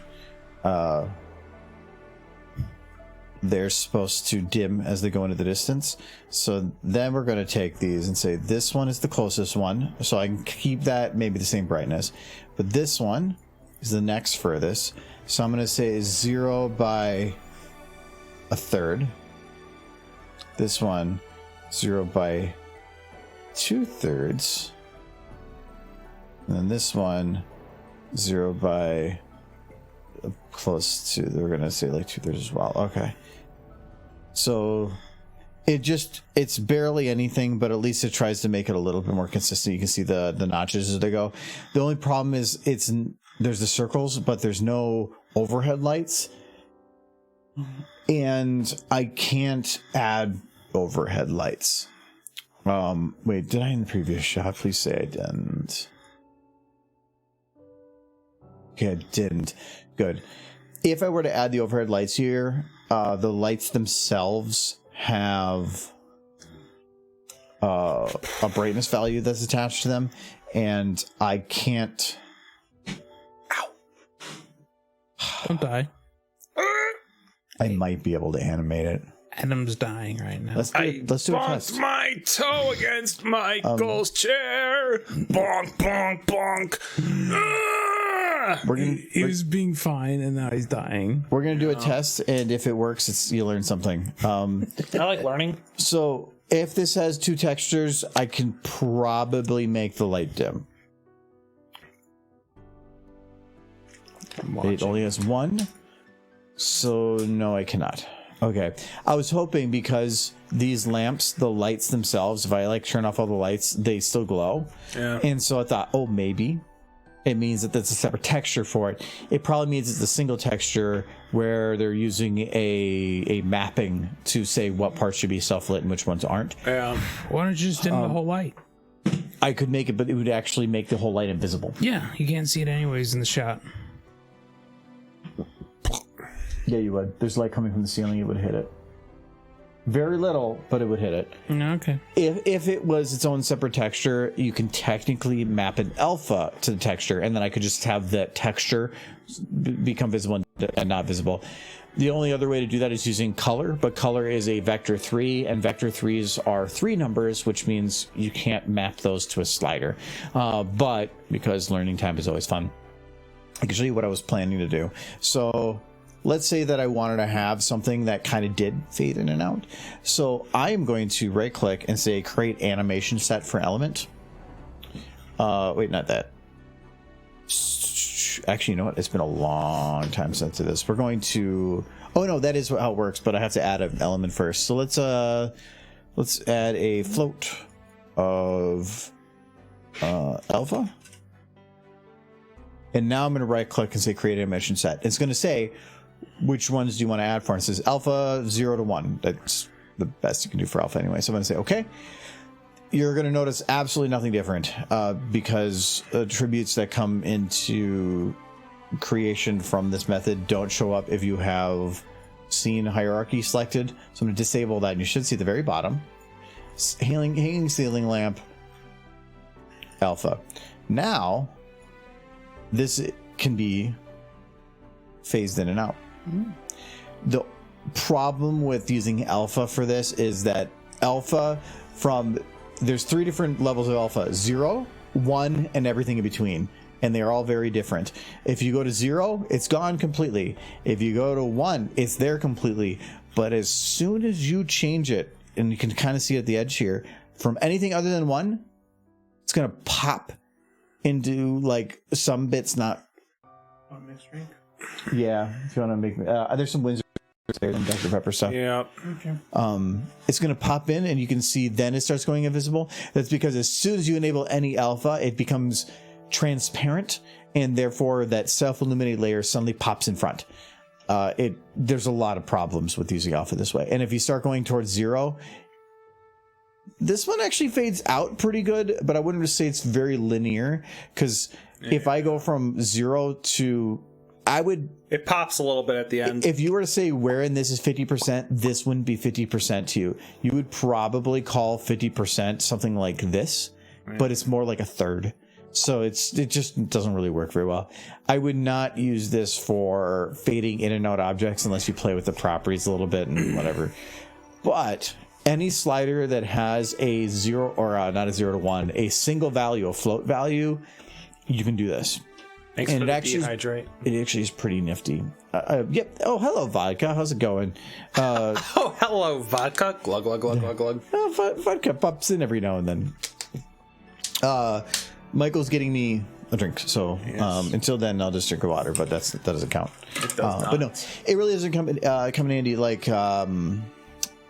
They're supposed to dim as they go into the distance. So then we're going to take these and say this one is the closest one. So I can keep that maybe the same brightness. But this one is the next furthest. So I'm going to say 0 by 1/3. This one, 0 by 2/3. And then this one, 0 by close to, we're going to say like 2/3 as well. Okay. So it's barely anything, but at least it tries to make it a little bit more consistent. You can see the notches as they go. The only problem is there's the circles, but there's no overhead lights. And I can't add overhead lights. Wait, did I in the previous shot? Please say I didn't. Okay, I didn't. Good. If I were to add the overhead lights here, the lights themselves have a brightness value that's attached to them, and I can't. Ow! Don't die. I might be able to animate it. Adam's dying right now. Let's do a test. My toe against Michael's chair. Bonk, bonk, bonk. He was being fine, and now he's dying. We're gonna do a test, and if it works, you learn something. I like learning. So if this has 2 textures, I can probably make the light dim. It only has 1, so no, I cannot. Okay, I was hoping because these lamps, the lights themselves, if I like turn off all the lights, they still glow. Yeah. And so I thought, oh, maybe it means that that's a separate texture for it. It probably means it's a single texture where they're using a mapping to say what parts should be self-lit and which ones aren't. Yeah. Why don't you just dim the whole light? I could make it, but it would actually make the whole light invisible. Yeah, you can't see it anyways in the shot. Yeah, you would. There's light coming from the ceiling, it would hit it. Very little, but it would hit it. Okay. If it was its own separate texture, you can technically map an alpha to the texture, and then I could just have that texture become visible and not visible. The only other way to do that is using color, but color is a vector 3, and vector 3s are 3 numbers, which means you can't map those to a slider. But because learning time is always fun, I can show you what I was planning to do. So let's say that I wanted to have something that kind of did fade in and out. So I am going to right click and say create animation set for element. Wait, not that. Actually, you know what? It's been a long time since I did this. We're going to, oh no, that is how it works, but I have to add an element first. So let's add a float of alpha. And now I'm going to right click and say create animation set. It's going to say, which ones do you want to add for? And it says alpha 0 to 1. That's the best you can do for alpha anyway. So I'm going to say okay. You're going to notice absolutely nothing different because attributes that come into creation from this method don't show up if you have scene hierarchy selected. So I'm going to disable that, and you should see at the very bottom hanging ceiling lamp alpha. Now this can be phased in and out. The problem with using alpha for this is that alpha there's 3 different levels of alpha: 0, 1, and everything in between, and they are all very different. If you go to 0, it's gone completely. If you go to 1, it's there completely. But as soon as you change it, and you can kind of see at the edge here, from anything other than 1, it's gonna pop into like some bits not. Yeah, if you want to make there's some Windsor there and Dr. Pepper stuff. Yeah. Okay. It's going to pop in, and you can see then it starts going invisible. That's because as soon as you enable any alpha, it becomes transparent, and therefore that self-illuminated layer suddenly pops in front. There's a lot of problems with using alpha this way. And if you start going towards 0, this one actually fades out pretty good, but I wouldn't say it's very linear, because if I go from 0 to... It pops a little bit at the end. If you were to say wherein this is 50%, this wouldn't be 50% to you. You would probably call 50% something like this, right, but it's more like a third. So it just doesn't really work very well. I would not use this for fading in and out objects unless you play with the properties a little bit and whatever. But any slider that has a 0 or not a 0 to 1, a single value, a float value, you can do this. Thanks and for the dehydrate. It actually is pretty nifty. Yep. Oh, hello, vodka. How's it going? Oh, hello, vodka. Glug, glug, glug, glug, glug. Vodka pops in every now and then. Michael's getting me a drink. So until then, I'll just drink water. But that doesn't count. It does not. But no, it really doesn't come in handy. Like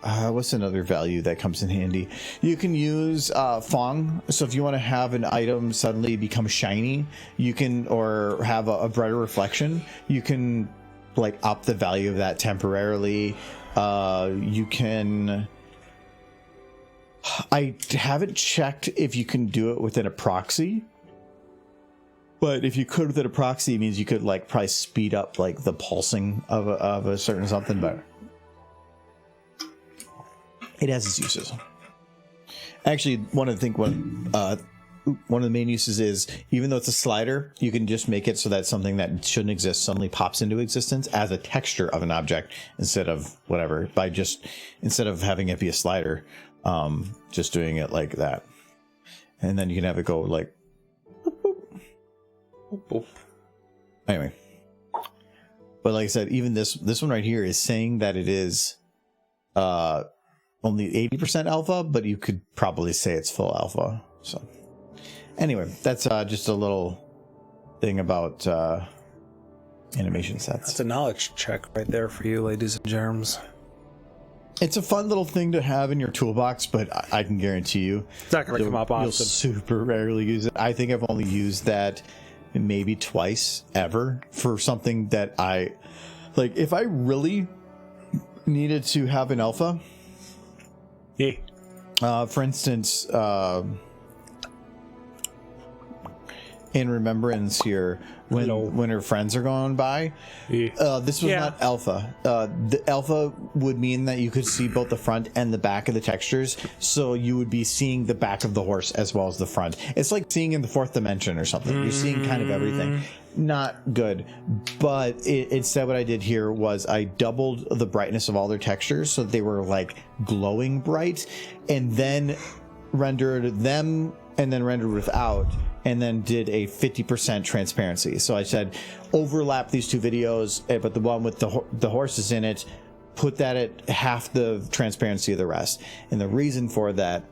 what's another value that comes in handy? You can use Fong. So if you want to have an item suddenly become shiny, you can, or have a brighter reflection, you can like up the value of that temporarily. You can. I haven't checked if you can do it within a proxy, but if you could within a proxy, it means you could like probably speed up like the pulsing of a certain something, but it has its uses. Actually, one of the main uses is, even though it's a slider, you can just make it so that something that shouldn't exist suddenly pops into existence as a texture of an object instead of whatever, instead of having it be a slider. Just doing it like that, and then you can have it go like boop, boop. Boop, boop. Anyway, but like I said, even this one right here is saying that it is only 80% alpha, but you could probably say it's full alpha. So anyway, that's just a little thing about animation sets. That's a knowledge check right there for you, ladies and germs. It's a fun little thing to have in your toolbox, but I can guarantee you It's not going to come up often. You'll super rarely use it. I think I've only used that maybe twice ever for something that I like. If I really needed to have an alpha, for instance, in Remembrance here, when her friends are going by, this was not alpha. The alpha would mean that you could see both the front and the back of the textures, so you would be seeing the back of the horse as well as the front. It's like seeing in the fourth dimension or something. You're seeing kind of everything. Not good, but instead what I did here was I doubled the brightness of all their textures so they were like glowing bright, and then rendered them and then rendered without, and then did a 50% transparency. So I said, overlap these two videos, but the one with the horses in it, put that at half the transparency of the rest. And the reason for that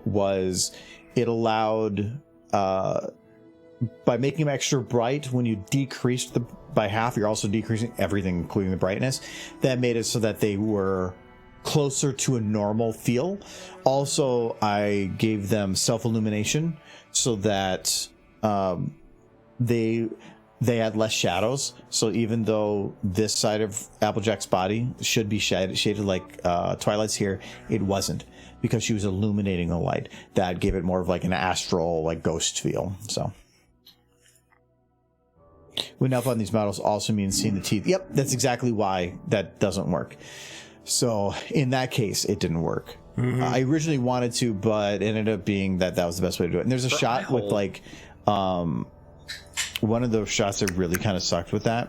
was it allowed, by making them extra bright, when you decreased by half, you're also decreasing everything, including the brightness. That made it so that they were closer to a normal feel. Also, I gave them self-illumination so that they had less shadows. So even though this side of Applejack's body should be shaded like Twilight's here, it wasn't, because she was illuminating the light. That gave it more of like an astral, like ghost feel. So when alpha on these models also means seeing the teeth. Yep, that's exactly why that doesn't work. So in that case, it didn't work. I originally wanted to, but it ended up being that was the best way to do it. And there's a shot with like, one of those shots that really kind of sucked with that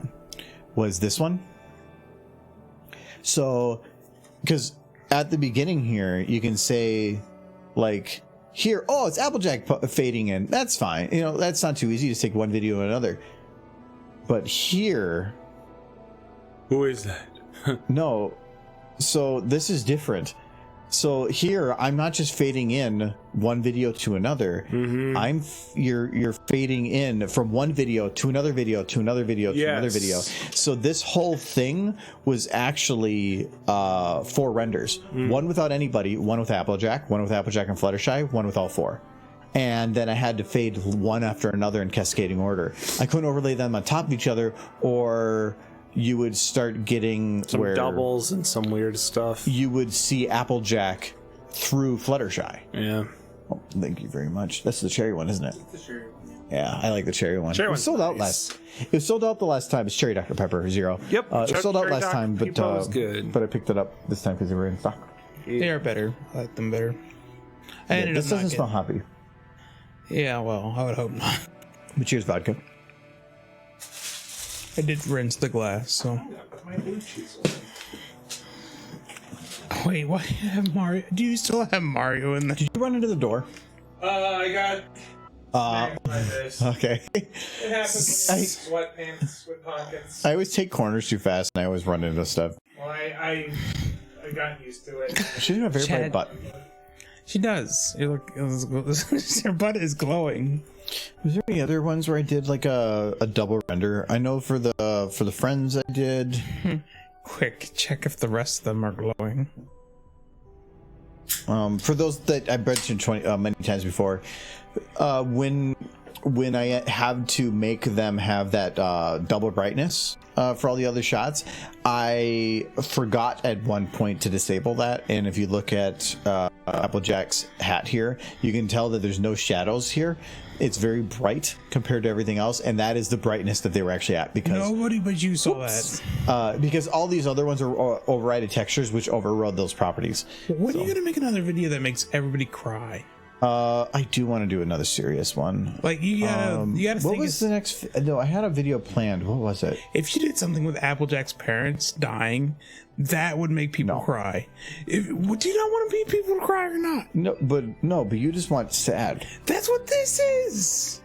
was this one. So, because at the beginning here, you can say like here, oh, it's Applejack fading in. That's fine. You know, that's not too easy to take one video and another. But here, who is that? No. So this is different. So here, I'm not just fading in one video to another. You're fading in from one video to another video to another video to another video. So this whole thing was actually 4 renders. One without anybody, one with Applejack and Fluttershy, one with all 4. And then I had to fade one after another in cascading order. I couldn't overlay them on top of each other, or you would start getting some doubles and some weird stuff. You would see Applejack through Fluttershy. Yeah. Oh, thank you very much. That's the cherry one, isn't it? It's the cherry one. Yeah, I like the cherry one. Cherry it was sold out last. It was sold out the last time. It's cherry Dr Pepper 0. Yep. It was sold out last time, but was good. But I picked it up this time because they were in stock. They are better. I like them better. This doesn't smell happy. Yeah, well, I would hope not. But cheers, vodka. I did rinse the glass, so. Wait, why do you have Mario? Do you still have Mario in there? Did you run into the door? I got. Okay. It happens. Sweatpants with pockets. I always take corners too fast, and I always run into stuff. Well, I got used to it. She's a very bright butt. She does. You look, her butt is glowing. Was there any other ones where I did like a double render? I know for the friends I did. Quick, check if the rest of them are glowing. For those that I mentioned many times before, when I have to make them have that double brightness for all the other shots, I forgot at one point to disable that. And if you look at Applejack's hat here, you can tell that there's no shadows here. It's very bright compared to everything else, and that is the brightness that they were actually at. Because nobody but you saw that. Because all these other ones are overrided textures, which overrode those properties. When are you gonna make another video that makes everybody cry? I do want to do another serious one. Like you gotta what think. Was the next? No, I had a video planned. What was it? If you did something with Applejack's parents dying, that would make people cry. Do you not want people to cry or not? No, but you just want sad. That's what this is.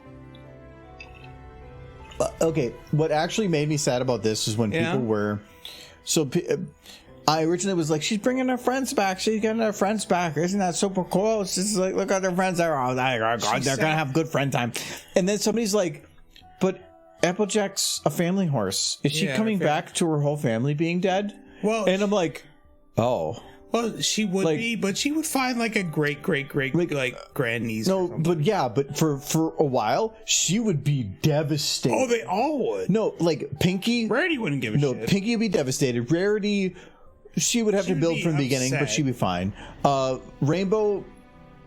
Okay, what actually made me sad about this is when people were so. I originally was like, she's bringing her friends back. She's getting her friends back. Isn't that super cool? It's just like, look at their friends. They're going to have good friend time. And then somebody's like, but Applejack's a family horse. Is she coming back to her whole family being dead? Well, and I'm like, oh. Well, she would be, but she would find like a great grandniece. No, but for a while, she would be devastated. Oh, they all would. No, like Pinky. Rarity wouldn't give a shit. No, Pinky would be devastated. Rarity, she would have to build from the beginning, but she'd be fine. Rainbow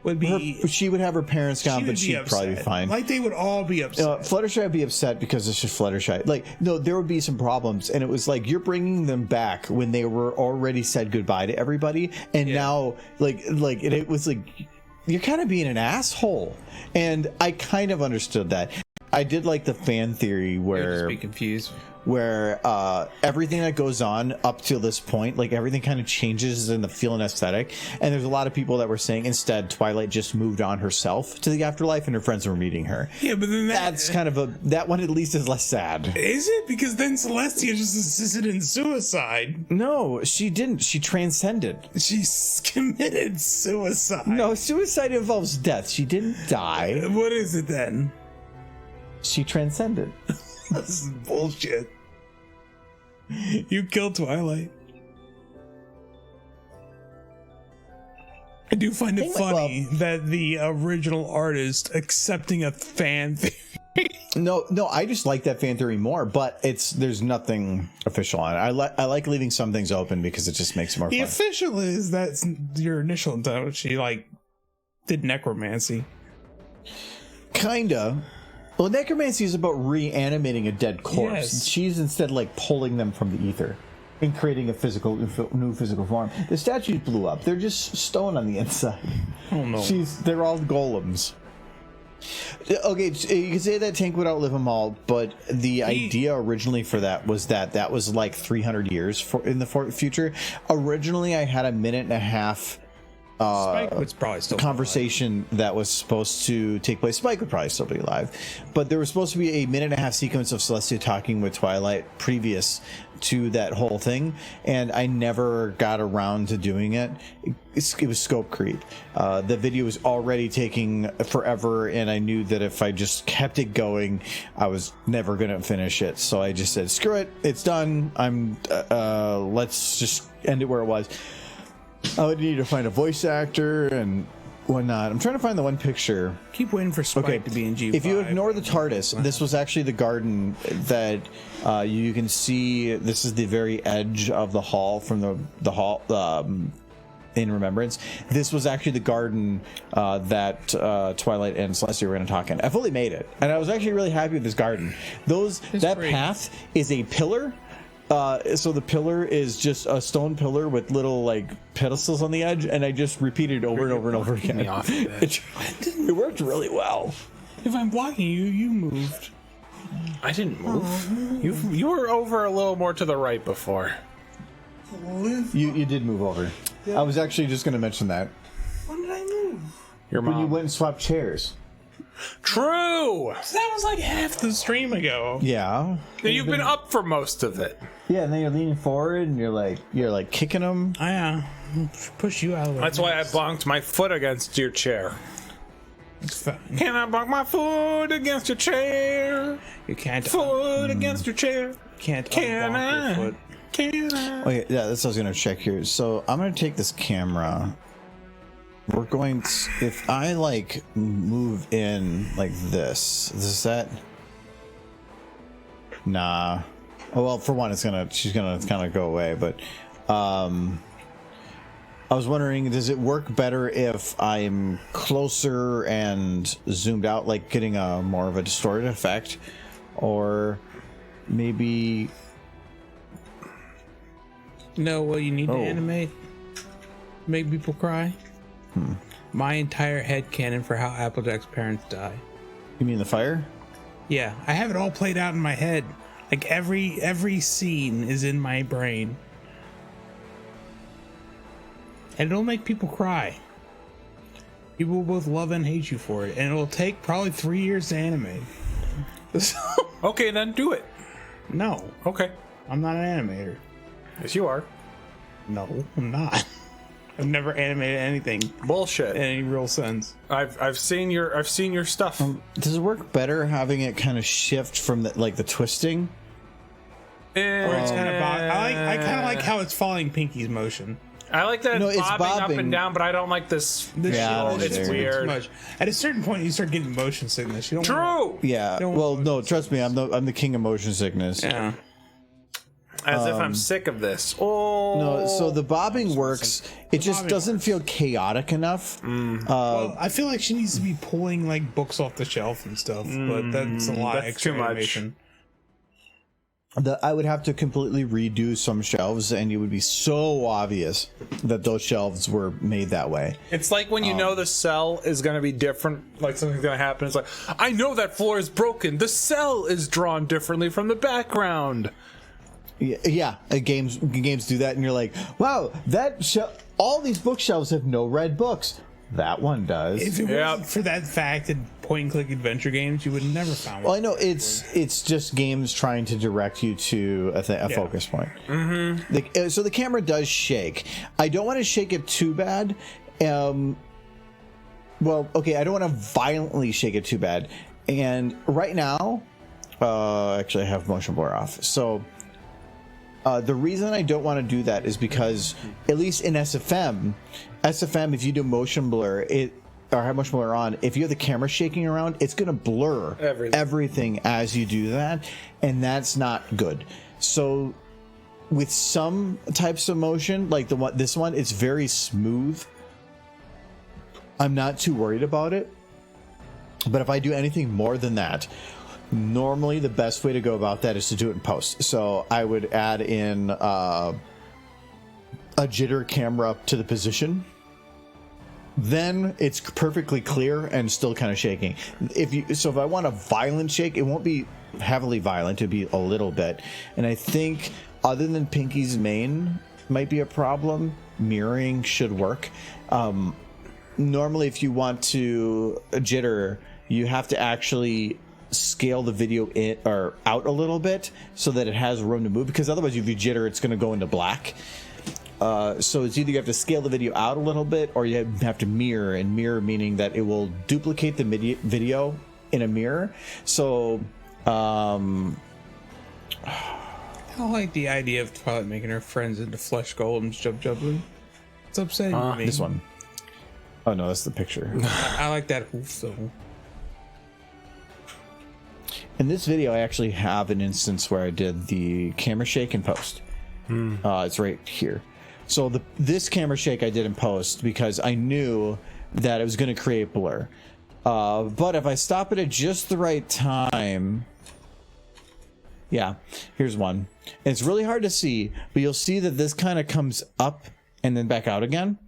would be. She would have her parents gone, but she'd probably be fine. Like they would all be upset. Fluttershy would be upset because it's just Fluttershy. Like, no, there would be some problems, and it was like you're bringing them back when they were already said goodbye to everybody, and now, it was like you're kind of being an asshole, and I kind of understood that. I did like the fan theory where just be confused. Where everything that goes on up till this point, like everything kind of changes in the feel and aesthetic. And there's a lot of people that were saying instead Twilight just moved on herself to the afterlife and her friends were meeting her. Yeah, but then that's kind of that one at least is less sad. Is it? Because then Celestia just assisted in suicide. No, she didn't. She transcended. She committed suicide. No, suicide involves death. She didn't die. What is it then? She transcended. This is bullshit. You killed Twilight. I do find it funny that the original artist accepting a fan theory. No, I just like that fan theory more, but there's nothing official on it. I like leaving some things open because it just makes it more fun. The official is that's your initial intent. She did necromancy. Kinda. Well, necromancy is about reanimating a dead corpse. Yes. She's instead pulling them from the ether and creating a new physical form. The statues blew up. They're just stone on the inside. Oh no. They're all golems. Okay, you can say that Tank would outlive them all, but the idea originally for that was that was like 300 years in the future. Originally, I had a minute and a half Spike would probably still conversation that was supposed to take place. Spike would probably still be alive, but there was supposed to be a minute and a half sequence of Celestia talking with Twilight previous to that whole thing, and I never got around to doing it. It was scope creep. The video was already taking forever, and I knew that if I just kept it going, I was never gonna finish it. So I just said, "Screw it, it's done. Let's just end it where it was." I would need to find a voice actor and whatnot. I'm trying to find the one picture. Keep waiting for Spike to be in G5. If you ignore the TARDIS, this was actually the garden that you can see. This is the very edge of the hall from the hall in Remembrance. This was actually the garden that Twilight and Celestia were going to talk in. I fully made it, and I was actually really happy with this garden. That path is a pillar. So the pillar is just a stone pillar with little pedestals on the edge, and I just repeated it over and over and over again. It worked really well. If I'm blocking you, you moved. I didn't move. You were over a little more to the right before. You did move over. Yeah. I was actually just going to mention that. When did I move? Your mom. When you went and swapped chairs. True. That was like half the stream ago. Yeah. You've been up for most of it. Yeah, and then you're leaning forward and you're like kicking them. Oh, yeah. Push you out of the way. That's why I bonked my foot against your chair. It's fine. Can I bonk my foot against your chair? You can't. Foot against your chair. Can't. Can unblock I? your foot. Can I? Okay, yeah, that's what I was gonna check here. So I'm gonna take this camera. We're going to, if I like move in like this, is that? Nah. Oh, well, for one, she's gonna kind of go away, but I was wondering, does it work better if I'm closer and zoomed out, like getting a more of a distorted effect, or maybe? No, well, you need to animate, make people cry. My entire headcanon for how Applejack's parents die. You mean the fire? Yeah, I have it all played out in my head. Like every scene is in my brain. And it'll make people cry. People will both love and hate you for it. And it'll take probably 3 years to animate. Okay, then do it. No, Okay. I'm not an animator. Yes, you are. No, I'm not. I've never animated anything Bullshit. in any real sense. I've seen your stuff. Does it work better having it kind of shift from the twisting? Or it's kind of I kind of like how it's following Pinky's motion. I like that No, it's it's bobbing up bobbing. and down, but I don't like this. This Yeah, shit, it's it's weird. Too much. At a certain point, you start getting motion sickness. You don't. True. Yeah. Don't Well, want no, trust me, I'm the king of motion sickness. Yeah. As if I'm sick of this. Oh. No, so the bobbing works. It just bobbing doesn't feel chaotic enough. Well, I feel like she needs to be pulling like books off the shelf and stuff, but that's a lot that's extra too much. animation. I would have to completely redo some shelves, and it would be so obvious that those shelves were made that way. It's like when you know the cell is going to be different, like something's going to happen. It's like, I know that floor is broken. The cell is drawn differently from the background. Yeah, games do that, and you're like, wow, all these bookshelves have no red books. That one does. If it Yep. wasn't for that fact in point-and-click adventure games, you would never found Well, one. I know it's just games trying to direct you to a focus point. Mm-hmm. So the camera does shake. I don't want to shake it too bad. Well, okay, I don't want to violently shake it too bad. And right now, actually, I have motion blur off. So the reason I don't want to do that is because, at least in SFM, if you do motion blur, or have motion blur on, if you have the camera shaking around, it's going to blur everything as you do that, and that's not good. So with some types of motion, like this one, it's very smooth. I'm not too worried about it. But if I do anything more than that, normally the best way to go about that is to do it in post. So I would add in a jitter camera up to the position. Then it's perfectly clear and still kind of shaking. If I want a violent shake, it won't be heavily violent. It'd be a little bit. And I think other than Pinky's main might be a problem, mirroring should work. Normally, if you want to jitter, you have to actually scale the video in or out a little bit so that it has room to move, because otherwise if you jitter, it's going to go into black. So it's either you have to scale the video out a little bit, or you have to mirror, and mirror meaning that it will duplicate the video in a mirror. So I don't like the idea of Twilight making her friends into flesh golems, Jub. It's upsetting to me. this one. Oh no, that's the picture. I like that hoof though. In this video, I actually have an instance where I did the camera shake in post. It's right here. So this camera shake I did in post because I knew that it was going to create blur. But if I stop it at just the right time, yeah, here's one. And it's really hard to see, but you'll see that this kind of comes up and then back out again.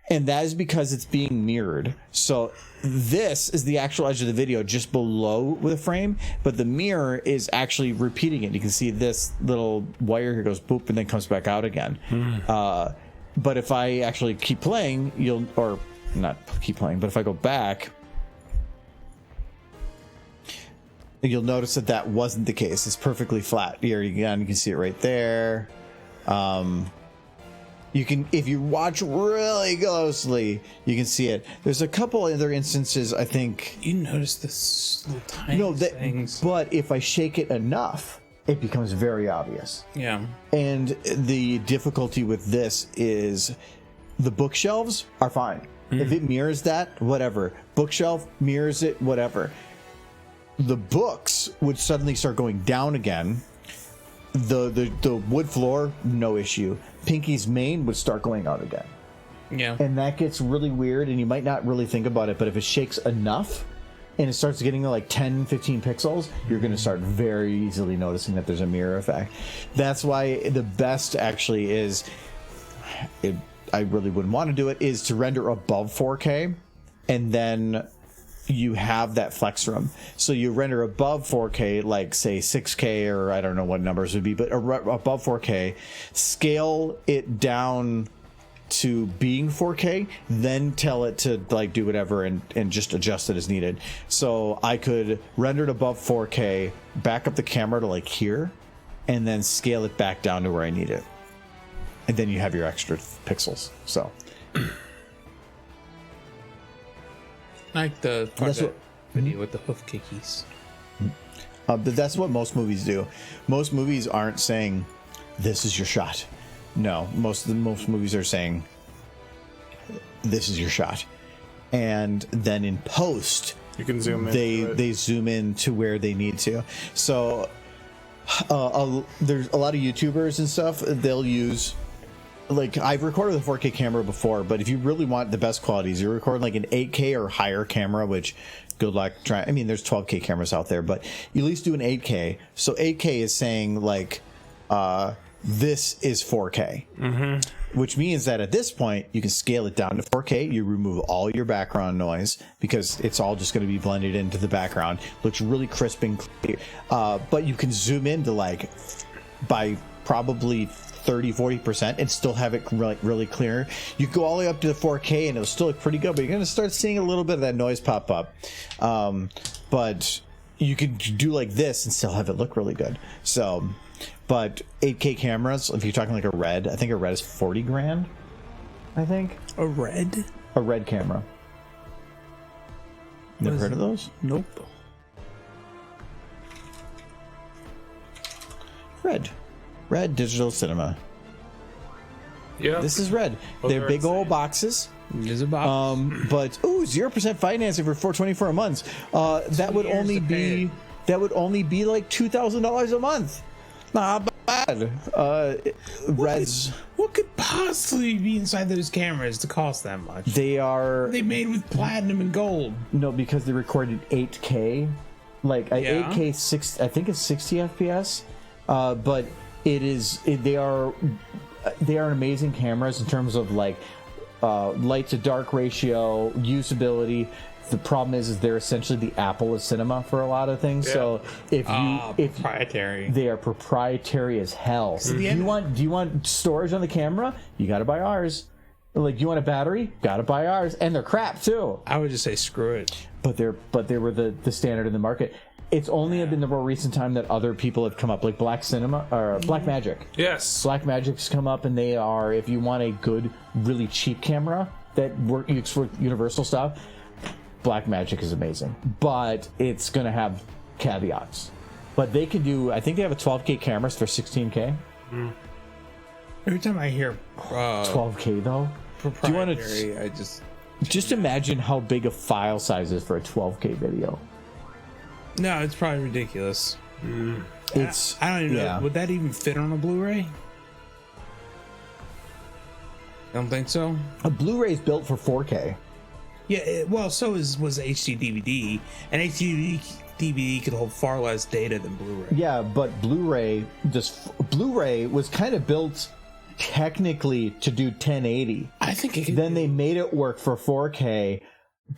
And that is because it's being mirrored. So this is the actual edge of the video just below the frame, but the mirror is actually repeating it. You can see this little wire here goes boop and then comes back out again. But if I actually keep playing, or not keep playing, but if I go back, you'll notice that wasn't the case. It's perfectly flat. Here again, you can see it right there. You can, if you watch really closely, you can see it. There's a couple other instances, I think. You notice this little tiny things. But if I shake it enough, it becomes very obvious. Yeah. And the difficulty with this is the bookshelves are fine. If it mirrors that, whatever. Bookshelf mirrors it, whatever. The books would suddenly start going down again. The wood floor, no issue. Pinky's mane would start going out again. Yeah. And that gets really weird, and you might not really think about it, but if it shakes enough and it starts getting to like 10, 15 pixels, you're going to start very easily noticing that there's a mirror effect. That's why the best actually is, I really wouldn't want to do it, is to render above 4K, and then you have that flex room. So you render above 4K, like say 6K, or I don't know what numbers would be, but above 4K, scale it down to being 4K, then tell it to like do whatever and just adjust it as needed. So I could render it above 4K, back up the camera to like here, and then scale it back down to where I need it. And then you have your extra pixels. So Like the video with the hoof kickies. but that's what most movies do. Most movies aren't saying, this is your shot. No, most movies are saying, this is your shot. And then in post, You can zoom in. they zoom in to where they need to. So there's a lot of YouTubers and stuff, they'll use, like, I've recorded with a 4K camera before, but if you really want the best qualities, you record like an 8K or higher camera, which good luck trying. I mean, there's 12K cameras out there, but you at least do an 8K. So 8K is saying like, this is 4K, which means that at this point you can scale it down to 4K. You remove all your background noise because it's all just going to be blended into the background. Looks really crisp and clear. But you can zoom into like by probably 30-40% and still have it really clear. You go all the way up to the 4K and it'll still look pretty good, but you're going to start seeing a little bit of that noise pop up. But you could do like this and still have it look really good. So, but 8K cameras, if you're talking like a red, I think a red is 40 grand. I think A red? a red camera. Never heard of those? Nope. Red digital cinema. Yeah. This is red. Those They're are big old insane. boxes. There's a box. But 0% financing for $424 a month. That would years only to pay be like $2,000 a month. Not bad. Reds. What could possibly be inside those cameras to cost that much? They are They made with platinum and gold. no, because they recorded 8K, like a Yeah. 8K 6. I think it's 60 FPS. But they are amazing cameras in terms of like light to dark ratio, usability. The problem is they're essentially the Apple of cinema for a lot of things. Yeah. So if Proprietary. they are proprietary as hell. Do you want storage on the camera? You got to buy ours. Like, you want a battery? Got to buy ours, and they're crap too. I would just say screw it. But they were the standard in the market. It's only been the more recent time that other people have come up, like Black Magic. Yes. Black Magic's come up, and they are, if you want a good, really cheap camera that works for Universal stuff, Black Magic is amazing. But it's going to have caveats. But they can do, I think they have a 12K cameras for 16K. Every time I hear 12K though? Do you want proprietary, to I just imagine how big a file size is for a 12K video? No, it's probably ridiculous. It's I don't even yeah. know. Would that even fit on a Blu-ray? Don't think so. A Blu-ray is built for 4K. Yeah, well, so was HD DVD, and HD DVD could hold far less data than Blu-ray. Yeah, but Blu-ray was kind of built technically to do 1080. I think it could. Then they made it work for 4K,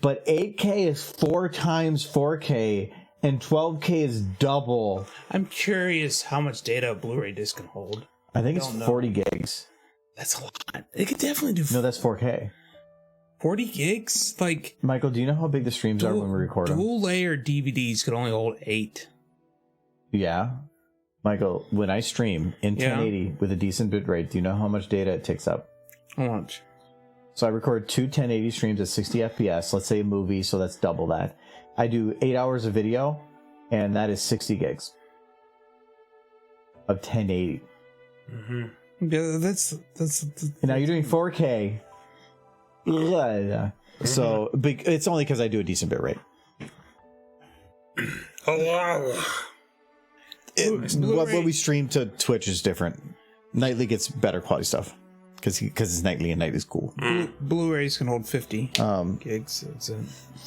but 8K is 4 times 4K and 12K is double. I'm curious how much data a Blu-ray disc can hold. I think it's Don't know. 40 gigs. That's a lot. It could definitely do No, that's 4K. 40 gigs. Like Michael, do you know how big the streams are when we record them? dual layer DVDs could only hold 8. Yeah. Michael, when I stream in 1080 with a decent bit rate, do you know how much data it takes up? How much? So I record 2 1080 streams at 60 FPS, let's say a movie, so that's double that. I do 8 hours of video, and that is 60 gigs of 1080. Mm-hmm. Yeah, that's and now you're doing 4K. So it's only because I do a decent bit rate. Oh wow! What we stream to Twitch is different. Nightly gets better quality stuff because it's nightly and nightly's cool. Blu-rays can hold 50 gigs. That's it.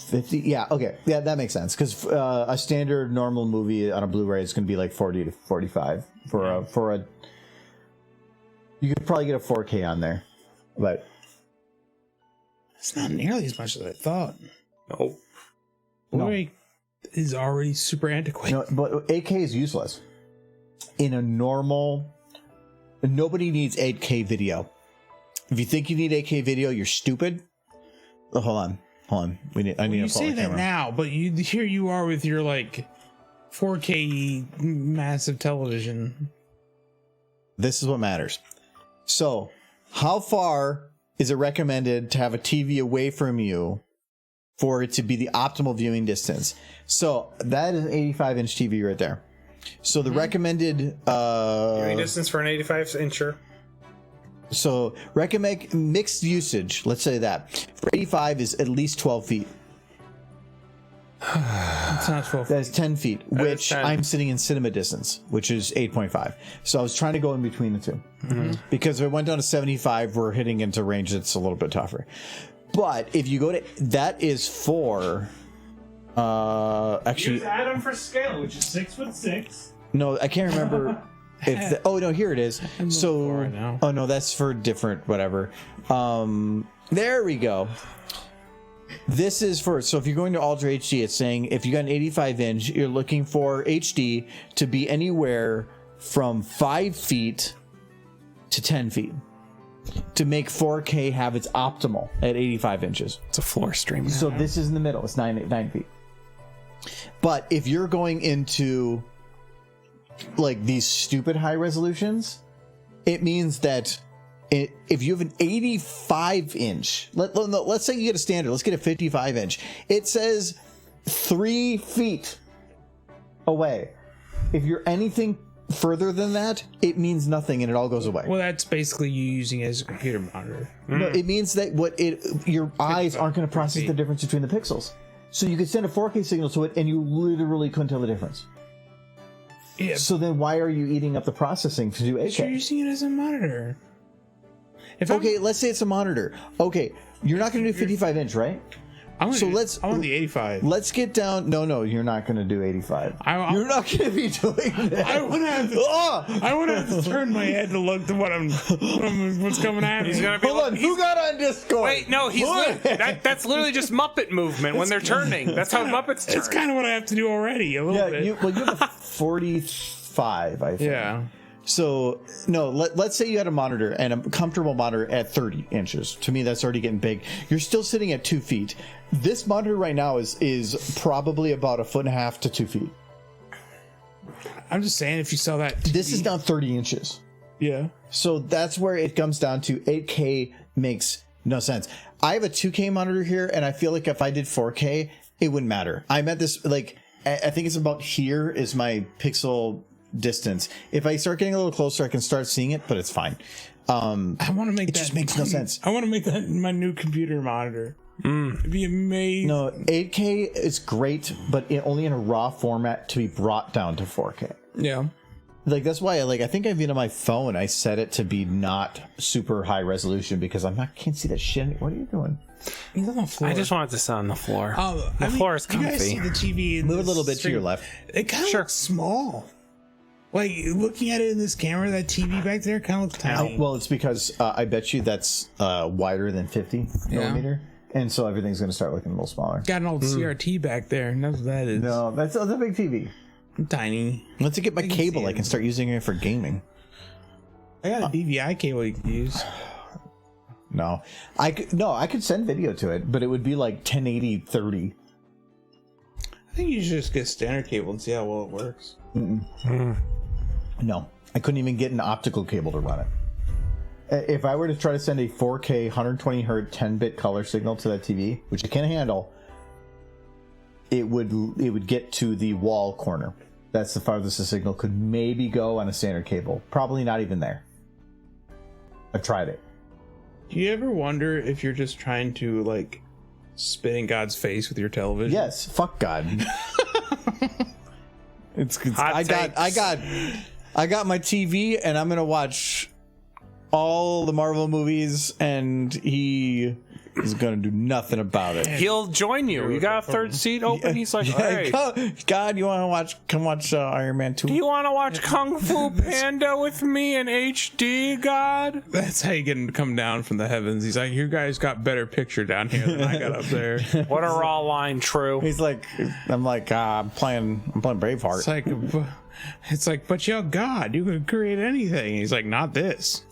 50? Yeah, okay. Yeah, that makes sense because a standard normal movie on a Blu-ray is going to be like 40 to 45 for a. You could probably get a 4K on there, but it's not nearly as much as I thought. No. Blu-ray is already super antiquated. No, but 8K is useless. In a normal, nobody needs 8K video. If you think you need 8K video, you're stupid. Oh, hold on. I need you to say that camera. now, but here you are with your like 4K massive television. This is what matters. So, how far is it recommended to have a TV away from you for it to be the optimal viewing distance? So that is an 85-inch TV right there. So the recommended viewing distance for an 85-incher. So recommend mixed usage. Let's say that for 85 is at least 12 feet. It's not 12 feet. That is 10 feet, which 10. I'm sitting in cinema distance, which is 8.5. So I was trying to go in between the two. Because if it went down to 75, we're hitting into range that's a little bit tougher. But if you go to, that is for, actually, Use Adam for scale, which is 6'6". no, I can't remember if, oh no, here it is. So, right now. oh no, that's for different, whatever. There we go. This is for, so if you're going to Ultra HD, it's saying if you got an 85-inch, you're looking for HD to be anywhere from 5 feet to 10 feet to make 4K have its optimal at 85 inches. It's a floor stream. So this is in the middle. It's 9 feet. But if you're going into like these stupid high resolutions, it means that if you have an 85-inch, let's say you get a standard, let's get a 55-inch. It says 3 feet away. If you're anything further than that, it means nothing and it all goes away. Well, that's basically you using it as a computer monitor. No, it means that your eyes aren't going to process the difference between the pixels. So you could send a 4K signal to it and you literally couldn't tell the difference. Yeah. So then why are you eating up the processing to do 8K? You're using it as a monitor. Okay, let's say it's a monitor. Okay, you're not going to do 55-inch, right? I want the 85. Let's get down. No, you're not going to do 85. You're not going to be doing that. I want to have to turn my head to look to what's coming at me. He's gonna be. Hold on, who got on Discord? Wait, no, that's literally just Muppet movement when they're turning. That's how Muppets turn. It's kind of what I have to do already. A little bit. You have a 45, I think. Yeah. So, no, let's say you had a monitor and a comfortable monitor at 30 inches. To me, that's already getting big. You're still sitting at 2 feet. This monitor right now is probably about 1.5 to 2 feet. I'm just saying, if you saw that TV, This is now 30 inches. Yeah. So that's where it comes down to 8K makes no sense. I have a 2K monitor here, and I feel like if I did 4K, it wouldn't matter. I'm at this, like, I think it's about here is my pixel distance. If I start getting a little closer, I can start seeing it, but it's fine. I want to make it just makes no sense. I want to make that my new computer monitor. It'd be amazing. No, 8K is great, but only in a raw format to be brought down to 4K. Yeah. Like, that's why I think even on my phone, I set it to be not super high resolution because can't see that shit. What are you doing? He's on the floor. I just wanted to sit on the floor. The floor is comfy. You guys see the TV? Move a little bit to your left. It kind of looks small. Like, looking at it in this camera, that TV back there kind of looks tiny. Well, it's because I bet you that's wider than 50 millimeter. And so everything's going to start looking a little smaller. Got an old CRT back there, and that's what that is. No, that's a big TV. Tiny. Once I get my cable, I can start using it for gaming. I got a DVI cable you can use. No, I could send video to it, but it would be like 1080 30. think you should just get standard cable and see how well it works. No, I couldn't even get an optical cable to run it. If I were to try to send a 4K 120 hertz 10-bit color signal to that TV, which I can't handle, it would get to the wall corner. That's the farthest the signal could maybe go on a standard cable. Probably not even there. I've tried it. Do you ever wonder if you're just trying to like spit in God's face with your television? Yes, fuck God. Hot I takes. got my TV and I'm gonna watch all the Marvel movies and he is gonna do nothing about it. He'll join you. You got a third seat open? He's like, hey, God, you want to come watch Iron Man 2? do you want to watch Kung Fu Panda with me in HD, God? That's how you get him to come down from the heavens. He's like, you guys got better picture down here than I got up there. What a raw line, true. He's like, I'm playing Braveheart. It's like, but you're God. You can create anything. He's like, not this.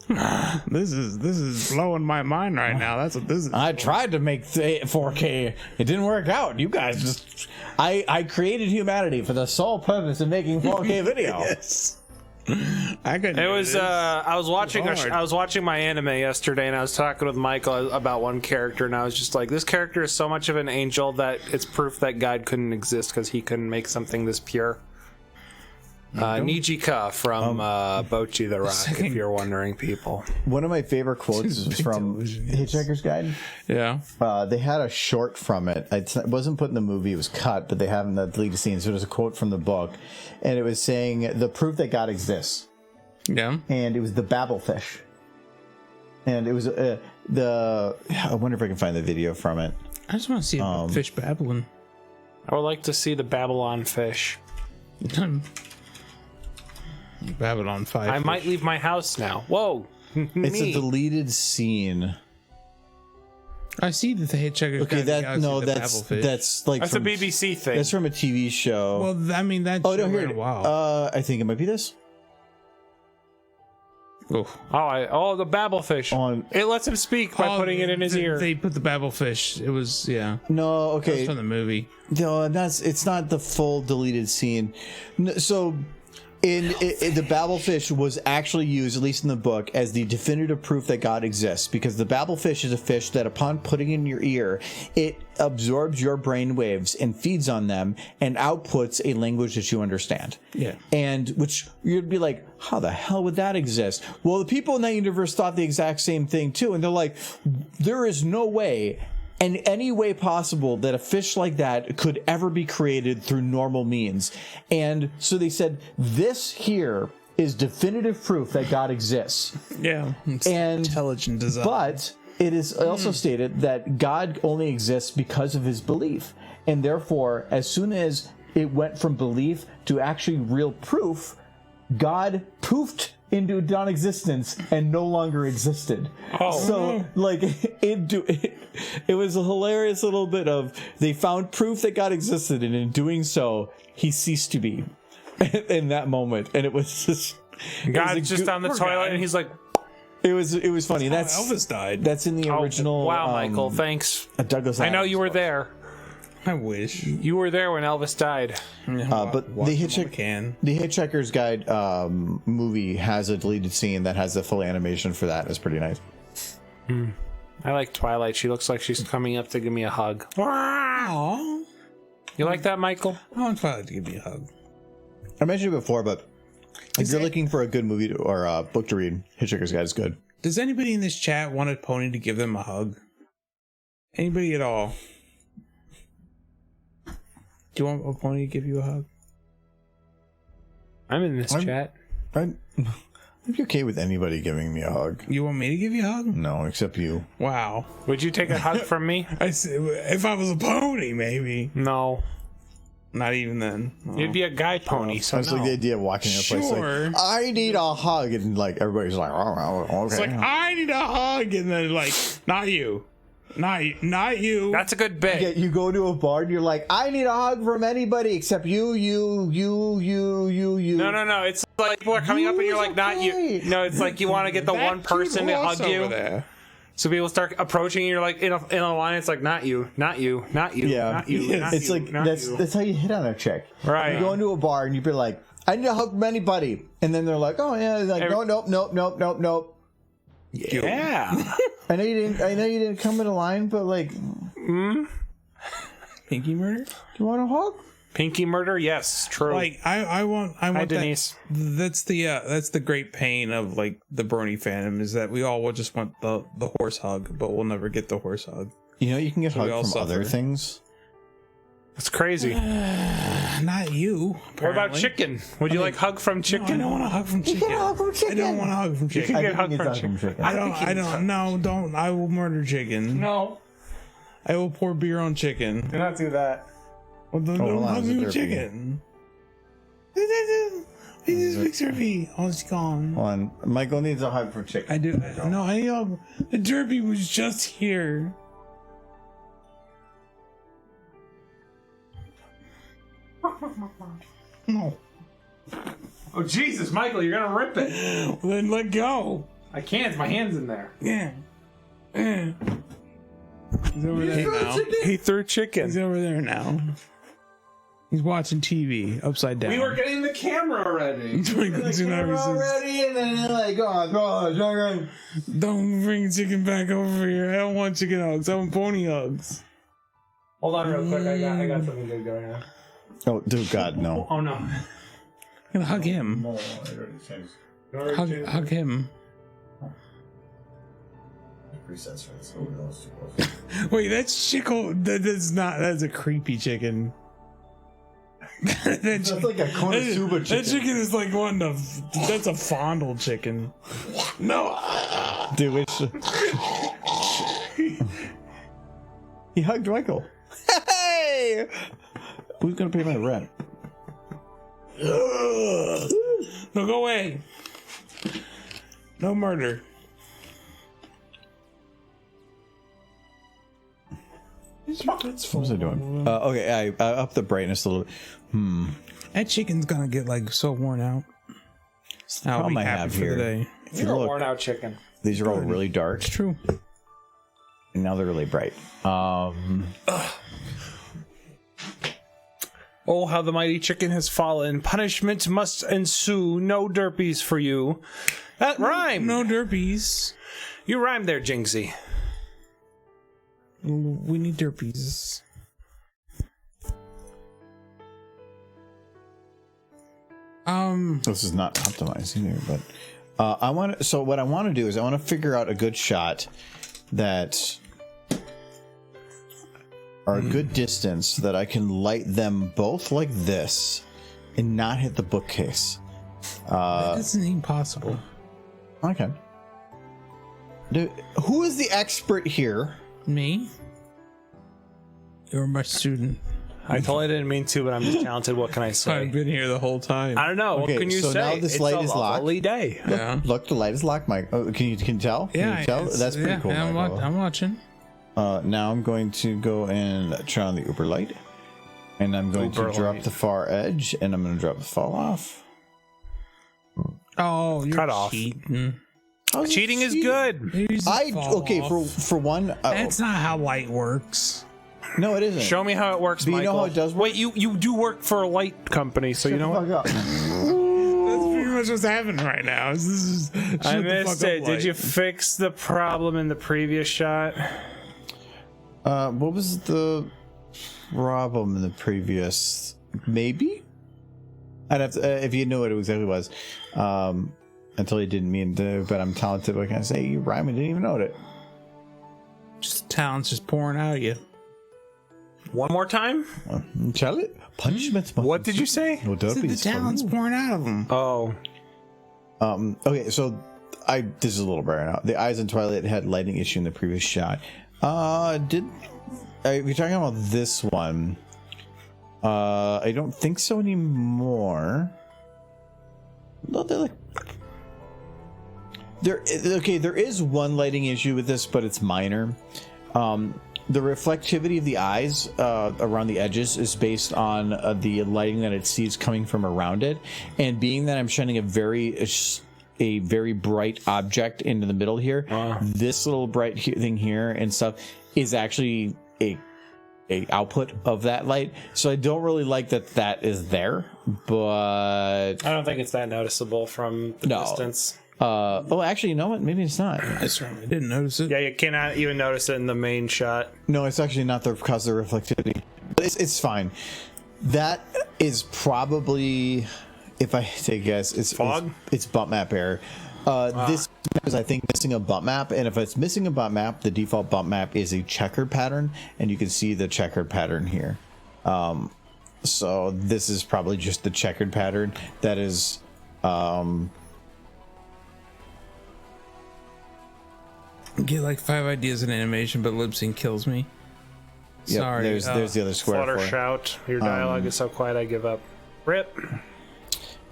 This is blowing my mind right now. That's what this is. I tried to make 4K. It didn't work out. You guys just... I created humanity for the sole purpose of making 4K video. Yes. I couldn't. It do was this. I was watching hard. I was watching my anime yesterday, and I was talking with Michael about one character, and I was just like, this character is so much of an angel that it's proof that God couldn't exist because he couldn't make something this pure. Nijika from Bochi the Rock, if you're wondering, people. One of my favorite quotes is from Hitchhiker's Guide. Yeah. They had a short from it. It wasn't put in the movie, it was cut, but they have in the deleted scenes. So there's a quote from the book, and it was saying the proof that God exists. Yeah. And it was the Babelfish. And it was I wonder if I can find the video from it. I just want to see a fish babbling. I would like to see the Babylon fish. Babylon 5. I might leave my house now. Whoa. It's a deleted scene. I see that the Hitchhiker's Okay, Guide to the Galaxy, the that's Babelfish. like That's from, a BBC thing. That's from a TV show. Well, I mean, that's oh no, here. wow. I think it might be this. Oh, the Babelfish. It lets him speak by putting it in his ear. They put the Babelfish. It was, yeah. No, okay. That's from the movie. No, it's not the full deleted scene. So the Babelfish was actually used, at least in the book, as the definitive proof that God exists, because the Babelfish is a fish that upon putting in your ear, it absorbs your brain waves and feeds on them and outputs a language that you understand. Yeah. And which you'd be like, how the hell would that exist? Well, the people in that universe thought the exact same thing too, and they're like, there is no way in any way possible that a fish like that could ever be created through normal means. And so they said, this here is definitive proof that God exists. Yeah. It's And intelligent design. But it is also stated that God only exists because of his belief. And therefore, as soon as it went from belief to actually real proof, God poofed into non-existence and no longer existed. So like it was a hilarious little bit of, they found proof that God existed, and in doing so he ceased to be in that moment. And it was just, God's just on the toilet and he's like, it was funny. That's Elvis died. That's in the original. Wow, Michael, thanks. Douglas I know Adams you were book. there. I wish. You were there when Elvis died. But the Hitchhiker's Guide movie has a deleted scene that has the full animation for that. It's pretty nice. I like Twilight. She looks like she's coming up to give me a hug. Aww. You like that, Michael? I want Twilight to give me a hug. I mentioned it before, but if you're looking for a good movie or a book to read, Hitchhiker's Guide is good. Does anybody in this chat want a pony to give them a hug? Anybody at all? Do you want a pony to give you a hug? I'm in this chat. I'd be okay with anybody giving me a hug. You want me to give you a hug? No, except you. Wow. Would you take a hug from me? I said, if I was a pony, maybe. No. Not even then. No. You'd be a guy pony, so I was like the idea of walking in a place Sure. like, I need a hug, and like everybody's like, oh, okay. It's like, I need a hug, and then like, not you. Not you. That's a good bit. Yeah, you go to a bar and you're like, I need a hug from anybody except you. No. It's like people are coming up and you're like, not you. No, it's like you want to get the one person to hug you. So people start approaching you, you're like in a line, it's like, not you, not you, not you, Yeah. not you, not It's you, like not you. that's how you hit on a chick. Right. You go into a bar and you be like, I need a hug from anybody, and then they're like, oh yeah, like nope. Yeah. I know you didn't come in a line, but like, Pinky murder? do you want a hug? Pinky murder? Yes, true. Like I want Denise. that's the great pain of like the Brony fandom is that we all will just want the horse hug, but we'll never get the horse hug. You know, you can get So we all hugged from other suffer. things. That's crazy. Not you. What about apparently. chicken? Would you like hug from No, I chicken? don't want a hug from chicken. get a hug from chicken. I don't want a hug from chicken. can I get think hug you from hug chicken. chicken. I don't. No, don't. I will murder chicken. No, I will pour beer on chicken. do not do that. Well, then Oh, don't hold on, hug it's a me with derpy. chicken. He just fixed derpy. Oh, it's gone. Hold on, Michael needs a hug from chicken. I do. No, I the derpy was just here. No. Oh Jesus, Michael, you're gonna rip it. Well, then let go. I can't. My hand's in there. Yeah. He's over there now. He threw He's chicken. over there now. He's watching TV upside down. We were getting the camera ready. Already, and then like, oh, chicken. Don't bring chicken back over here. I don't want chicken hugs. I want pony hugs. Hold on, real quick. I got something good going on. Oh, dude, God, no. Oh no. I'm gonna hug him. Hug him. Wait, that's chicken. That's a creepy chicken. That's like a Konosuba That chicken. chicken is like one of. That's a fondle chicken. No. Dude, which... He hugged Michael. Hey! Who's gonna pay my rent? No, go away. No murder. What was I doing? Okay, I up the brightness a little bit. That chicken's gonna get like so worn out. I'll problem be I happy have for here. the day. If you You're a look, worn out chicken. these are all really dark, It's true. and now they're really bright. Oh, how the mighty chicken has fallen. Punishment must ensue. No derpies for you. That rhymed. No derpies. You rhymed there, Jinxie. We need derpies. This is not optimized either, but I want to. So what I want to do is I want to figure out a good shot that are a good distance that I can light them both like this and not hit the bookcase. That isn't even possible. Okay. Dude, who is the expert here? Me? You're my student. I totally didn't mean to, but I'm just talented. What can I I've say? been here the whole time. I don't know. Okay, What can you so say? now this light a is locked. lovely day. Yeah. Look, the light is locked, Mike. Oh, can you tell? Can you tell? it's- That's pretty cool. yeah, Michael. I'm watching. Now I'm going to go and turn on the Uber light, and I'm going Uber to drop light. the far edge, and I'm going to drop the fall off. Oh, you're Cut off. cheating. How's it Cheating is cheating? good. Here's the fall Okay, off. for one. That's not how light works. No, it isn't. Show me how it works, But you know Michael. how it does work? Wait, you do work for a light company, so you know what? Fuck up. That's pretty much what's happening right now. This is I missed it. Did you fix the problem in the previous shot? What was the problem in the previous? Maybe. I'd have to, if you knew what it exactly was. Until you didn't mean to, but I'm talented. What can I say? You rhyme and didn't even know it. Just talent's just pouring out of you. One more time? Tell it. Punishments. What did you say? No The derpies for talent's you. pouring out of them. Oh, Okay, so this is a little brighter now. The eyes in Twilight had lighting issue in the previous shot. If you're talking about this one, I don't think so anymore. No, they're like there is one lighting issue with this, but it's minor. The reflectivity of the eyes around the edges is based on the lighting that it sees coming from around it, and being that I'm shining a very a very bright object into the middle here. This little bright thing here and stuff is actually a output of that light. So I don't really like that is there, but I don't think it's that noticeable from the distance. Actually, you know what? Maybe it's not. I certainly didn't notice it. Yeah, you cannot even notice it in the main shot. No, it's actually not because of the reflectivity. But it's fine. That is probably, if I take a guess, it's fog. It's bump map error. This is, I think, missing a bump map, and if it's missing a bump map, the default bump map is a checkered pattern, and you can see the checkered pattern here. So this is probably just the checkered pattern that is. Get like 5 ideas in animation, but lip sync kills me. Yep, Sorry. there's the other square. Flutter shout. Your dialogue is so quiet, I give up. Rip.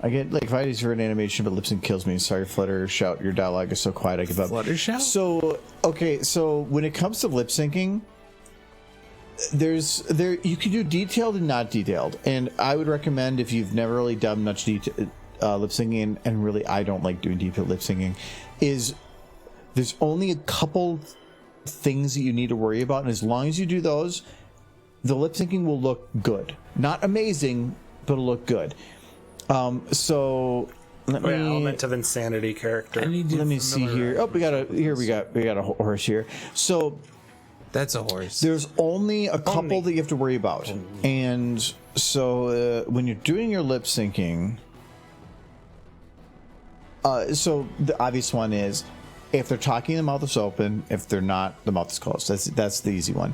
I get like 5 ideas for an animation, but lip sync kills me. Sorry, Flutter shout. Your dialogue is so quiet, I give up. Flutter shout? So when it comes to lip syncing, you can do detailed and not detailed, and I would recommend, if you've never really done much lip syncing, and really I don't like doing detailed lip syncing, is there's only a couple things that you need to worry about, and as long as you do those, the lip syncing will look good. Not amazing, but it'll look good. So let me Element of Insanity character. let me see here. Oh, we got a horse here. So That's a horse. there's only a couple that you have to worry about, and so when you're doing your lip syncing, so the obvious one is, if they're talking, the mouth is open. If they're not, the mouth is closed. That's the easy one.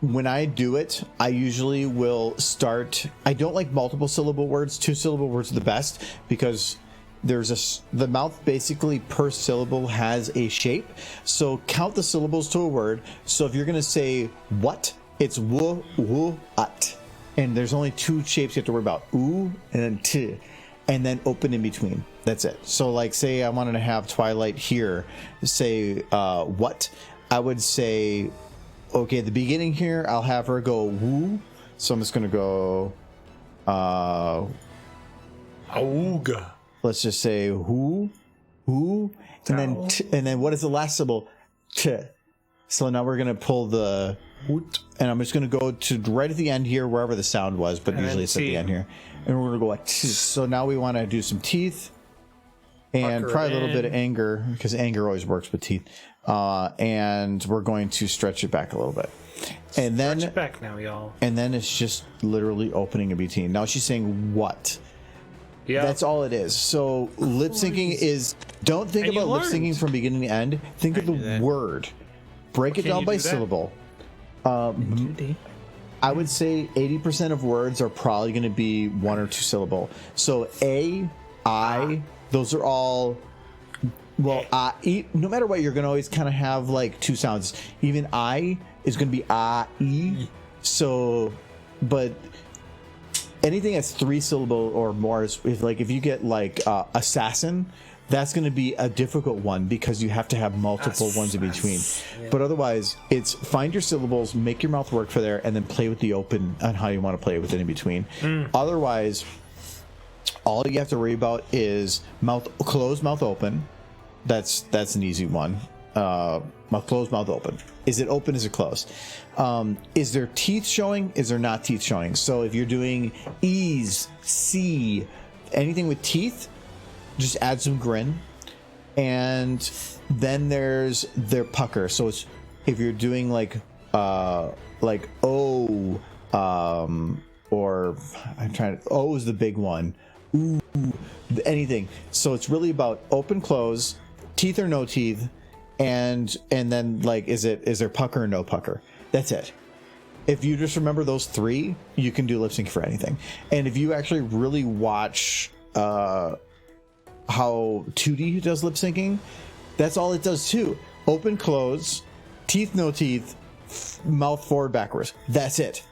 When I do it, I usually will start. I don't like multiple syllable words. 2-syllable words are the best, because the mouth basically per syllable has a shape. So count the syllables to a word. So if you're gonna say what, it's w, at, and there's only 2 shapes you have to worry about: oo and then t, and then open in between. That's it. So like, say I wanted to have Twilight here, say what, I would say, okay, at the beginning here, I'll have her go woo. So I'm just gonna go Auga. let's just say who, and then what is the last syllable? T. So now we're gonna pull the woot, and I'm just gonna go to right at the end here, wherever the sound was, but usually it's at the end here, and we're gonna go t. So now we want to do some teeth, and Pucker probably a little in. bit of anger, because anger always works with teeth. And we're going to stretch it back a little bit, and then Stretch it back now, y'all. and then it's just literally opening in between. Now she's saying what. Yeah. That's all it is. So lip syncing is, don't think And you about lip learned. syncing from beginning to end. Think of knew the that. word. Break it Can down you by do that? syllable. I would say 80% of words are probably going to be 1 or 2 syllable. So A, I, those are all, well, no matter what, you're going to always kind of have like 2 sounds. Even I is going to be I. So, but anything that's 3 syllable or more is, if you get like assassin, that's going to be a difficult one, because you have to have multiple ones in between. But otherwise, it's find your syllables, make your mouth work for there, and then play with the open on how you want to play with it in between. Otherwise, all you have to worry about is mouth closed, mouth open. That's an easy one. Mouth closed, mouth open. Is it open? Is it closed? Is there teeth showing? Is there not teeth showing? So if you're doing E's, C, anything with teeth, just add some grin. And then there's their pucker. So it's, if you're doing like O, or I'm trying to, O is the big one. Ooh, anything. So it's really about open, close, teeth or no teeth, and then like, is there pucker or no pucker? That's it. If you just remember those 3, you can do lip sync for anything. And if you actually really watch how 2D does lip syncing, that's all it does too. Open, close, teeth, no teeth, mouth forward, backwards. That's it.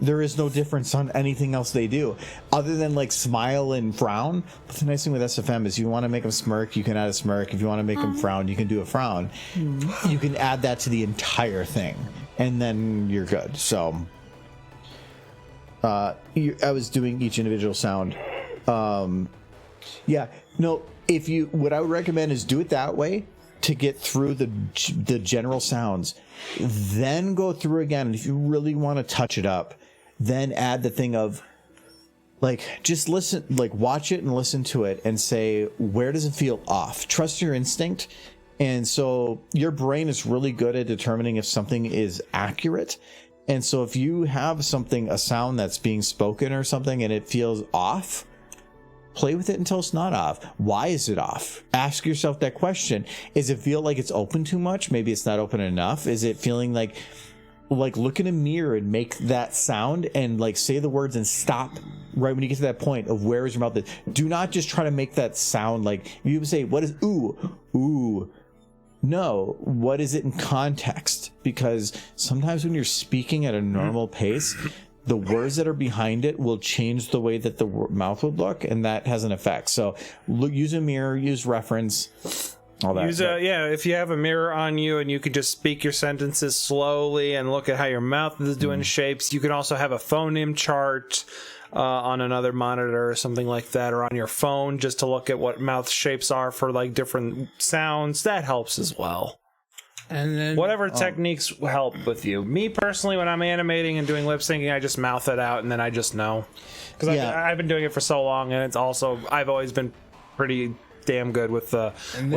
There is no difference on anything else they do, other than like smile and frown. But the nice thing with SFM is, you want to make them smirk, you can add a smirk. If you want to make them frown, you can do a frown. You can add that to the entire thing, and then you're good. So I was doing each individual sound. Yeah, no, what I would recommend is do it that way to get through the general sounds, then go through again. And if you really want to touch it up, then add the thing of like, just listen, like watch it and listen to it and say, where does it feel off? Trust your instinct. And so your brain is really good at determining if something is accurate. And so if you have a sound that's being spoken or something and it feels off, play with it until it's not off. Why is it off? Ask yourself that question. Does it feel like it's open too much? Maybe it's not open enough. Is it feeling like look in a mirror and make that sound and like say the words and stop right when you get to that point of where is your mouth. Do not just try to make that sound like you say, what is ooh? No, what is it in context? Because sometimes when you're speaking at a normal pace, the words that are behind it will change the way that the mouth would look, and that has an effect. So use a mirror, use reference, all that. If you have a mirror on you and you can just speak your sentences slowly and look at how your mouth is doing shapes. You can also have a phoneme chart on another monitor or something like that, or on your phone just to look at what mouth shapes are for like different sounds. That helps as well. And then whatever techniques help with you. Me personally, when I'm animating and doing lip syncing, I just mouth it out and then I just know, because I've been doing it for so long, and it's also I've always been pretty damn good with lip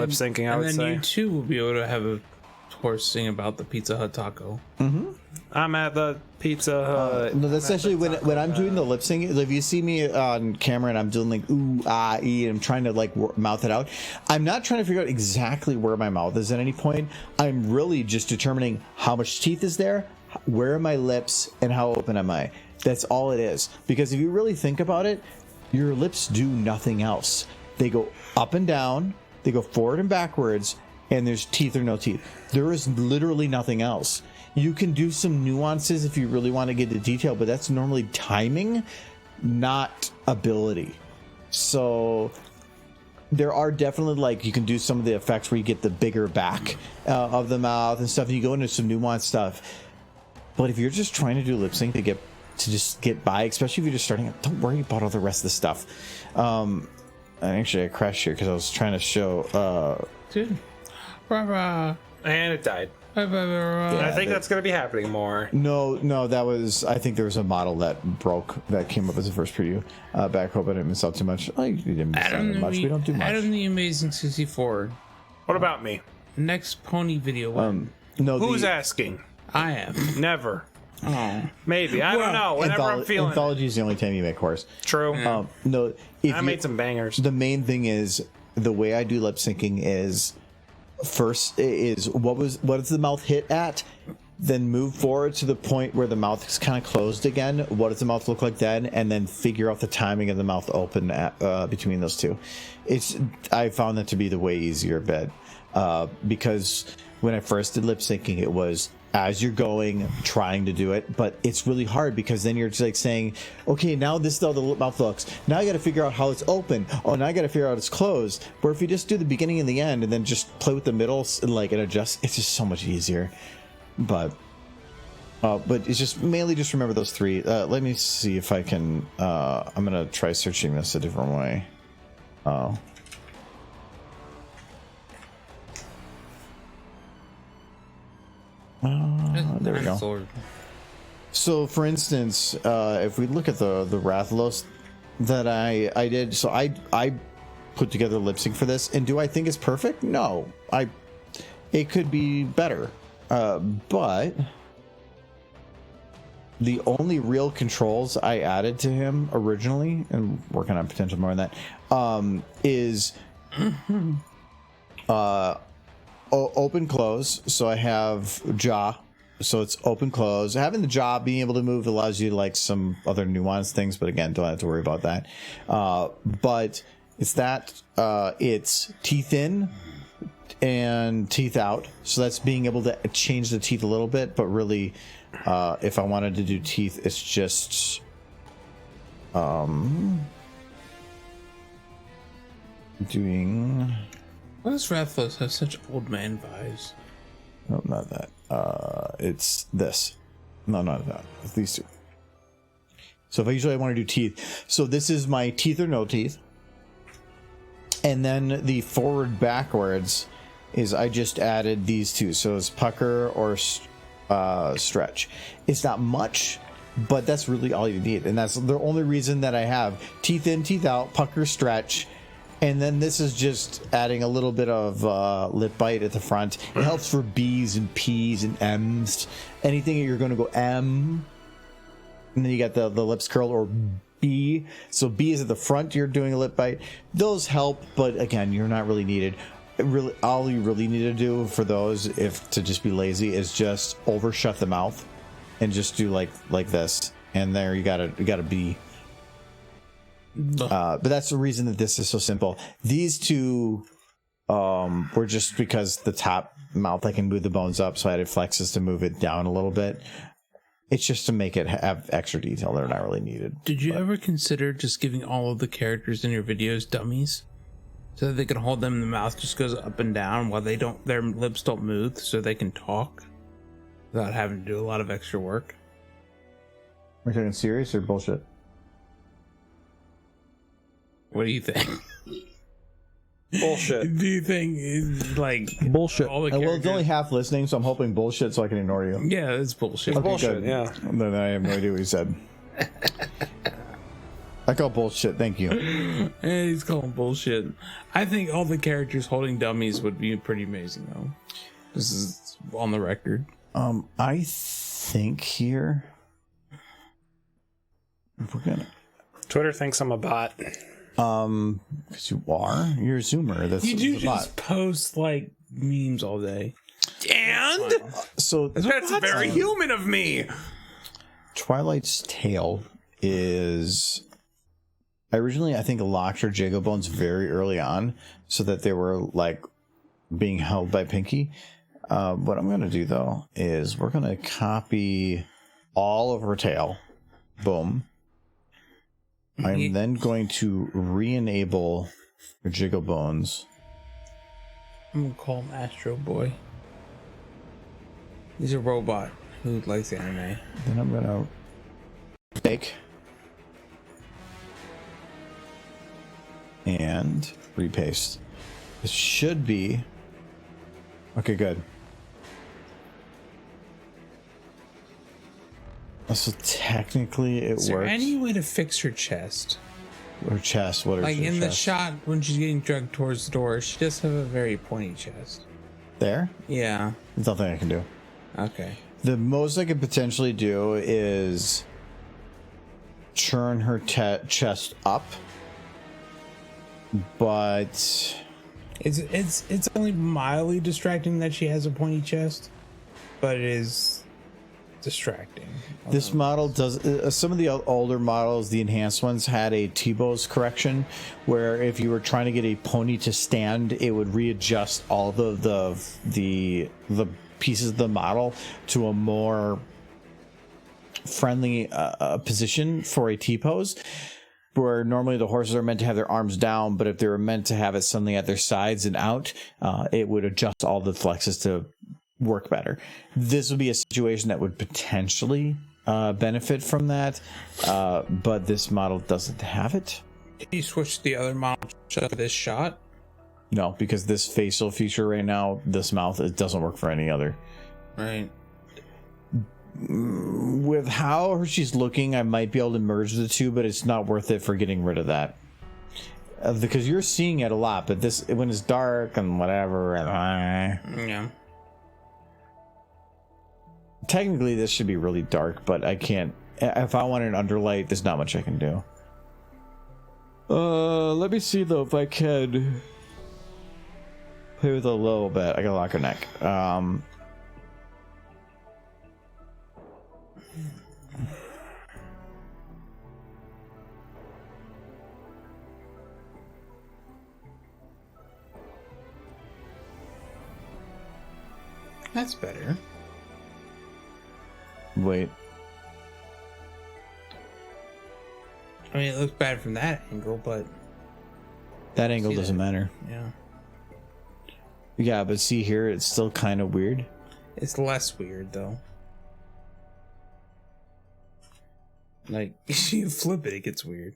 syncing. I would say. And then you too will be able to have a horse sing about the Pizza Hut taco. Mm-hmm. I'm at the Pizza Hut. No, that's actually when I'm doing the lip syncing. If you see me on camera and I'm doing like ooh, ah, e, and I'm trying to like mouth it out, I'm not trying to figure out exactly where my mouth is at any point. I'm really just determining how much teeth is there, where are my lips, and how open am I. That's all it is. Because if you really think about it, your lips do nothing else. They go up and down, they go forward and backwards, and there's teeth or no teeth. There is literally nothing else. You can do some nuances if you really want to get into detail, but that's normally timing, not ability. So there are definitely, like, you can do some of the effects where you get the bigger back of the mouth and stuff, and you go into some nuanced stuff. But if you're just trying to do lip sync to just get by, especially if you're just starting out, don't worry about all the rest of the stuff. Actually, I crashed here because I was trying to show. Dude. And it died. I think that's going to be happening more. No, that was, I think there was a model that broke that came up as a first preview. Back, hope I didn't miss out too much. You didn't miss out much. We don't do much. Adam the Amazing 64. What about me? Next pony video. No. Who's asking? I am. Never. Oh. Maybe. I don't know. Whenever I'm feeling Anthology is the only time you make horse. True. No. I made some bangers. The main thing is, the way I do lip syncing is, first is what does the mouth hit at, then move forward to the point where the mouth is kind of closed again. What does the mouth look like then? And then figure out the timing of the mouth open between those two. I found that to be the way easier bit, because when I first did lip syncing, it was as you're going, trying to do it, but it's really hard because then you're just like saying, okay, now this is how the mouth looks. Now I got to figure out how it's open. Oh, now I got to figure out it's closed. Where if you just do the beginning and the end and then just play with the middle and adjust, it's just so much easier. But it's just mainly just remember those three. Let me see if I can. I'm gonna try searching this a different way. There we go. So, for instance, if we look at the Rathalos that I did, so I put together lip sync for this, and do I think it's perfect? No, it could be better, but the only real controls I added to him originally, and working on potential more on that, is open close. So I have jaw, so it's open close. Having the jaw being able to move allows you like some other nuanced things, but again, don't have to worry about that. But it's that it's teeth in and teeth out, so that's being able to change the teeth a little bit. But really, if I wanted to do teeth, it's just doing. Why does Rathalos have such old man vibes? No, not that. It's this. No, not that. It's these two. So if I want to do teeth, so this is my teeth or no teeth. And then the forward backwards is I just added these two. So it's pucker or stretch. It's not much, but that's really all you need. And that's the only reason that I have teeth in, teeth out, pucker, stretch. And then this is just adding a little bit of lip bite at the front. It helps for B's and P's and M's. Anything that you're going to go M. And then you got the lips curl or B. So B is at the front, you're doing a lip bite. Those help, but again, you're not really needed. Really, all you really need to do for those, if to just be lazy, is just overshut the mouth and just do like this. And there you got a B. But that's the reason that this is so simple. These two were just because the top mouth, I can move the bones up, so I added flexes to move it down a little bit. It's just to make it have extra detail. They're not really needed. Did you ever consider just giving all of the characters in your videos dummies? So that they can hold them, the mouth just goes up and down while their lips don't move, so they can talk without having to do a lot of extra work? Are you talking serious or bullshit? What do you think? Bullshit. Do you think it's like Bullshit. all the Well, it's characters- only half listening, so I'm hoping bullshit so I can ignore you. Yeah, it's bullshit. Okay, Bullshit, good. yeah. Then I have no idea what he said. I call bullshit, thank you. Eh, he's calling bullshit. I think all the characters holding dummies would be pretty amazing, though. This is on the record. I think here if we're gonna Twitter thinks I'm a bot. because you're a zoomer. That's You do a lot. just post like memes all day. And So that's very human of me. Twilight's tail is originally, I think, locked her jiggle bones very early on, so that they were like being held by Pinky. What I'm gonna do though is we're gonna copy all of her tail. Boom. I'm then going to re-enable her jiggle bones. I'm gonna call him Astro Boy. He's a robot who likes anime. Then I'm gonna make and repaste. This should be okay. Good. So technically, it Is there works. any way to fix her chest? Her chest. What is Like her in the chest? shot when she's getting dragged towards the door, she does have a very pointy chest. There? Yeah. There's nothing I can do. Okay. The most I could potentially do is churn her chest up, but It's only mildly distracting that she has a pointy chest, but it is distracting. this model does. Some of the older models, the enhanced ones, had a T-Bose correction, where if you were trying to get a pony to stand, it would readjust all the pieces of the model to a more friendly position for a T-pose. Where normally the horses are meant to have their arms down, but if they were meant to have it suddenly at their sides and out, it would adjust all the flexes to work better. This would be a situation that would potentially benefit from that, but this model doesn't have it. Can you switch the other model to this shot? No, because this facial feature right now, this mouth, it doesn't work for any other. Right. With how she's looking, I might be able to merge the two, but it's not worth it for getting rid of that. Because you're seeing it a lot, but this, when it's dark and whatever, Yeah. technically this should be really dark, but I can't. If I want an underlight, there's not much I can do. Let me see though if I can play with it a little bit. I gotta lock her neck. That's better. Wait. I mean, it looks bad from that angle, but That angle See doesn't that? matter. yeah. Yeah, but see here, it's still kind of weird. It's less weird, though. Like, if you flip it, it gets weird.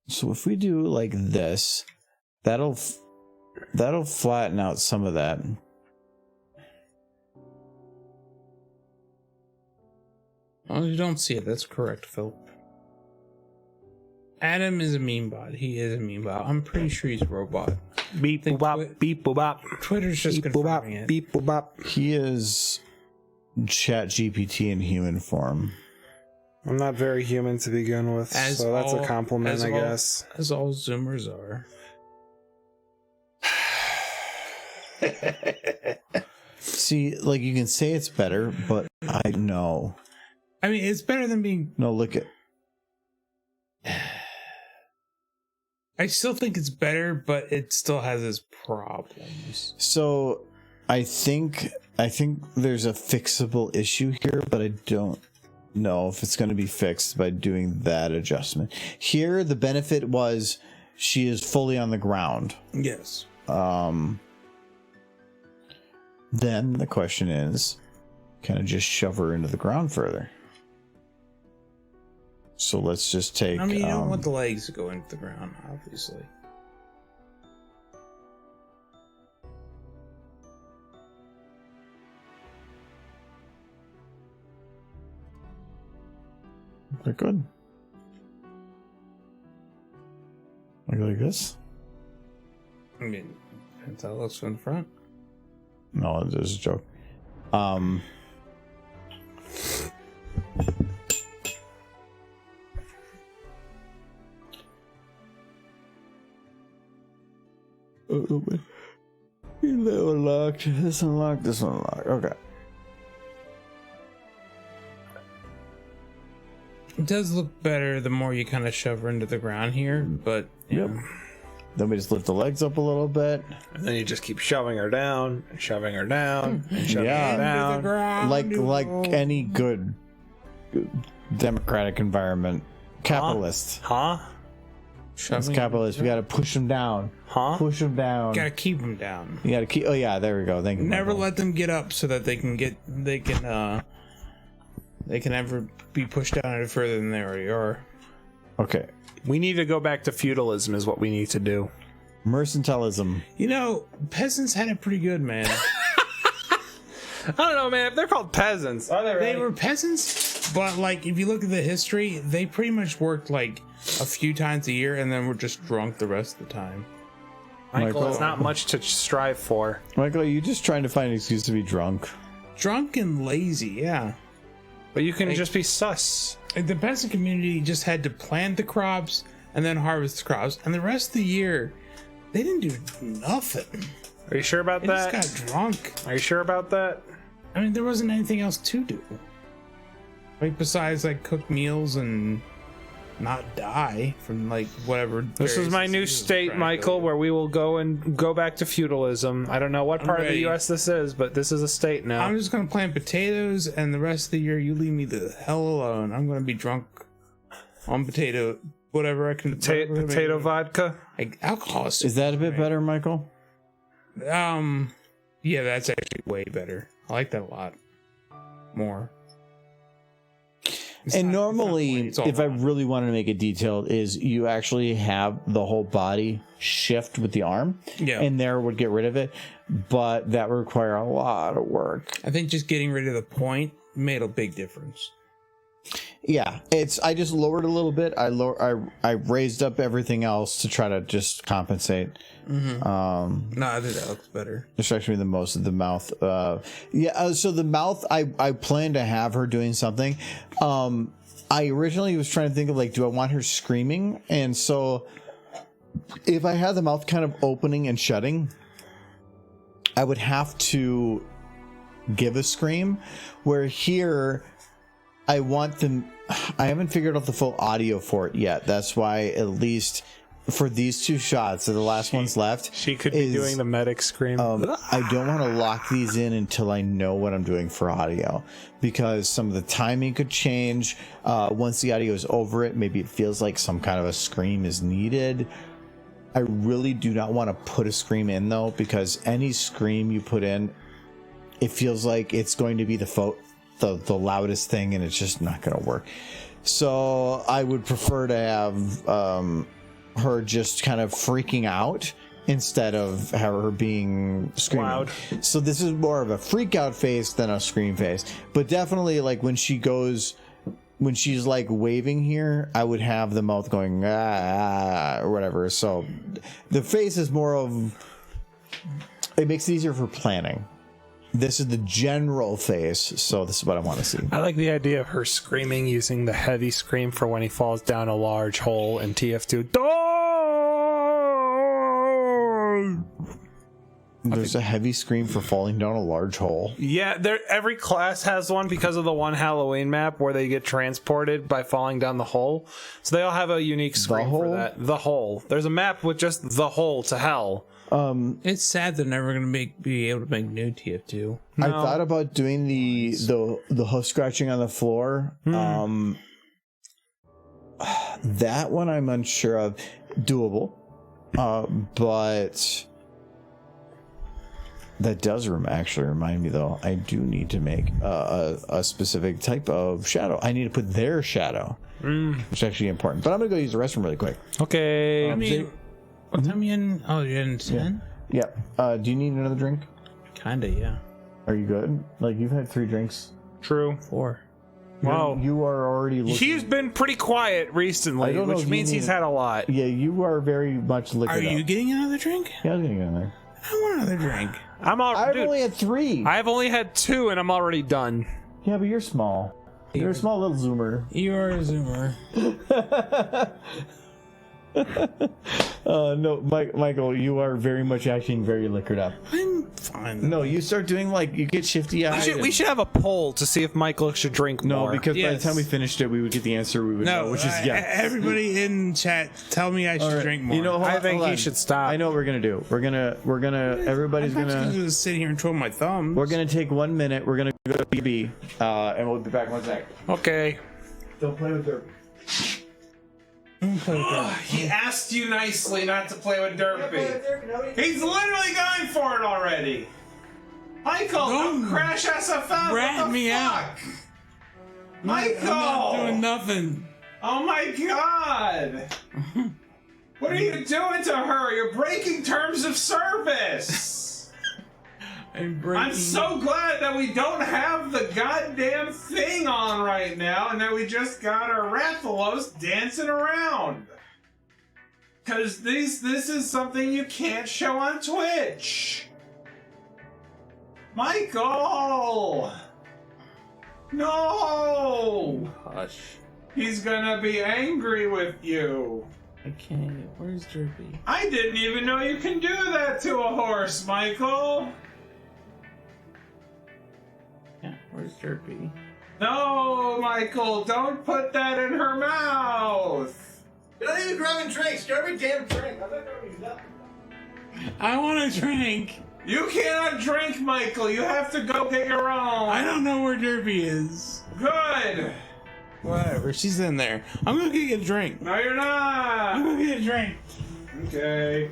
So if we do like this, That'll flatten out some of that. Oh, you don't see it. That's correct, Phil. Adam is a meme bot. He is a meme bot. I'm pretty sure he's a robot. Beep boop bop, beep boop bop. Twitter's just Beep boop bop, confirming it. beep boop bop. He is Chat GPT in human form. I'm not very human to begin with, so that's a compliment, I guess. As all Zoomers are. See, like, you can say it's better, but I know. I mean, it's better than being... No, look at... I still think it's better, but it still has its problems. So, I think there's a fixable issue here, but I don't know if it's going to be fixed by doing that adjustment. Here, the benefit was she is fully on the ground. Yes. Then the question is, can I just shove her into the ground further? So let's just take... I mean, you don't want the legs to go into the ground, obviously. They're good. Like this? I mean, that's how it looks from the front. No, it is a joke. That one locked. This one locked. This one locked. Okay. It does look better the more you kind of shove her into the ground here, but Yep. Then we just lift the legs up a little bit. And then you just keep shoving her down, and shoving her down, and shoving Yeah. her down. ground. Like any good democratic environment. Capitalist. Huh? It's Shoving. capitalist. We gotta push them down. Huh? Push them down. Gotta keep them down. You gotta keep... Oh yeah, there we go. Thank you. Never Michael. let them get up so that they can ever be pushed down any further than they already are. Okay. We need to go back to feudalism is what we need to do. Mercantilism. You know, peasants had it pretty good, man. I don't know, man. If they're called peasants, are they really? They were peasants, but like if you look at the history, they pretty much worked like a few times a year and then were just drunk the rest of the time. Michael, it's not much to strive for. Michael, are you just trying to find an excuse to be drunk? Drunk and lazy, yeah. But you can just be sus. Like, the peasant community just had to plant the crops and then harvest the crops, and the rest of the year they didn't do nothing. Are you sure about They that? just got drunk. Are you sure about that? I mean, there wasn't anything else to do. Like, besides, like, cook meals and not die from, like, whatever. This is my new state, Michael, where we will go back to feudalism. I don't know what part of the U.S. this is, but this is a state now. I'm just gonna plant potatoes, and the rest of the year, you leave me the hell alone. I'm gonna be drunk on potato, whatever I can. Potato vodka. Like, alcohol Is that a bit better, Michael? Yeah, that's actually way better. I like that a lot more. And normally, it's all if I wrong. really wanted to make it detailed, is you actually have the whole body shift with the arm, Yeah. and there would get rid of it, but that would require a lot of work. I think just getting rid of the point made a big difference. Yeah, I just lowered a little bit. I raised up everything else to try to just compensate. No, I think that looks better. Distracts me the most of the mouth. So the mouth, I plan to have her doing something. I originally was trying to think of, like, do I want her screaming? And so if I had the mouth kind of opening and shutting, I would have to give a scream. Where here, I haven't figured out the full audio for it yet. That's why, at least for these two shots, the last one's left. She could be doing the medic scream. I don't want to lock these in until I know what I'm doing for audio, because some of the timing could change. Once the audio is over it, maybe it feels like some kind of a scream is needed. I really do not want to put a scream in, though, because any scream you put in, it feels like it's going to be the loudest thing, and it's just not going to work. So I would prefer to have her just kind of freaking out instead of her being screaming. Loud. So this is more of a freak out face than a scream face. But definitely, like when she's like waving here, I would have the mouth going or whatever. So the face is more of, it makes it easier for planning. This is the general face, so this is what I want to see. I like the idea of her screaming using the heavy scream for when he falls down a large hole in TF2. There's a heavy scream for falling down a large hole. Yeah, every class has one because of the one Halloween map where they get transported by falling down the hole. So they all have a unique scream for that. The hole. There's a map with just the hole to hell. It's sad they're never gonna be able to make new TF2. I thought about doing the hoof scratching on the floor. That one I'm unsure of. Doable, but that does actually remind me though. I do need to make a specific type of shadow. I need to put their shadow, which is actually important. But I'm gonna go use the restroom really quick. Okay. I mean, what time you in? Oh, you're in 10? Yeah. Do you need another drink? Kinda, yeah. Are you good? Like you've had 3 drinks. True. 4. Wow. You are already looking. He's been pretty quiet recently, I don't know which if means you he's need- had a lot. Yeah, you are very much liquored Are you up. getting another drink? Yeah, I was gonna get in there. I want another drink. I've only had 3. I've only had 2 and I'm already done. Yeah, but you're small. You're a small little zoomer. You're a zoomer. No, Michael, you are very much acting very liquored up. I'm fine. No, you start doing like you get shifty eyed. We should have a poll to see if Michael should drink No, more. because by the Yes. time we finished it, we would get the answer we would know, which is yes. Everybody in chat, tell me I should All right. drink more. You know, I think hold he on. should stop. I know what we're gonna do. We're gonna. Everybody's I'm not gonna. just sit here and twirl my thumbs. We're gonna take 1 minute. We're gonna go to BB, and we'll be back 1 sec. Okay. Don't play with her. He asked you nicely not to play with Derpy. He's literally going for it already. Michael, don't crash SFL. rat me out. Michael! I'm not doing nothing. Oh my god! What are you doing to her? You're breaking terms of service! I'm so glad that we don't have the goddamn thing on right now and that we just got our Rathalos dancing around. Because this is something you can't show on Twitch. Michael! No! Hush. He's gonna be angry with you. I can't. Where's Derpy? I didn't even know you can do that to a horse, Michael. Yeah, where's Derpy? No, Michael, don't put that in her mouth. You're not even grabbing drinks. Grab every damn drink. I'm not grabbing nothing. I want a drink. You cannot drink, Michael. You have to go get your own. I don't know where Derpy is. Good. Whatever, she's in there. I'm gonna get a drink. No, you're I'm not. gonna get a drink. Okay.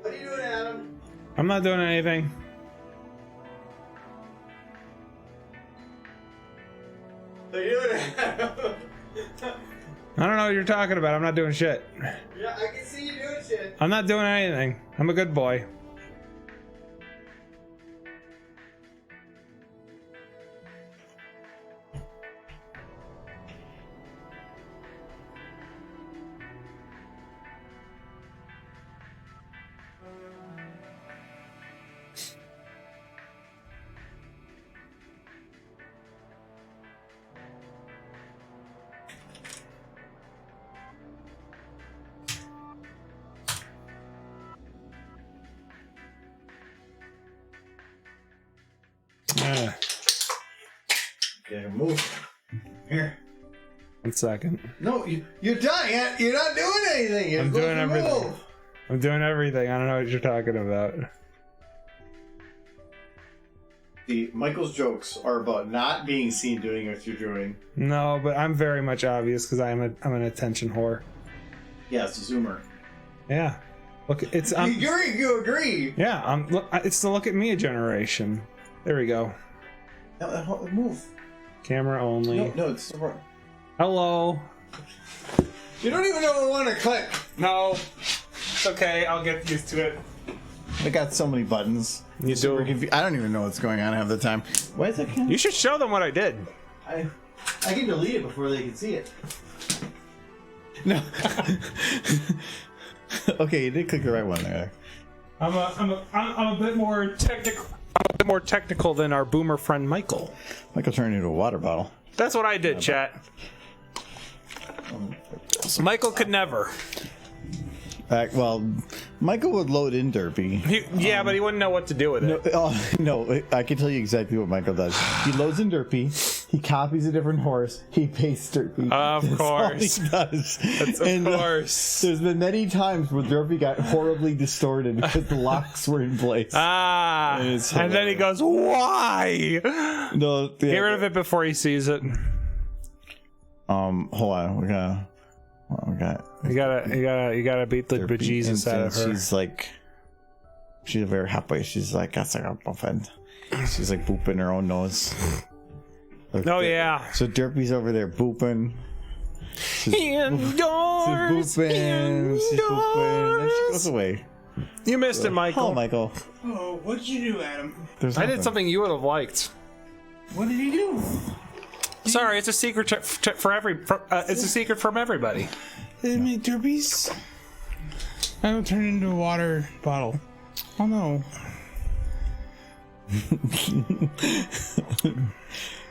What are you doing, Adam? I'm not doing anything. What are you doing, Adam? I don't know what you're talking about. I'm not doing shit. Yeah, I can see you doing shit. I'm not doing anything. I'm a good boy. Yeah, move. Here. 1 second. No, you're done. You're not doing anything. You're I'm doing supposed to everything. move. I'm doing everything. I don't know what you're talking about. Michael's jokes are about not being seen doing what you're doing. No, but I'm very much obvious because I'm an attention whore. Yeah, it's a zoomer. Yeah. Look, it's You agree? yeah. Look, it's the look at me generation. There we go. No, move. Camera only. No, it's the wrong. Hello. You don't even know what to click. No. It's okay. I'll get used to it. I got so many buttons. You do. I don't even know what's going on half the time. Why is that? You should show them what I did. I can delete it before they can see it. No. Okay, you did click the right one there. I'm a bit more technical. I'm a bit more technical than our boomer friend Michael. Michael turned into a water bottle. That's what I did, chat. Michael could never. Well, Michael would load in Derpy. Yeah, but he wouldn't know what to do with it. No, I can tell you exactly what Michael does. He loads in Derpy, he copies a different horse, he pastes Derpy. Of That's course. all he does. Of course. There's been many times where Derpy got horribly distorted because the locks were in place. And then he goes, "Why?" No, yeah, Get rid of it before he sees it. Hold on, we gotta. You gotta beat the bejesus out of her. She's very happy. She's like, that's like a muffin. She's like booping her own nose. Oh yeah. So Derpy's over there booping. Indoors. She's booping. Then she goes away. You missed it, Michael. Oh, Michael. Oh, what did you do, Adam? I did something you would have liked. What did he do? Sorry, it's a secret it's a secret from everybody. Did it make derbies? I don't turn into a water bottle. Oh no.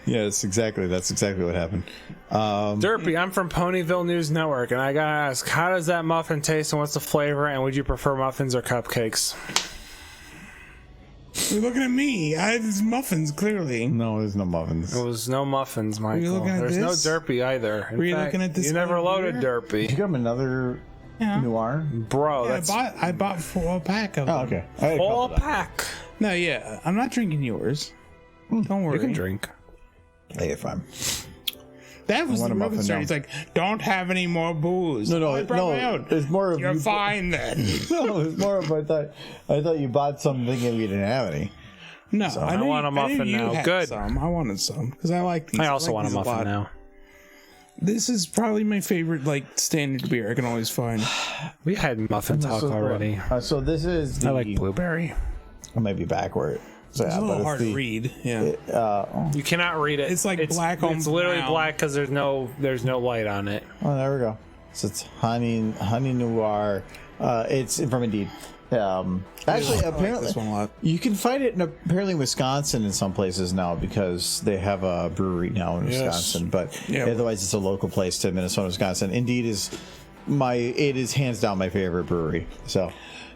Yeah, that's exactly what happened. Derpy, I'm from Ponyville News Network, and I gotta ask, how does that muffin taste, and what's the flavor, and would you prefer muffins or cupcakes? You're looking at me. I have these muffins, clearly. No, there's no muffins. There was no muffins, Michael. looking at There's this? no Derpy either. In Were you fact, looking at this You never over loaded here? Derpy. Did you get him another noir? Bro, Yeah, that's I bought a pack of them. Oh, okay. I had a full couple of pack. No, yeah. I'm not drinking yours. Don't worry. You can drink. them. Hey, fine. That was I want the a real muffin concern. now. He's like, don't have any more booze. No, I brought my own. It's more of You're you. fine then. No, it's more of I thought you bought something and we didn't have any. No, I want a muffin now. Good. Some. I wanted some because I like these. I also like want a these muffin lot. now. This is probably my favorite standard beer I can always find. We had muffin talk already. So this is the. I like blueberry. I might be backward. So, It's yeah, a little but hard to read. Yeah. You cannot read it. It's like black on It's literally brown. black because there's no light on it. Oh, there we go. So it's honey noir. It's from Indeed. Actually, I like apparently, this one a lot. you can find it in apparently Wisconsin in some places now because they have a brewery now in Wisconsin. But Yeah. otherwise, it's a local place to Minnesota, Wisconsin. Indeed is hands down my favorite brewery. So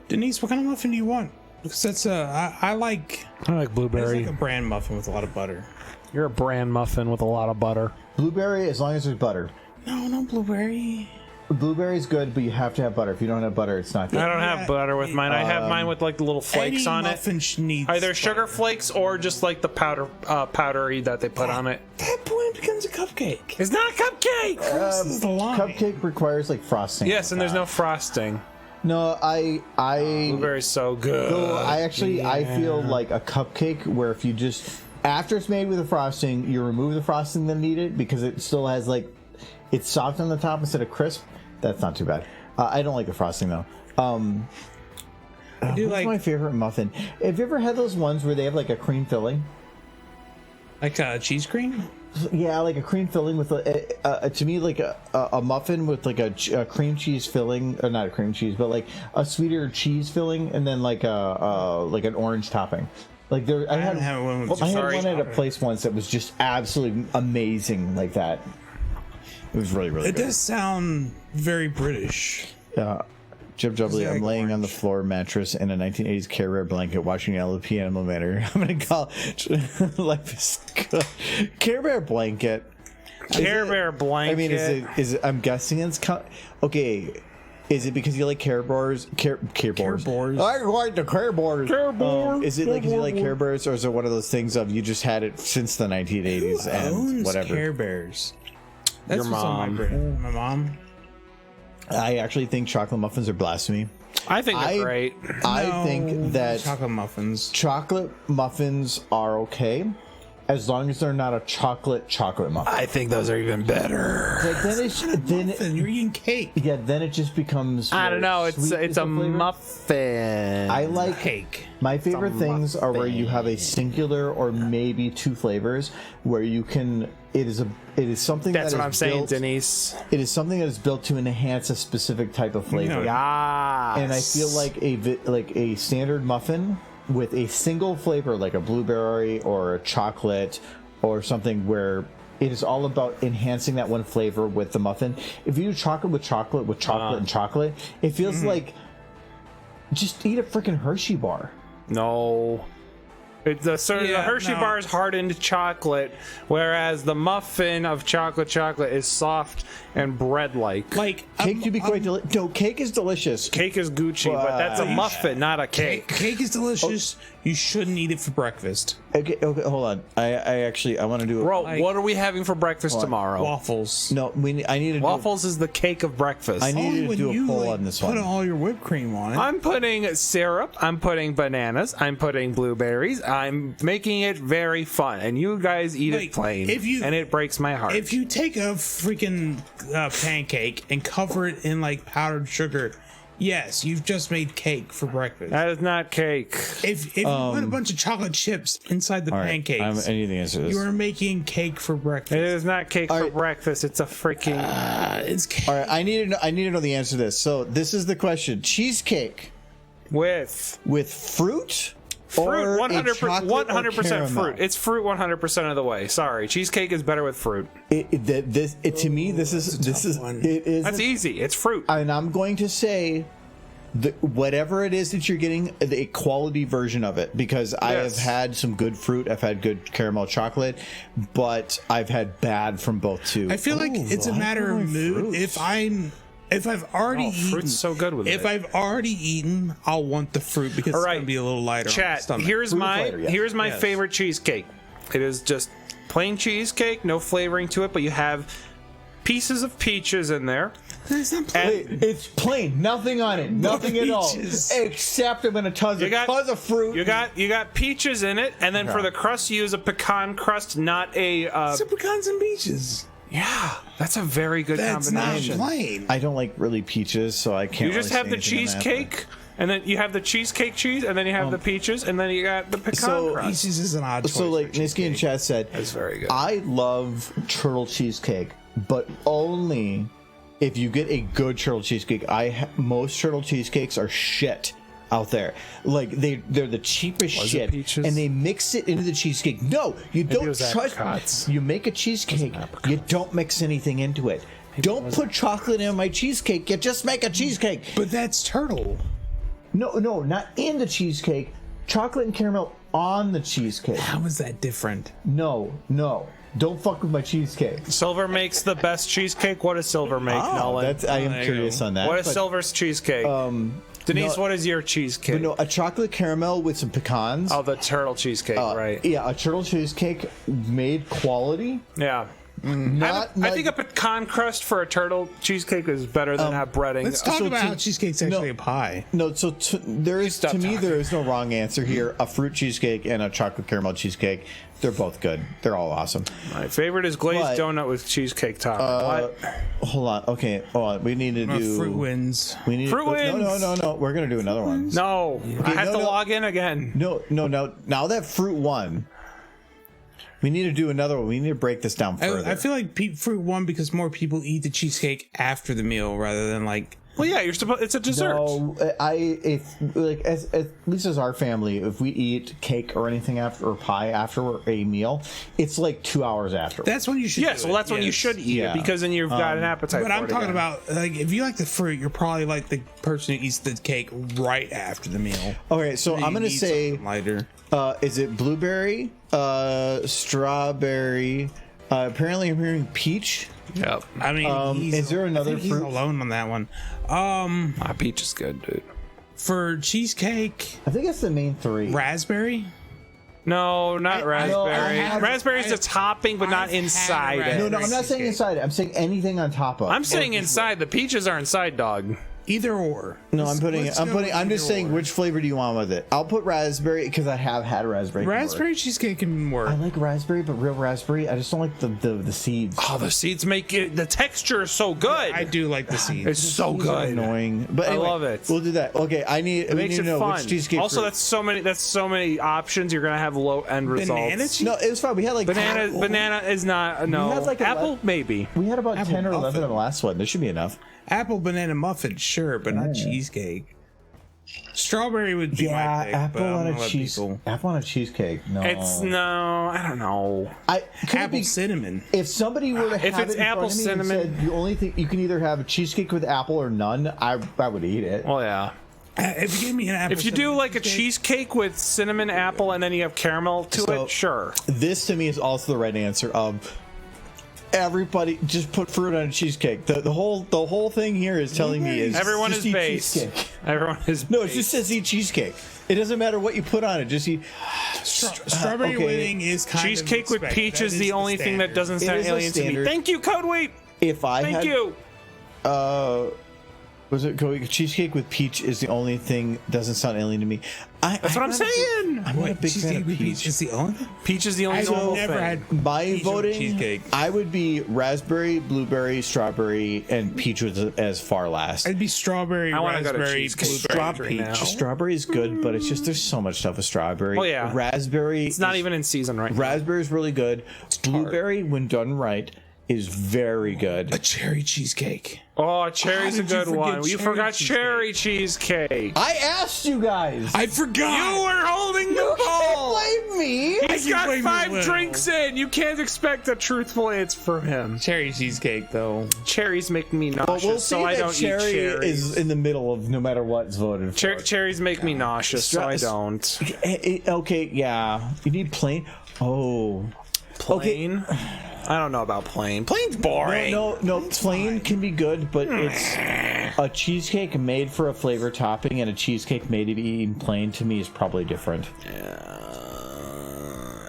Denise, what kind of muffin do you want? Because that's I like blueberry. it's like a bran muffin with a lot of butter. You're a bran muffin with a lot of butter. blueberry, as long as there's butter. No blueberry. Blueberry is good, but you have to have butter. If you don't have butter, it's not good. I don't have butter with mine. I have mine with like the little flakes Any on it. muffin needs Either sugar butter. flakes or just like the powdery that they put on it. At that point, it becomes a cupcake. It's not a cupcake. This is the line. Cupcake requires like frosting. Yes, and there's no frosting. No, I Blueberry's so good. I feel like a cupcake where if you just after it's made with the frosting, you remove the frosting then eat it because it still has it's soft on the top instead of crisp. That's not too bad. I don't like the frosting though. I do What's like my favorite muffin? Have you ever had those ones where they have like a cream filling? cheese cream. Yeah, like a cream filling with to me like a muffin with like a cream cheese filling, or not a cream cheese, but like a sweeter cheese filling, and then like an orange topping. Like there, I had have one with I had sorry. one at a place once that was just absolutely amazing like that. It was really It good. does sound very British. Jib Jubbly, It's I'm like laying on the orange. floor mattress in a 1980s Care Bear blanket watching LP Animal Matter. I'm gonna call life is good. Care Bear blanket. Care Bear blanket. I mean, is it? I'm guessing it's okay. Is it because you like Care Bears? Care Bears. I like the Care Bears. Care Bears. Is it like because you like Care Bears, or is it one of those things of you just had it since the 1980s and Owns whatever? Care Bears. That's Your what's on mom. my brain. My mom. I actually think chocolate muffins are blasphemy. I think they're great. I think that chocolate muffins. chocolate muffins are okay, as long as they're not a chocolate muffin. I think those are even better. But then You're eating cake. yeah, then it just becomes. I don't know. It's sweet is a the flavor. muffin. I like Cake. My favorite things are where you have a singular or maybe two flavors where you can. It is something That's that what is I'm saying, built, Denise. It is something that is built to enhance a specific type of flavor. Yeah. And I feel like a standard muffin with a single flavor, like a blueberry or a chocolate or something, where it is all about enhancing that one flavor with the muffin. If you do chocolate with chocolate and chocolate, it feels like just eat a freaking Hershey bar. No. The Hershey no. bar is hardened chocolate, whereas the muffin of chocolate is soft and bread-like. Like Cake to be quite delicious. No, cake is delicious. Cake is Gucci, but that's a muffin, not a cake. cake is delicious. You shouldn't eat it for breakfast. Okay, hold on. I want to do. Bro, Like- what are we having for breakfast tomorrow? Waffles. No, I need to. Waffles is the cake of breakfast. I need to when do a you, poll like, on this put one. all your whipped cream on it. I'm putting syrup, I'm putting bananas, I'm putting blueberries, I'm making it very fun, and you guys eat it Like, plain, and it breaks my heart. If you take a freaking pancake and cover it in like powdered sugar, yes, you've just made cake for breakfast. That is not cake. If you put a bunch of chocolate chips inside the All right, pancakes, I need the answer to this. you are making cake for breakfast. It is not cake for right. breakfast, it's a freaking... It's cake. All right, I need to know the answer to this. So this is the question: cheesecake with fruit fruit, or 100% caramel? fruit. It's fruit 100% of the way. Sorry, cheesecake is better with fruit. To me, this is one. it is. That's easy. It's fruit. And I'm going to say whatever it is that you're getting, a quality version of it, because I have Yes. had some good fruit. I've had good caramel chocolate, but I've had bad from both too. I feel like it's a matter of mood. If I've already eaten, fruit's so good with if it. I've already eaten, I'll want the fruit because All it's right. gonna be a little lighter. on the Chat, stomach. here's flavor, yes. here's my Yes. favorite cheesecake. It is just plain cheesecake, no flavoring to it, but you have pieces of peaches in there. It's not plain. And It's plain, nothing on it, nothing at all, peaches. except I'm gonna tons of fruit. You got peaches in it, and then for the crust you use a pecan crust, not a. pecans and peaches. Yeah, that's a very good That's not combination. plain. I don't like really peaches, so I can't. You just really have say the anything on that, cheesecake, and then you have the cheesecake cheese, and then you have the peaches, and then you got the pecan so crust. Peaches is an odd choice. So, like for Niski and cheesecake. Chad said, That's very good. I love turtle cheesecake, but only if you get a good turtle cheesecake. Most turtle cheesecakes are shit out there. Like they're the cheapest Was it shit, peaches? and they mix it into the cheesecake. No, you it don't was trust. apricots. You make a cheesecake, you don't mix anything into it. Don't put chocolate in my cheesecake. You just make a cheesecake. But that's turtle. No, not in the cheesecake. Chocolate and caramel on the cheesecake. How is that different? No. Don't fuck with my cheesecake. Silver makes the best cheesecake. What does Silver make, Nolan? I am there you curious go. on that. What is but- Silver's cheesecake? Denise, no- what is your cheesecake? But no, a chocolate caramel with some pecans. Oh, the turtle cheesecake, right? Yeah, a turtle cheesecake made quality. Yeah. I think a pecan crust for a turtle cheesecake is better than a breading. Let's talk So about to- how cheesecake's actually a pie. No, so there is Stop to me talking. there is no wrong answer here. A fruit cheesecake and a chocolate caramel cheesecake, they're both good. They're all awesome. My favorite is glazed But- donut with cheesecake topping. What? Hold on, okay, hold on. We need to do Fruit wins. We need Fruit wins. No. We're gonna do another one. No, I have to no. log in again. No. Now that fruit won, we need to do another one. We need to break this down further. I feel like fruit won because more people eat the cheesecake after the meal rather than like. Well, yeah, you're supposed. It's a dessert. No, at least as our family, if we eat cake or anything after or pie after a meal, it's like 2 hours after. That's when you should. Yes, do well, it, that's when you yes. should eat Yeah. it because then you've got an appetite. But for I'm it talking again. about like if you like the fruit, you're probably like the person who eats the cake right after the meal. Okay, so You I'm gonna need say, something lighter. is it blueberry, strawberry? Apparently, I'm hearing peach. Yep. I mean, is there another I think he's fruit? alone on that one. My peach is good, dude. For cheesecake, I think it's the main three. raspberry. No, not raspberry. have- Raspberry's a topping, but not I've had inside it. raspberry. No, I'm not saying cheesecake. inside it. I'm saying anything on top of. I'm saying inside. The peaches are inside, dog. Either or. No, I'm Let's go with I'm just either saying or. which flavor do you want with it? I'll put raspberry because I have had raspberry. Raspberry cheesecake can work. I like raspberry, but real raspberry, I just don't like the seeds. Oh, the seeds make it. The texture is so good. I do like the seeds. It's so Seeds are good. annoying, but anyway, I love it. We'll do that. Okay, we Makes need to it know fun. which cheesecake. Also, that's so many options. You're gonna have low end Banana results. cheese? no, it was fine. We had like Banana is not no. had like Apple maybe. We had about Apple 10 or 11 muffin. on the last one. There should be enough. Apple banana muffin, sure, but not cheesecake. Strawberry would be my pick, apple but I'm on gonna a let cheese. people- Apple on a cheesecake. No, It's no. I don't know. could it Apple be- cinnamon. If somebody were to If have it's it in apple front of me cinnamon- and said the only thing you can either have a cheesecake with apple or none, I would eat it. Well, yeah. If you give me an apple, If you do cinnamon like a cheesecake with cinnamon apple and then you have caramel to So- it, sure. This to me is also the right answer. Everybody just put fruit on a cheesecake. The whole thing here is telling me is Everyone just is eat base. cheesecake. Everyone is No, it base. just says eat cheesecake. It doesn't matter what you put on it. Just eat. strawberry okay. winning is kind Cheesecake of with expected. peach That is the only thing that standard. doesn't It sound is a alien to me. standard. Thank you, Codeweight. If I Thank had, you. was it cheesecake with peach is the only thing doesn't sound alien to me. That's what I'm saying. I'm not a big fan Cheesecake of with peach peach. is the only thing? Peach is the only I've normal never thing. had My peach over voting, cheesecake. I would be raspberry, blueberry, strawberry, and peach was as far last. I'd be strawberry, I wanna go to raspberry, cheesecake blueberry, right now. peach. Strawberry is good, but it's just there's so much stuff with strawberry. Oh, yeah. Raspberry. It's not even in season right now. Raspberry is really good. Blueberry, when done right, is very good. A cherry cheesecake. Oh, cherry's How a did you good forget one. You cherry forgot cheesecake? cherry cheesecake. I asked you guys. I forgot. You were holding the You can't ball. blame me. He's I can got blame you 5 a little. drinks in. You can't expect a truthful answer from him. Cherry cheesecake, though. Cherries make me nauseous, Well, we'll see so I that don't eat cherry cherries. is in the middle of no matter what's voted for. Cherries make me nauseous, so I don't. Okay, yeah. You need plain. Oh. Plain? I don't know about plain. Plain's boring. No, plain can be good, but it's a cheesecake made for a flavor topping and a cheesecake made to be eaten plain to me is probably different.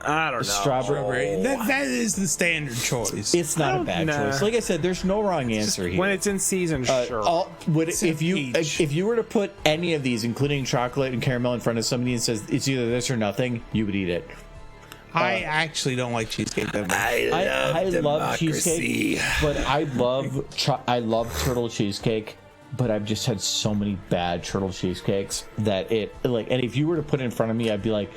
I don't know. Strawberry. That is the standard choice. It's not a bad nah. choice. Like I said, there's no wrong answer here. When it's in season, sure. If you were to put any of these, including chocolate and caramel, in front of somebody and says it's either this or nothing, you would eat it. I actually don't like cheesecake that much. I love cheesecake, but I love turtle cheesecake. But I've just had so many bad turtle cheesecakes that and if you were to put it in front of me, I'd be like,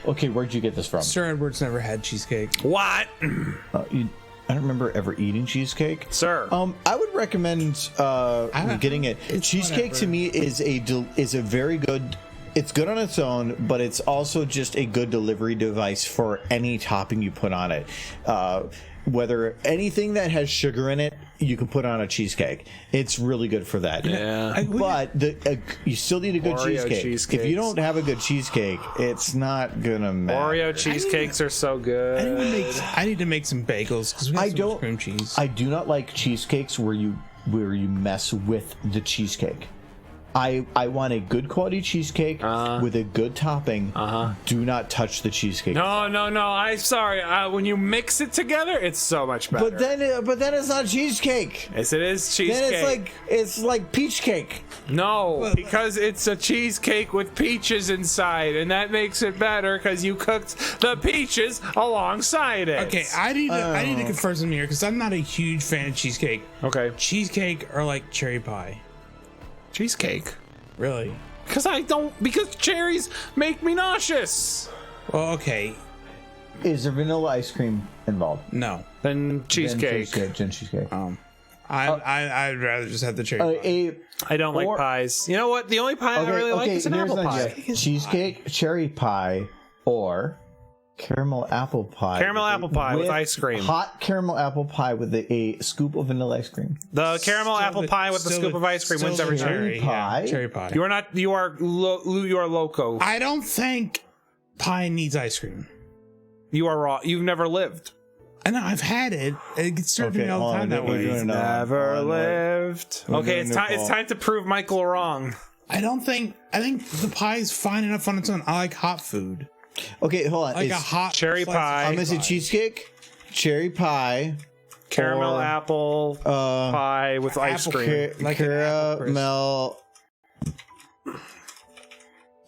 okay, where'd you get this from? Sir Edward's never had cheesecake. What? I don't remember ever eating cheesecake. Sir. I would recommend getting it. It's Cheesecake whatever. to me is a very good. It's good on its own, but it's also just a good delivery device for any topping you put on it. Whether anything that has sugar in it, you can put on a cheesecake. It's really good for that. Yeah. But you still need a good Oreo cheesecake. If cheesecakes. you don't have a good cheesecake, it's not gonna matter. Oreo cheesecakes are so good. I need to make some bagels because we have so much cream cheese. I do not like cheesecakes where you mess with the cheesecake. I want a good quality cheesecake with a good topping. Do not touch the cheesecake. No. I'm sorry. When you mix it together, it's so much better. But then it's not cheesecake. yes, it is cheesecake. Then it's like peach cake. No, because it's a cheesecake with peaches inside, and that makes it better because you cooked the peaches alongside it. Okay, I need to confirm something here because I'm not a huge fan of cheesecake. Okay. Cheesecake or like cherry pie? Cheesecake. Really? Because cherries make me nauseous. Well, okay. Is there vanilla ice cream involved? No. Then cheesecake. Then cheesecake. I'd rather just have the cherry pie. I don't like pies. You know what? The only pie I really like is an here's apple an pie. idea. Cheesecake, cherry pie, or caramel apple pie. Caramel apple pie with ice cream. Hot caramel apple pie with a scoop of vanilla ice cream. The caramel Still apple the- pie with the still scoop the- of ice cream still wins the every time. cherry pie. Yeah, cherry pie. You are loco. I don't think pie needs ice cream. You are raw. You've never lived. I know I've had it. It gets served to me all the time that way. Never lived. Okay, it's time. It's time to prove Michael wrong. I think the pie is fine enough on its own. I like hot food, Okay, hold on. like a It's- hot cherry slice of pie. I'm gonna say cheesecake, cherry pie, Caramel or, apple pie with ice cream. Like an apple crisp. Caramel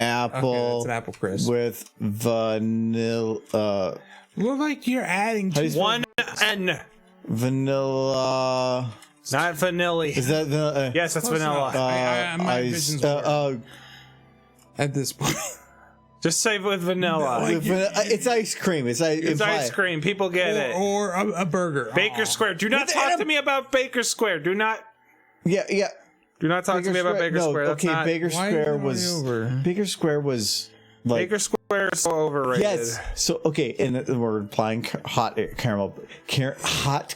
apple Okay, that's an apple crisp. with vanilla. Well, like you're adding How do you spell- One N, vanilla. not vanilla. Is that vanilla? Yes, that's Close vanilla. enough. My vision's blurred at this point. Just say with vanilla. It's ice cream. It's Ice cream. People get it. or a burger. Baker Aw. Square. Do not With talk Adam- to me about Baker Square. Do not Yeah. talk to me about Baker no, Square. That's okay, not Baker Why Square are you was over? Baker Square was like Baker Square is so overrated. yes. So okay, and we're applying hot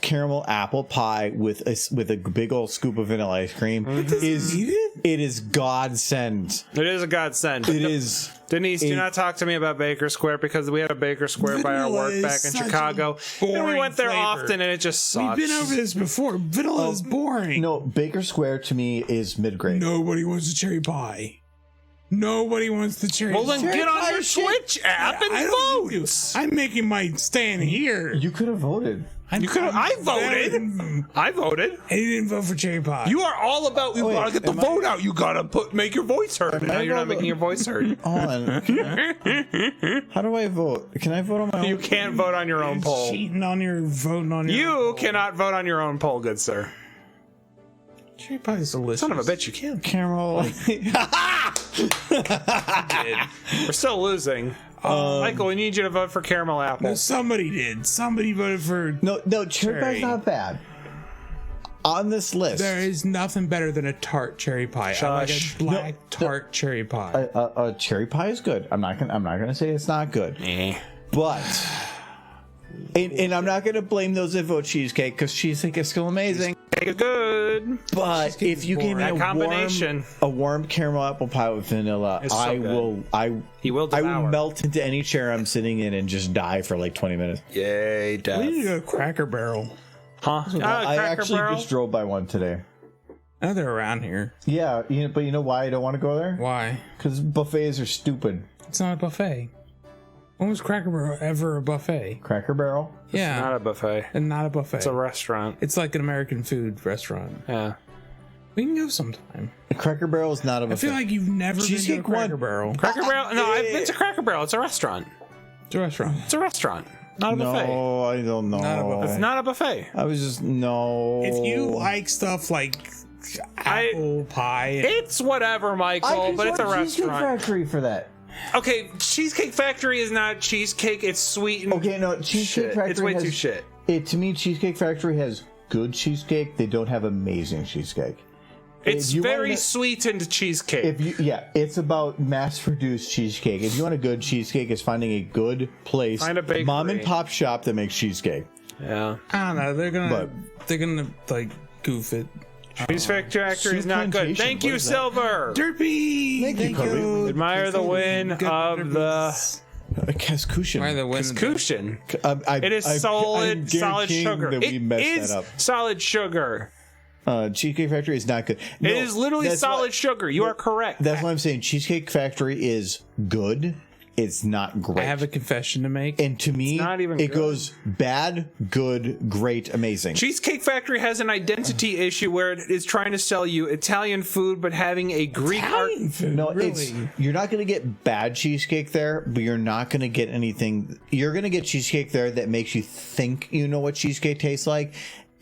caramel apple pie with a big old scoop of vanilla ice cream. It is godsend. It is a godsend. It is. Denise, do not talk to me about Baker Square because we had a Baker Square by our Vanilla work is back in such a Chicago. And we boring went there flavor. often and it just We've sucks. been over this before. Vanilla is boring. No, Baker Square to me is mid grade. Nobody wants a cherry pie. Nobody wants the cherry Well, then pie. get on pie your is shit. Switch app and I don't need vote. to. I'm making my stand here. You could have voted. You could. I voted. I voted. And you didn't vote for cherry pie. You are all about. You wait, gotta get the vote out. You gotta make your voice heard. And now I you're not vote- making your voice heard. Hold on. How do I vote? Can I vote on my own? You can't vote on your own poll. cheating on your voting on your You own poll. cannot vote on your own poll, good sir. Cherry pie is delicious. Son of a bitch, you can. Caramel. We're still losing. Michael, we need you to vote for caramel apple. No, somebody did. Somebody voted for. No, cherry pie's not bad. On this list, There is nothing better than a tart cherry pie. I like Shush. a black tart cherry pie. a cherry pie is good. I'm not gonna say it's not good, but and I'm not gonna blame those that vote cheesecake because cheesecake is still amazing. Make it good. But if you gave me That combination. a warm caramel apple pie with vanilla, It's so I good. will He will I devour. will melt into any chair I'm sitting in and just die for like 20 minutes. Yay, we death. need to go to Cracker Barrel. Huh? I Cracker actually Barrel? just drove by one today. I know they're around here. Yeah, but you know why I don't want to go there? Why? Because buffets are stupid. It's not a buffet. When was Cracker Barrel ever a buffet? Cracker Barrel. Yeah, Not a buffet. and not a buffet. It's a restaurant. It's like an American food restaurant. Yeah. We can go sometime. Cracker Barrel is not a I buffet. feel like you've never been to a Cheesecake Cracker one. Barrel. Cracker Barrel? No, I've been to Cracker Barrel. It's a restaurant. It's a restaurant. It's a restaurant. Not a buffet. No, I don't know. Not a buffet. It's not a buffet. I was just no. If you like stuff like apple pie, It's whatever, Michael, but it's a restaurant. Factory for that. Okay, Cheesecake Factory is not cheesecake. It's sweet and Okay, no, Cheesecake shit. Factory It's way has, too shit. To me, Cheesecake Factory has good cheesecake. They don't have amazing cheesecake. It's you very wanna- sweet and cheesecake. It's about mass-produced cheesecake. If you want a good cheesecake, it's finding a good place, Find a bakery. mom and pop shop that makes cheesecake. yeah. I don't know. They're gonna like goof it. Cheesecake Factory is not good. Plantation, Thank what you, is that? Silver. Derpy. Thank you, Kobe. Admire the win Good of the Cascushion. Why the win? cushion. It is I'm solid guaranteeing sugar. that we It messed is that up. solid sugar. Cheesecake Factory is not good. No, It is literally that's solid why- sugar. You are correct. That's what I'm saying. Cheesecake Factory is good. It's not great. I have a confession to make. and to me, not even it good. goes bad, good, great, amazing. Cheesecake Factory has an identity issue where it is trying to sell you Italian food, but having a Greek art. Italian food, No, really. you're not going to get bad cheesecake there, but you're not going to get anything. You're going to get cheesecake there that makes you think you know what cheesecake tastes like,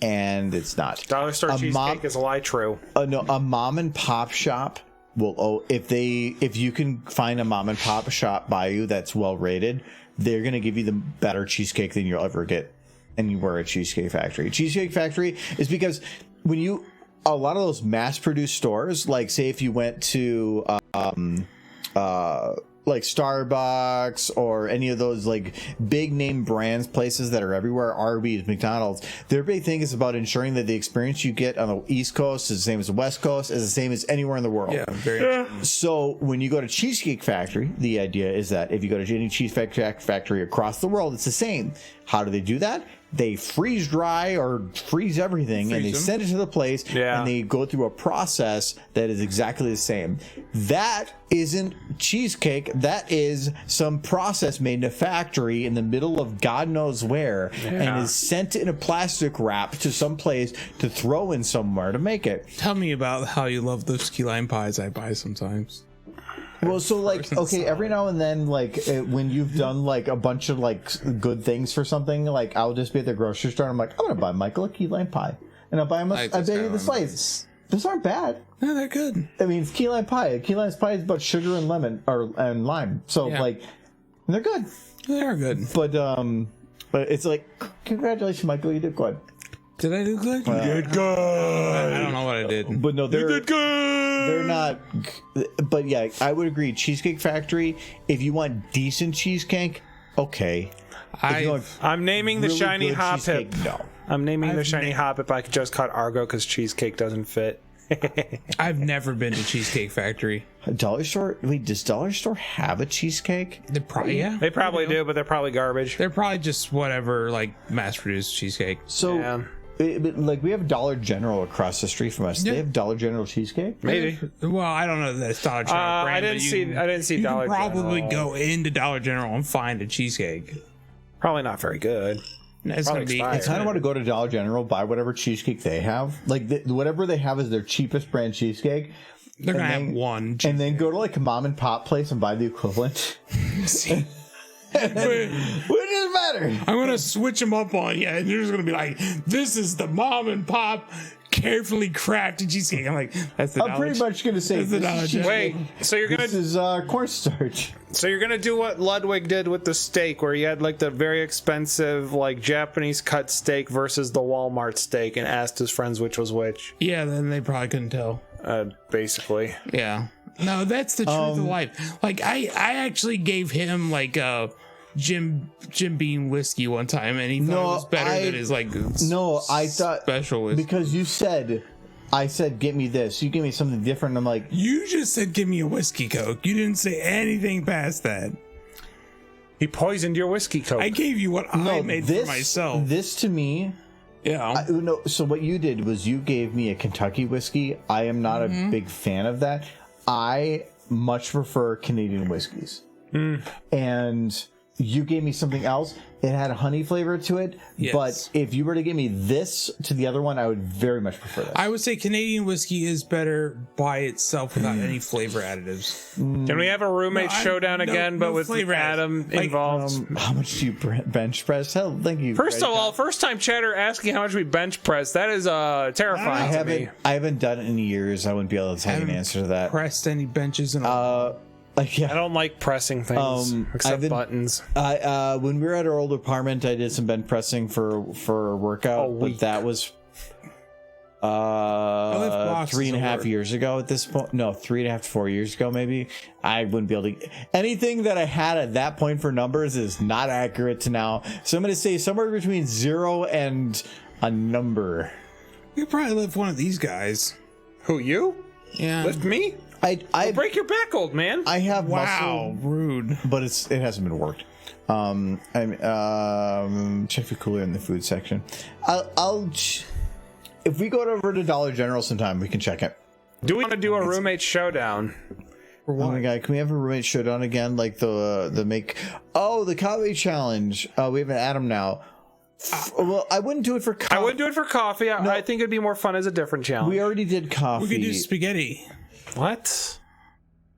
and it's not. Dollar store A cheesecake mom- is a lie true. No, a mom and pop shop will. If you can find a mom and pop shop by you that's well rated, they're going to give you the better cheesecake than you'll ever get anywhere at Cheesecake Factory. Cheesecake Factory is because when you a lot of those mass-produced stores, like say if you went to like Starbucks or any of those like big name brands places that are everywhere, Arby's, McDonald's, their big thing is about ensuring that the experience you get on the East Coast is the same as the West Coast, is the same as anywhere in the world. Yeah, very. So when you go to Cheesecake Factory, the idea is that if you go to any Cheesecake Factory across the world, it's the same. How do they do that? they freeze dry or freeze everything, and they them. send it to the place, Yeah. and they go through a process that is exactly the same. That isn't cheesecake. That is some process made in a factory in the middle of God knows where, and is sent in a plastic wrap to some place to throw in somewhere to make it. Tell me about how you love those key lime pies I buy sometimes. Well, so like, okay, every now and then, like when you've done like a bunch of like good things for something, like I'll just be at the grocery store and I'm like, I'm gonna buy Michael a key lime pie, and I'll buy him a the slice. Those aren't bad. No, they're good. I mean, it's key lime pie. Key lime pie is about sugar and lemon and lime, so like they're good. They are good. But it's like, congratulations, Michael, you did good. Did I do good? You did good. I don't know what I did. But no, You did good. they're not. But yeah, I would agree. Cheesecake Factory. If you want decent cheesecake, okay. If you want I'm naming the really shiny good hop cheesecake, hip. no. I'm naming the shiny hop hip. I could just cut Argo because cheesecake doesn't fit. I've never been to Cheesecake Factory. A dollar store? Wait, does Dollar Store have a cheesecake? They probably They probably do, but they're probably garbage. They're probably just whatever, like mass-produced cheesecake. So, Yeah. like, we have Dollar General across the street from us. Yeah. They have Dollar General cheesecake. Maybe. Well, I don't know that it's Dollar General brand. I didn't see you Dollar can probably General. go into Dollar General and find a cheesecake. Probably not very good. It's Probably gonna be. expired. I kind of want to go to Dollar General, buy whatever cheesecake they have. Like, whatever they have is their cheapest brand cheesecake. They're gonna and have one. And then go to like a mom and pop place and buy the equivalent. What does matter? I'm gonna switch them up on you, and you're just gonna be like, "This is the mom and pop, carefully crafted cheesecake." I'm like, "That's the." I'm pretty much gonna say That's the this Dollar is General. Wait, so you're This gonna is cornstarch. do what Ludwig did with the steak, where you had like the very expensive like Japanese cut steak versus the Walmart steak, and asked his friends which was which. Yeah, then they probably couldn't tell. Basically. Yeah. No, that's the truth of life. Like I actually gave him like Jim Beam whiskey one time, and he thought it was better than his like. No, I thought special whiskey. because I said, get me this. You give me something different. I'm like, You just said give me a whiskey coke. You didn't say anything past that. He poisoned your whiskey coke. I gave you what I made this, for myself. This to me, Yeah. no. So what you did was you gave me a Kentucky whiskey. I am not a big fan of that. I much prefer Canadian whiskeys. And you gave me something else. It had a honey flavor to it. Yes. But if you were to give me this to the other one, I would very much prefer that. I would say Canadian whiskey is better by itself without any flavor additives. Can we have a roommate showdown again, but with flavor Adam additives. Like, involved? How much do you bench press? Hell, thank you. First Red of all, Dot. first time chatter asking how much we bench press. That is terrifying to me. I haven't done it in years. I wouldn't be able to tell you an answer to that. Pressed any benches in a Like, I yeah. don't like pressing things except I've been- buttons. When we were at our old apartment, I did some bench pressing for a workout, but week. that was lift boxes 3.5 over. years ago. At this point, no, 3.5 to 4 years ago, maybe. I wouldn't be able to. Anything that I had at that point for numbers is not accurate to now. So I'm going to say somewhere between 0 and a number. You could probably lift one of these guys. Who, you? Yeah. Lift me? I Break your back, old man. I have Wow, muscle, rude. but it hasn't been worked. Check the cooler in the food section. If we go over to Dollar General sometime, we can check it. Do we want to do a roommate showdown? Oh my god, can we have a roommate showdown again? Like the coffee challenge. We have an Adam now. Well, I wouldn't do it for coffee. I wouldn't do it for coffee. I think it'd be more fun as a different challenge. We already did coffee. We could do spaghetti. What?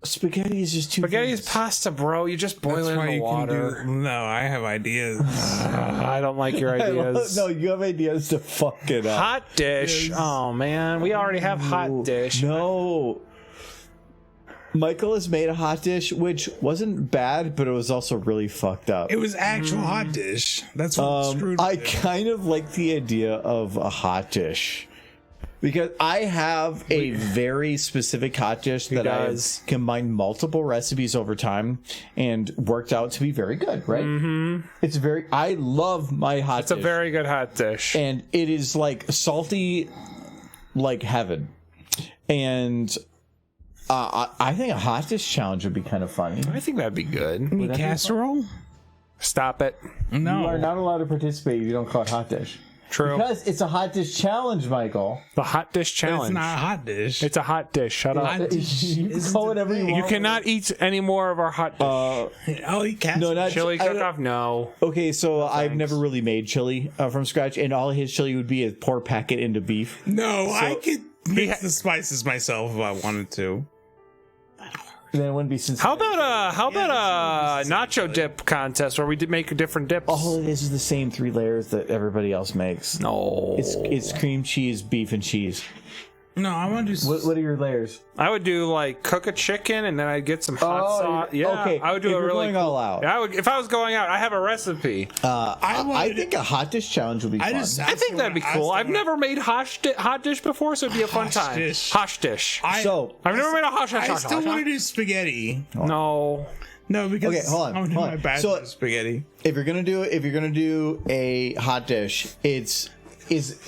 Spaghetti is just too. Spaghetti is fast. pasta, bro. You just boil That's it why in the you water. can do. No, I have ideas. I don't like your ideas. No, you have ideas to fuck it up. Hot dish. Oh man, we already have hot dish. No. Michael has made a hot dish, which wasn't bad, but it was also really fucked up. It was actual hot dish. That's what screwed I me. kind of like the idea of a hot dish. Because I have a very specific hot dish that does. I've combined multiple recipes over time and worked out to be very good, right? Mm-hmm. I love my hot It's a dish. very good hot dish. And it is like salty like heaven. And I think a hot dish challenge would be kind of funny. I think that'd be good. You mean casserole? Stop it. No. You are not allowed to participate if you don't call it hot dish. True. Because it's a hot dish challenge, Michael. The hot dish challenge. It's not a hot dish. It's a hot dish. Shut up. Hot dish You can isn't call the whatever you thing. You want. cannot eat any more of our hot dish. I'll eat cats. No, not Chili I don't- cook-off? No. Okay, so I've never really made chili from scratch, and all his chili would be a pour packet into beef. No, I could mix the spices myself if I wanted to. Then it wouldn't be since. How about a nacho dip contest where we did make different dips? all it is the same 3 layers that everybody else makes? No. It's cream cheese, beef, and cheese. No, I want to do. What are your layers? I would do like cook a chicken and then I'd get some hot Oh, sauce. Yeah, okay. I would do If a you're really going all out. Yeah, I would, if I was going out, I have a recipe. I think a hot dish challenge would be fun. I think that'd be cool. I've never made hot dish before, so it'd be a fun Hosh time. dish. Hosh dish. So I've never made a hosh dish. I still want to do spaghetti. No. No, because Okay, hold on, I want to do hold my on. bachelor So- spaghetti. if you're gonna do a hot dish, is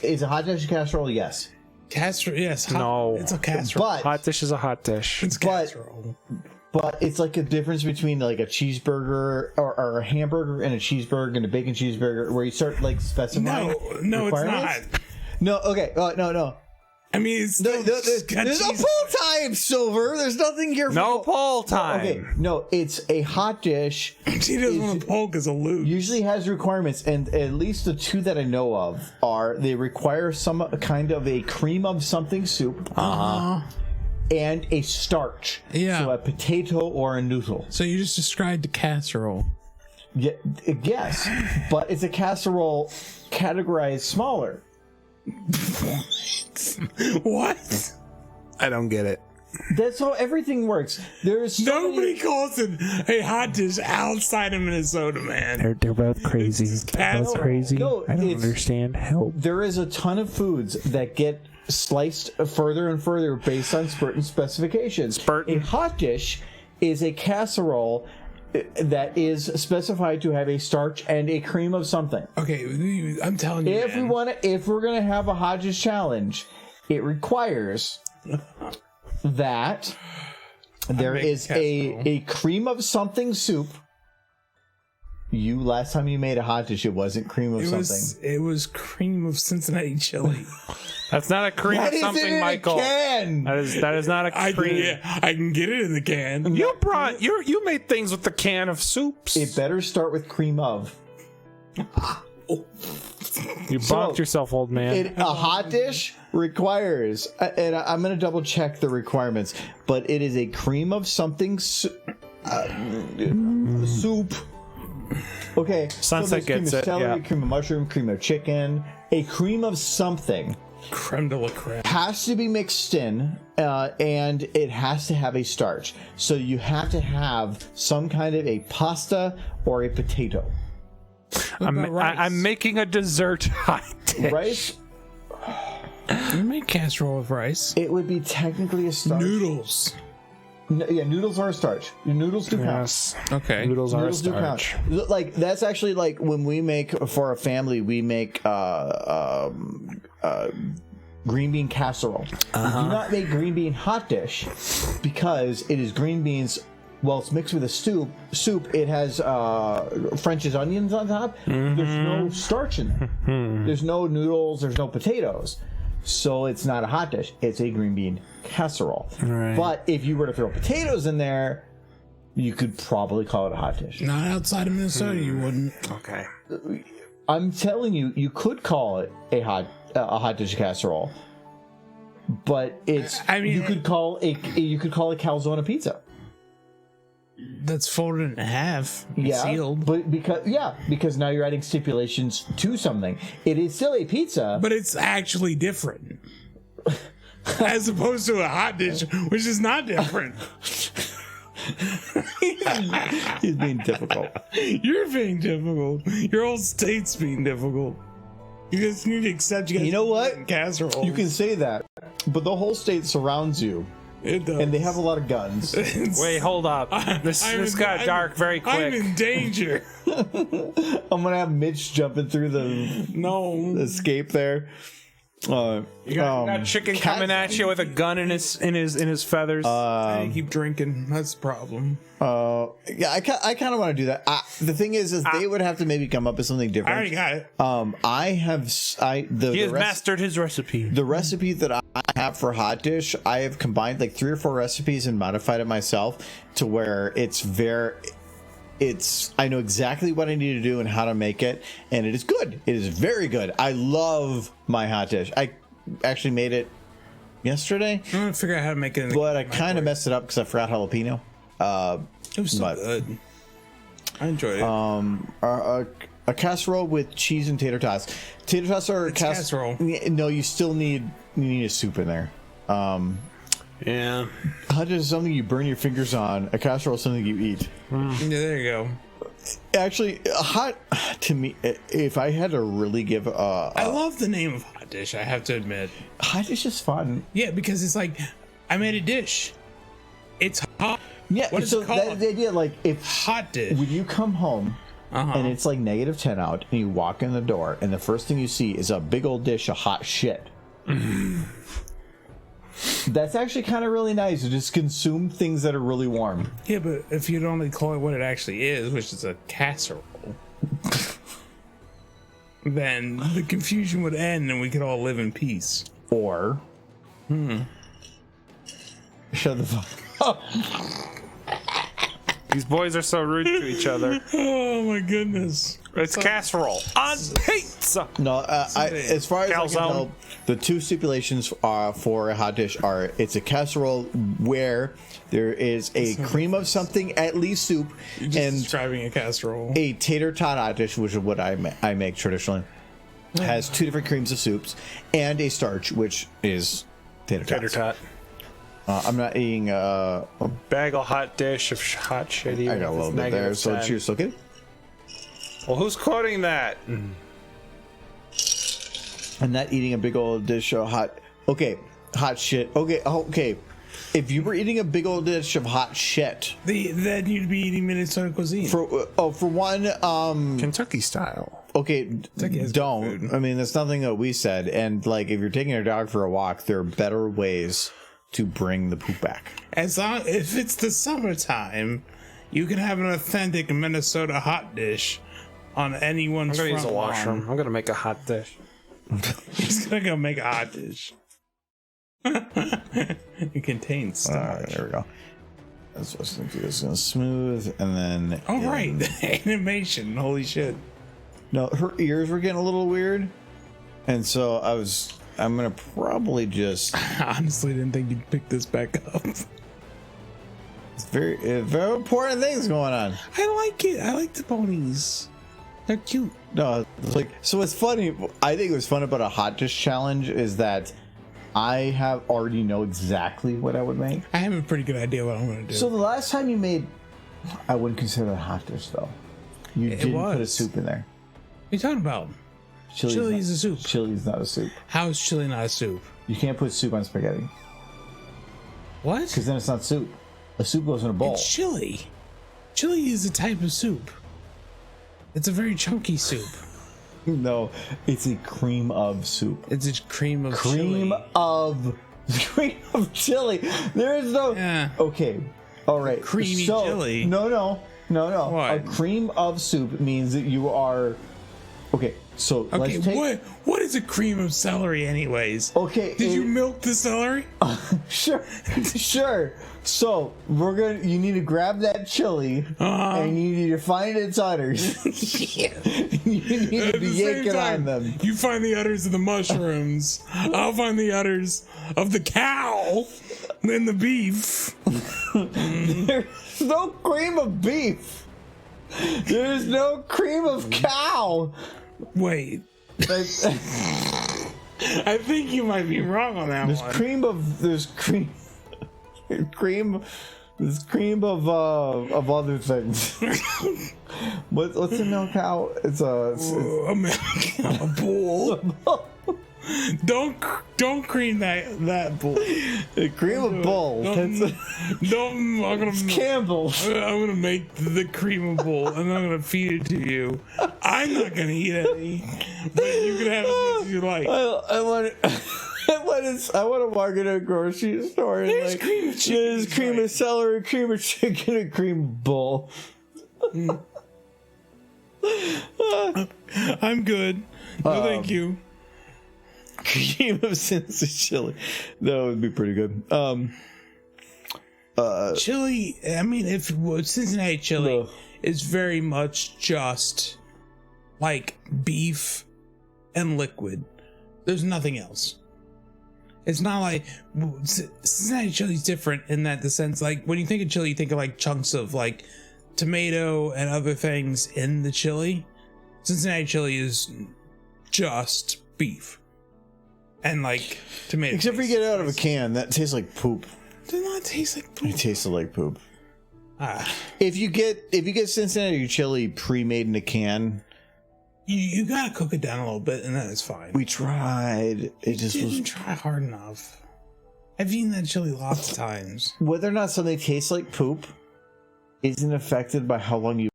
a hot dish a casserole? Yes, Casserole, yes. No. It's a casserole. but Hot dish is a hot dish. It's but- casserole. but it's like a difference between like a cheeseburger or a hamburger and a cheeseburger and a bacon cheeseburger, where you start like specifying. No, it's not. requirements. No, okay, no. I mean, it's No, still there's no pull time, Silver. There's nothing here. No for poll time. Okay, no, it's a hot dish. She doesn't want to poke as a loop. Usually has requirements, and at least the 2 that I know of are they require some kind of a cream of something soup and a starch. Yeah. So a potato or a noodle. So you just described the casserole. Yeah, yes, but it's a casserole categorized smaller. What? I don't get it. That's how everything works. There's so Nobody many- calls it a hot dish outside of Minnesota, man. They're both crazy. casserole. Both crazy. No, I don't it's- understand. Help. There is a ton of foods that get sliced further and further based on certain specifications. Spurtin'. A hot dish is a casserole that is specified to have a starch and a cream of something. Okay, I'm telling you, man. If we're gonna have a hot dish challenge, it requires that there make is casserole. a cream of something soup. Last time you made a hot dish, it wasn't cream of something. It was cream of Cincinnati chili. That's not a cream That of isn't something, in Michael. a can. That is not a I cream. can get it in the can. You made things with the can of soups. It better start with cream of. You bumped yourself, old man. A hot dish requires, and I'm going to double check the requirements, but it is a cream of something soup. Okay, Sunset there's cream gets of it, celery, yeah. cream of mushroom, cream of chicken. A cream of something Creme de la creme. has to be mixed in, and it has to have a starch. So you have to have some kind of a pasta or a potato. I'm making a dessert hot dish. Rice, You make casserole with rice. it would be technically a starch. Noodles. Yeah, noodles are a starch. Your noodles do count. Yes. Okay. Noodles are a Noodles do count. starch. Like that's actually like when we make for a family, we make green bean casserole. We do not make green bean hot dish because it is green beans. Well, it's mixed with a soup. It has French's onions on top. There's no starch in there. There's no noodles. There's no potatoes. So it's not a hot dish. It's a green bean casserole. Right. But if you were to throw potatoes in there, you could probably call it a hot dish. Not outside of Minnesota, you wouldn't. Okay. I'm telling you, you could call it a hot dish casserole. But it's I mean- you could call a calzone pizza. That's folded in half. And sealed. But because now you're adding stipulations to something. It is still a pizza. But it's actually different. As opposed to a hot dish, which is not different. He's being difficult. You're being difficult. Your whole state's being difficult. You just need to accept you guys. You know what? Casserole. You can say that, but the whole state surrounds you, It does. and they have a lot of guns. Wait, hold up. This got dark very quick. I'm in danger. I'm gonna have Mitch jumping through the No. escape there. You got chicken coming at you with a gun in his feathers. I keep drinking. That's the problem. Yeah, I kind of want to do that. The thing is they would have to maybe come up with something I different. already got it. He has mastered his recipe. The recipe that I have for hot dish, I have combined like 3 or 4 recipes and modified it myself to where I know exactly what I need to do and how to make it, and it is good. It is very good. I love my hot dish. I actually made it yesterday. I'm gonna figure out how to make it. But I kind of messed it up because I forgot jalapeno. It was so good. I enjoyed it. A casserole with cheese and tater tots. Tater tots are casserole. No, you still need a soup in there. Yeah. Hot dish is something you burn your fingers on. A casserole is something you eat. Yeah, there you go. Actually, hot to me. If I had to really give, I love the name of hot dish. I have to admit. hot dish is fun. Yeah, because it's like I made a dish. It's hot. Yeah. What is so it called? that's the idea. Like if Hot dish. when you come home. And it's like -10 out, and you walk in the door, and the first thing you see is a big old dish of hot shit. That's actually kind of really nice to just consume things that are really warm. Yeah, but if you'd only call it what it actually is, which is a casserole, then the confusion would end and we could all live in peace. Or, shut the fuck up. These boys are so rude to each other. Oh my goodness. It's casserole on pizza. No, as far as I can Calzone. tell, the 2 stipulations for a hot dish are it's a casserole where there is a cream of something, at least soup, You're just and describing a casserole. a tater tot hot dish, which is what I make traditionally. Has 2 different creams of soups and a starch, which is tater tots. Tater tot. I'm not eating A bag of hot dish of hot shitty. I got a little bit there, so -10. cheers. Okay. Well, who's quoting that? I'm not eating a big old dish of hot. Okay, hot shit. Okay. If you were eating a big old dish of hot shit, Then you'd be eating Minnesota cuisine. for one, Kentucky style. okay, Kentucky has good don't. food. I mean, that's nothing that we said. And like, if you're taking your dog for a walk, there are better ways to bring the poop back. As long if it's the summertime, you can have an authentic Minnesota hot dish on anyone's I'm gonna use front a washroom. lawn. I'm gonna make a hot dish. He's gonna go make a hot dish. It contains starch. There we go. That's what I was gonna do. It's gonna smooth, and then. Oh right, the animation. Holy shit. No, her ears were getting a little weird, and so I'm gonna probably just. I honestly didn't think you'd pick this back up. It's very important things going on. I like it. I like the ponies. They're cute. No, it's like, so what's funny, I think what's fun about a hot dish challenge is that I have already know exactly what I would make. I have a pretty good idea what I'm gonna do. So the last time you made, I wouldn't consider it a hot dish though. You didn't put a was. soup in there. what are you talking about? Chili is a soup. Chili is not a soup. How is chili not a soup? You can't put soup on spaghetti What? because then it's not soup. A soup goes in a bowl. It's chili. Chili is a type of soup. It's a very chunky soup. No, it's a cream of soup. It's a cream of Cream chili. of chili. There is no. Yeah. Okay. All right. Creamy so, chili. No. What? A cream of soup means that you are. Okay. So Okay, let's take. what is a cream of celery, anyways? Okay. Did you milk the celery? Sure. So you need to grab that chili and you need to find its udders. Yeah. You need At to the yank same it time, on them. you find the udders of the mushrooms. I'll find the udders of the cow and the beef. There's no cream of beef. There's no cream of cow. Wait, I think you might be wrong on that one. There's cream of other things. What's in milk cow? It's A bull. Don't cream that bull. Cream of bull. I'm gonna Campbell's. I'm gonna make the cream of bull and I'm gonna feed it to you. I'm not gonna eat any, but you can have as much as you like. I want to walk into a grocery store and There's cream of chicken. There's cream of celery, cream of chicken, and cream of bull. I'm good. No, thank you. Cream of Cincinnati chili. That would be pretty good. Chili. I mean, if Cincinnati chili Ugh. is very much just like beef and liquid. There's nothing else. It's not like Cincinnati chili is different in that the sense, like when you think of chili, you think of like chunks of like tomato and other things in the chili. Cincinnati chili is just beef and like tomato. Except for you get it out of a can, that tastes like poop. Does not taste like poop. It tasted like poop. Ah. If you get Cincinnati chili pre-made in a can, You gotta cook it down a little bit, and then it's fine. we tried. It just didn't was try hard enough. I've eaten that chili lots of times. whether or not something tastes like poop isn't affected by how long you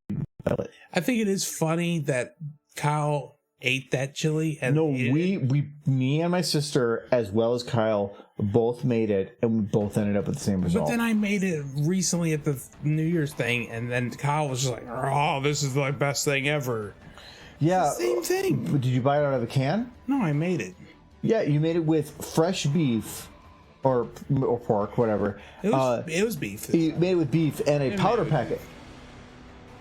boil it. I think it is funny that Kyle ate that chili and No, ate it. me and my sister, as well as Kyle, both made it, and we both ended up with the same result. But then I made it recently at the New Year's thing, and then Kyle was just like, "Oh, this is the best thing ever." yeah, Same thing. Did you buy it out of a can? No, I made it. Yeah, you made it with fresh beef or pork, whatever. It was beef. You made it with beef and a powder packet.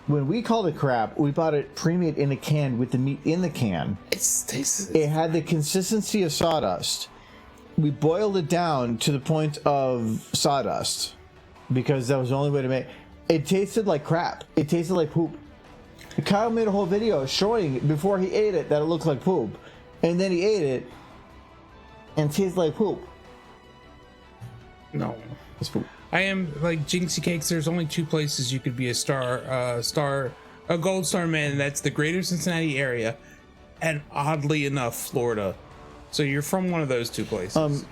When we called it crap, we bought it pre-made in a can with the meat in the can. It tastes. It had the consistency of sawdust. We boiled it down to the point of sawdust because that was the only way to make it. It tasted like crap. It tasted like poop. Kyle made a whole video showing before he ate it that it looked like poop. And then he ate it and it tasted like poop. No. It's poop. I am like Jinxie Cakes. There's only two places you could be a gold star man, and that's the greater Cincinnati area, and oddly enough, Florida. So you're from one of those two places.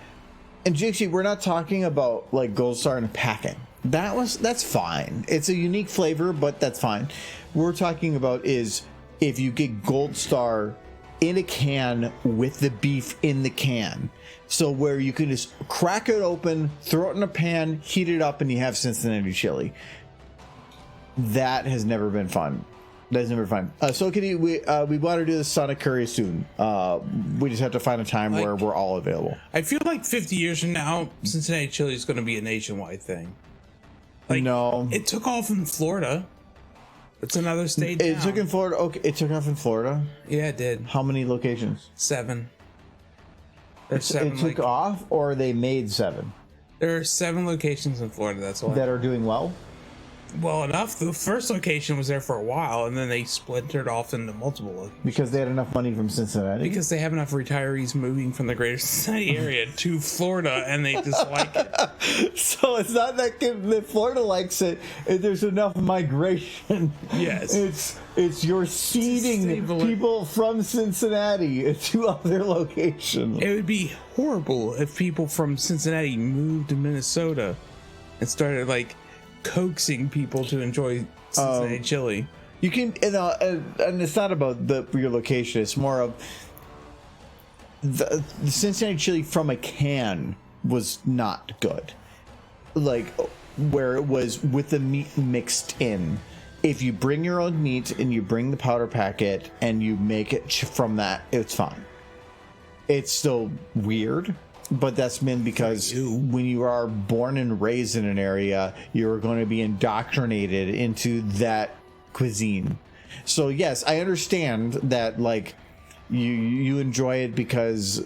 And Jixie, we're not talking about like Gold Star and packing. That's fine. It's a unique flavor, but that's fine. We're talking about is if you get Gold Star in a can with the beef in the can. So where you can just crack it open, throw it in a pan, heat it up, and you have Cincinnati chili. That has never been fun. That's never fun. So we want to do the Sonic Curry soon. We just have to find a time where we're all available. I feel like 50 years from now, Cincinnati chili is going to be a nationwide thing. Like, no, it took off in Florida. It's another state. it now. took in Florida. Okay, it took off in Florida. Yeah, it did. How many locations? 7. There's 7. It took off, or they made 7 There are 7 locations in Florida. That's why. that are doing well. Well enough. The first location was there for a while, and then they splintered off into multiple locations. Because they had enough money from Cincinnati. Because they have enough retarees moving from the greater Cincinnati area to Florida, and they just like it. So it's not that Florida likes it. There's enough migration. Yes. It's you're seeding people from Cincinnati to other locations. It would be horrible if people from Cincinnati moved to Minnesota and started like coaxing people to enjoy Cincinnati chili. You can, and it's not about your location. It's more of the Cincinnati chili from a can was not good. Like where it was with the meat mixed in. If you bring your own meat and you bring the powder packet and you make it from that, it's fine. It's still weird, but that's been because when you are born and raised in an area, you're going to be indoctrinated into that cuisine. So yes, I understand that like you enjoy it because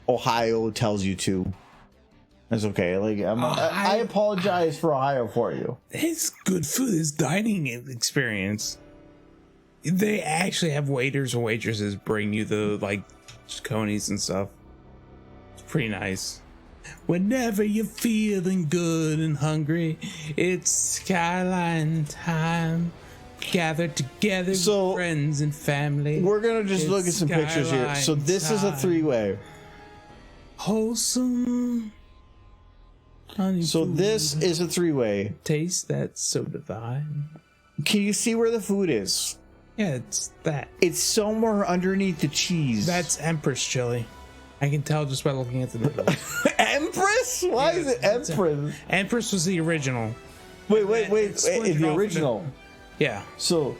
Ohio tells you to. That's okay. Like I apologize for Ohio for you. It's good food. It's dining experience. They actually have waiters and waitresses bring you the like conies and stuff. It's pretty nice. Whenever you're feeling good and hungry, it's Skyline time. Gather together So, with friends and family. We're gonna just It's look at some pictures here. So this is a Skyline three-way. Wholesome. Honey So food. this is a three-way. Taste that's so divine. Can you see where the food is? Yeah, it's that. It's somewhere underneath the cheese. That's Empress chili. I can tell just by looking at the noodles. Empress? Why is it it's Empress? Empress was the original. Wait. splintered The off original. Yeah. So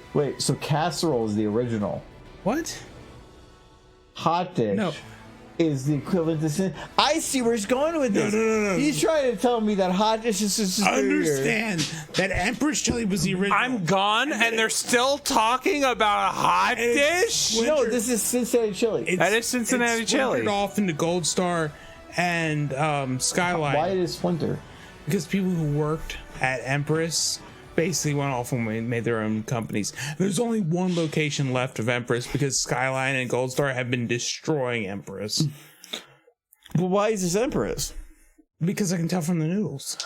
casserole is the original. What? Hot dish No. is the equivalent to I see where he's going with this. No. He's trying to tell me that hot dish is superior. Understand that Empress chili was the original. I'm gone, and they're still talking about a hot dish. No, this is Cincinnati chili. That is Cincinnati it's chili. splintered off into Gold Star and Skyline. Why is Splinter? Because people who worked at Empress basically went off and made their own companies. There's only one location left of Empress because Skyline and Gold Star have been destroying Empress. But why is this Empress? Because I can tell from the noodles.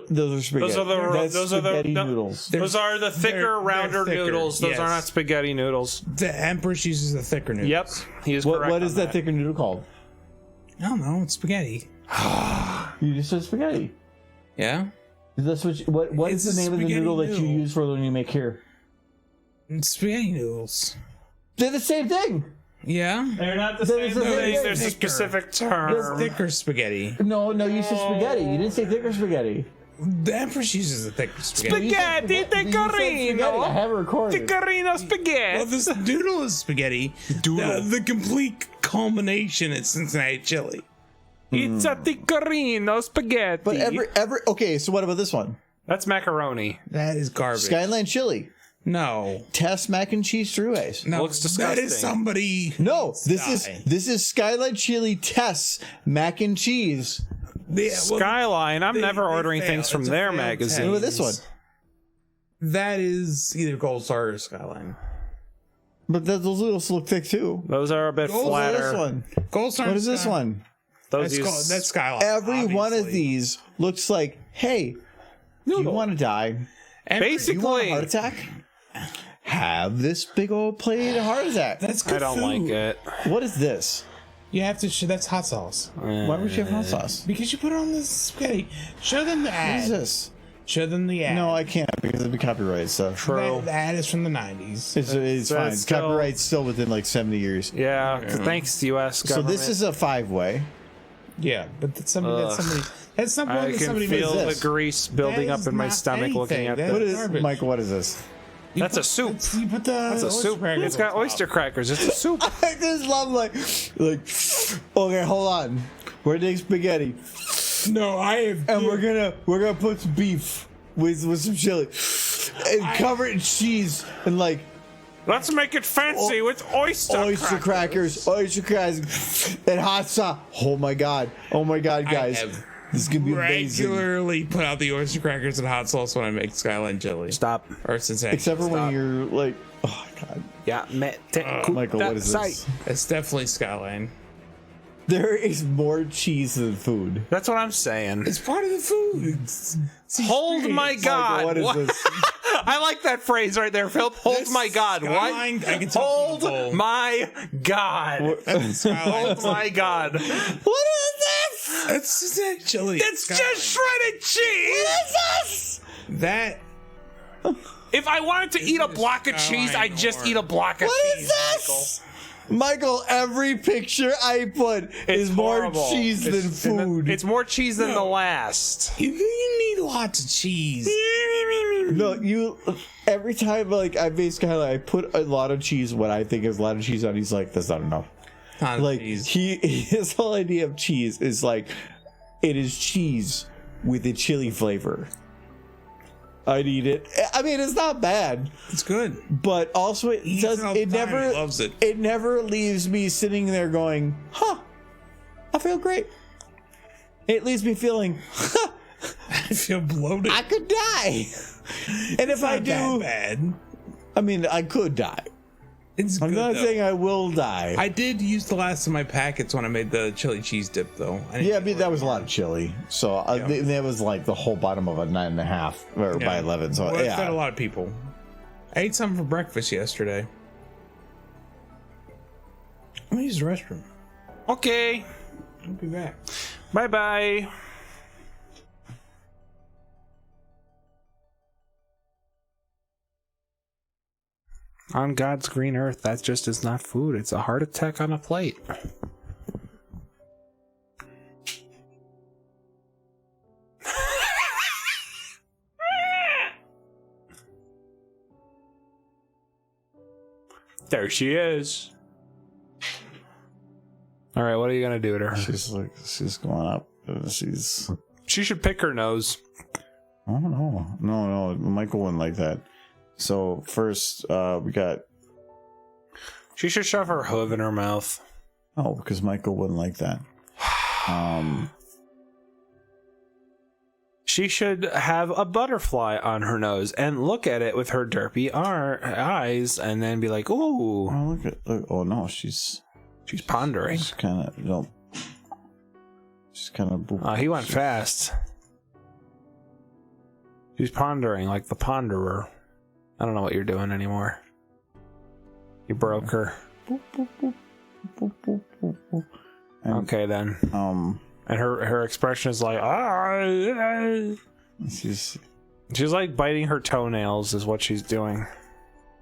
Those are spaghetti. Those are the spaghetti noodles. Those are the thicker, they're rounder thicker, noodles. Those yes. are not spaghetti noodles. The Empress uses the thicker noodles. Yep, he is correct. What is on that thicker noodle called? I don't know. It's spaghetti. You just said spaghetti. Yeah? That's what is It's the name of the spaghetti noodle that you noodle. use for when you make here? It's spaghetti noodles. They're the same thing. Yeah? They're not the They're same the same thing. thing. There's a Thicker. specific It's term. thicker spaghetti. No, you said spaghetti. You didn't say thicker spaghetti. The Empress uses the thicker spaghetti. Spaghetti You said spaghetti. I pecorino. have it recorded. Pecorino Well, spaghetti. this noodle is spaghetti. The complete culmination is Cincinnati chili. It's a pecorino spaghetti. But every okay. So what about this one? That's macaroni. That is garbage. Skyline chili. No. Test mac and cheese throughways. No, Looks that disgusting. is somebody. No, this Die. is Skyline chili tests mac and cheese. Yeah, well, Skyline. I'm they- never they ordering fail. things from It's a their failed magazine. What about this one? that is either Gold Star or Skyline. But those noodles look thick too. Those are a bit What is this flatter. one? Gold Star. What and is this Sky- one? Those That's Skyline. Every one of obviously. these looks like, hey, do you want to die? Every- You want a heart basically. attack? Have this big old plate of heart attack. That's good I don't food. like it. What is this? You have to. That's hot sauce. Why would you have hot sauce? Because you put it on the spaghetti. Show them the What ad. is this? Show them the ad. No, I can't because it'd be copyrighted stuff. True. The ad is from the 90s. It's fine. That's still- Copyright's still within like 70 years. Yeah. Thanks, U.S. So government. this is a 5-way. Yeah, but that's somebody. That's not one I that can somebody feel made. this? the grease building That up is in my not stomach looking anything. at That- this. What is Garbage. Michael? What is this? That's a soup. You put the. It's a soup. It's got oyster crackers. It's a soup. I just love like, okay, hold on. We're doing spaghetti, No, I have. and we're gonna put some beef with some chili, and cover it in cheese and like Let's make it fancy with oyster crackers. oyster crackers, and hot sauce. Oh my god, guys, have this is gonna be amazing. regularly put out the oyster crackers and hot sauce when I make Skyline chili. Stop. Or Cincinnati. Except for Stop. when you're like, oh god, Yeah, Michael, what is this? It's definitely Skyline. There is more cheese than food. That's what I'm saying. It's part of the food. It's Hold my God. Michael, what is this? I like that phrase right there, Phil. Hold This my God. Skyline, What? I can tell from the bowl. Hold my God. Skyline. Hold my God. What is this? It's Cincinnati chili. It's Skyline. just shredded cheese. What is this? That. If I wanted to eat a block of cheese, I'd just eat a block of What cheese. is this? Michael, every picture I put is more horrible. cheese than food. It's more cheese than the last. You need lots of cheese. No, every time like I basically I put a lot of cheese, what I think is a lot of cheese on. He's like, that's not enough. Like cheese. his whole idea of cheese is like, it is cheese with a chili flavor. I'd eat it. I mean, it's not bad, It's good. but also it He eats does. it all the It time. never. He loves it. It never leaves me sitting there going, "Huh, I feel great." It leaves me feeling, "Huh, I feel bloated. I could die." And if I Not do, that bad. I mean, I could die. It's I'm good, not though. saying I will die. I did use the last of my packets when I made the chili cheese dip, though. Yeah, but that was a lot of chili. So that was like the whole bottom of a 9.5 or by 11. So Well, yeah, fed a lot of people. I ate something for breakfast yesterday. I'm gonna use the restroom. Okay. I'll be back. Bye bye. On God's green earth, that just is not food. It's a heart attack on a plate. There she is. All right, what are you gonna do to her? She's going up. She should pick her nose. Oh no, Michael wouldn't like that. So first, we got. She should shove her hoof in her mouth. Oh, because Michael wouldn't like that. She should have a butterfly on her nose and look at it with her derpy eyes, and then be like, "Ooh!" Oh, look. Oh no, she's pondering. She's kind of Oh, he went fast. She's pondering like the ponderer. I don't know what you're doing anymore. You broke her. Okay then. And her expression is like, she's like biting her toenails is what she's doing.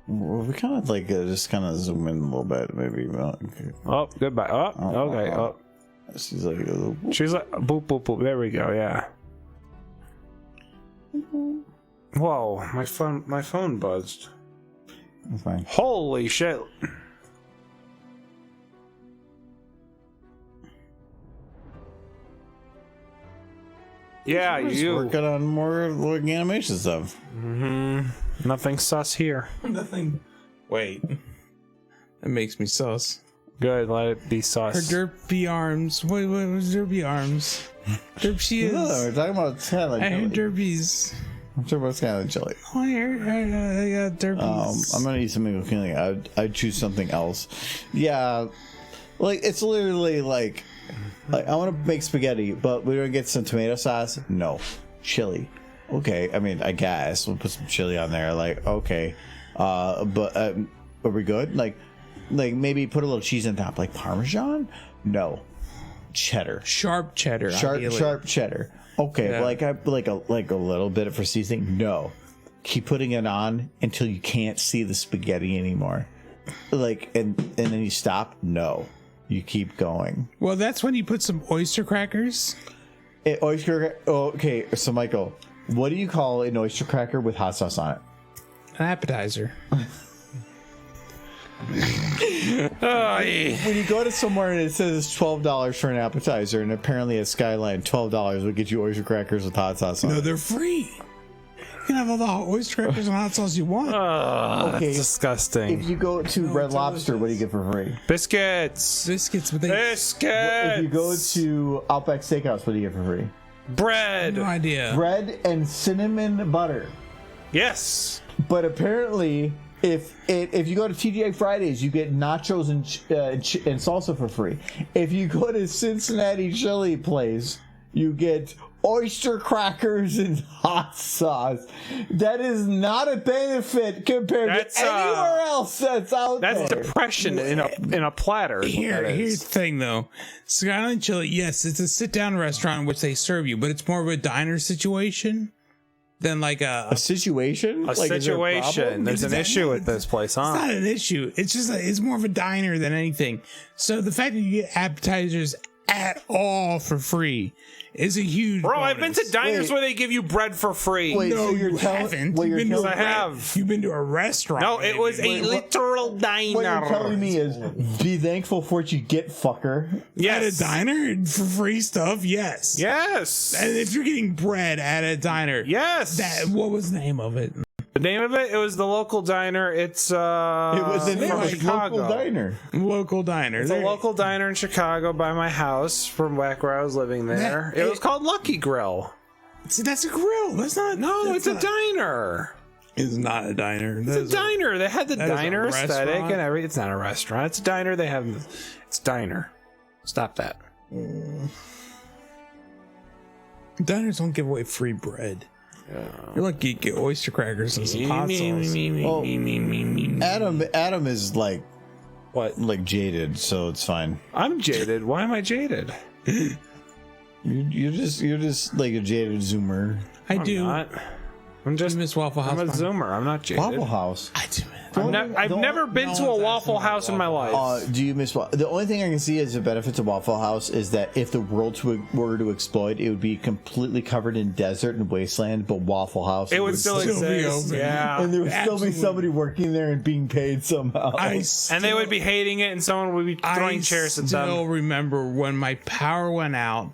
We kind of like just kind of zoom in a little bit, maybe. Okay. Oh, goodbye. Oh, okay. Oh, she's like boop boop boop. There we go. Yeah. Whoa, my phone buzzed. That's fine. Holy shit. Yeah, you working on more like animation stuff. Nothing sus here. Nothing. Wait. That makes me sus. Good, let it be sus. Her derpy arms. Wait, what's derpy arms? Derp she is. No, we're talking about Skyline I heard Chili. derpies. I'm talking about Skyline Chili. Oh, I got derpies. I'm gonna eat something with feeling. I'd choose something else. Yeah, like it's literally like I want to make spaghetti, but we're gonna get some tomato sauce. No, chili. Okay, I mean, I guess we'll put some chili on there. Like, okay, but are we good? Like maybe put a little cheese on top, like Parmesan. No, cheddar. Sharp cheddar. Sharp cheddar. Okay, Yeah. like a little bit for seasoning. No, keep putting it on until you can't see the spaghetti anymore. Like and then you stop. No, you keep going. Well, that's when you put some oyster crackers. Okay, so Michael, what do you call an oyster cracker with hot sauce on it? An appetizer. When you go to somewhere and it says it's $12 for an appetizer, and apparently at Skyline $12 will get you oyster crackers with hot sauce on No, it. they're free. You can have all the oyster crackers and hot sauce you want. Okay. That's disgusting. If you go to Red Lobster, what do you get for free? Biscuits. Biscuits, but they Biscuits. If you go to Outback Steakhouse, what do you get for free? Bread. no idea. Bread and cinnamon butter. Yes. But apparently, if you go to TGI Fridays, you get nachos and salsa for free. If you go to Cincinnati Chili Place, you get oyster crackers and hot sauce. That is not a benefit compared to anywhere else that's out there. That's depression in a platter. is what that is. Here's the thing, though. Skyline Chili, yes, it's a sit-down restaurant in which they serve you, but it's more of a diner situation than like a situation. A situation. There's an issue with this place, huh? It's not an issue. It's just it's more of a diner than anything. So the fact that you get appetizers at all for free is a huge Bro, bonus. I've been to diners where they give you bread for free. Wait, No, so you're you haven't. What You've you're been to telling, I have. You've been to a restaurant. No, it was a literal diner. what you're telling me is be thankful for what you get, fucker. At a Yes. diner for free stuff, yes. Yes. And if you're getting bread at a diner, Yes. what was the name of it? The name of it was the local diner. It's It was the name from of a Chicago. local diner. Local diner. It's a local diner in Chicago by my house from back where I was living there. It was called Lucky Grill. See, that's a grill. That's not. No, it's that's a not- diner. It's not a diner. It's a diner. They had the that is a diner aesthetic restaurant? and everything. It's not a restaurant. It's a diner. They have. It's diner. Stop that. Diners don't give away free bread. You're lucky you get oyster crackers and some hot sauce. Adam is like jaded, so it's fine. I'm jaded. Why am I jaded? You're just like a jaded zoomer. I do. I'm just Miss Waffle House. I'm a zoomer. I'm not jaded. Waffle House. I do. I've never been to a Waffle House in my life. Do you miss? The only thing I can see as a benefit to Waffle House is that if the world were to explode, it would be completely covered in desert and wasteland. But Waffle House, it would still be exist. open. Yeah, and there would still be Absolutely. somebody working there and being paid somehow. and they would be hating it, and someone would be throwing chairs at them. I still remember when my power went out,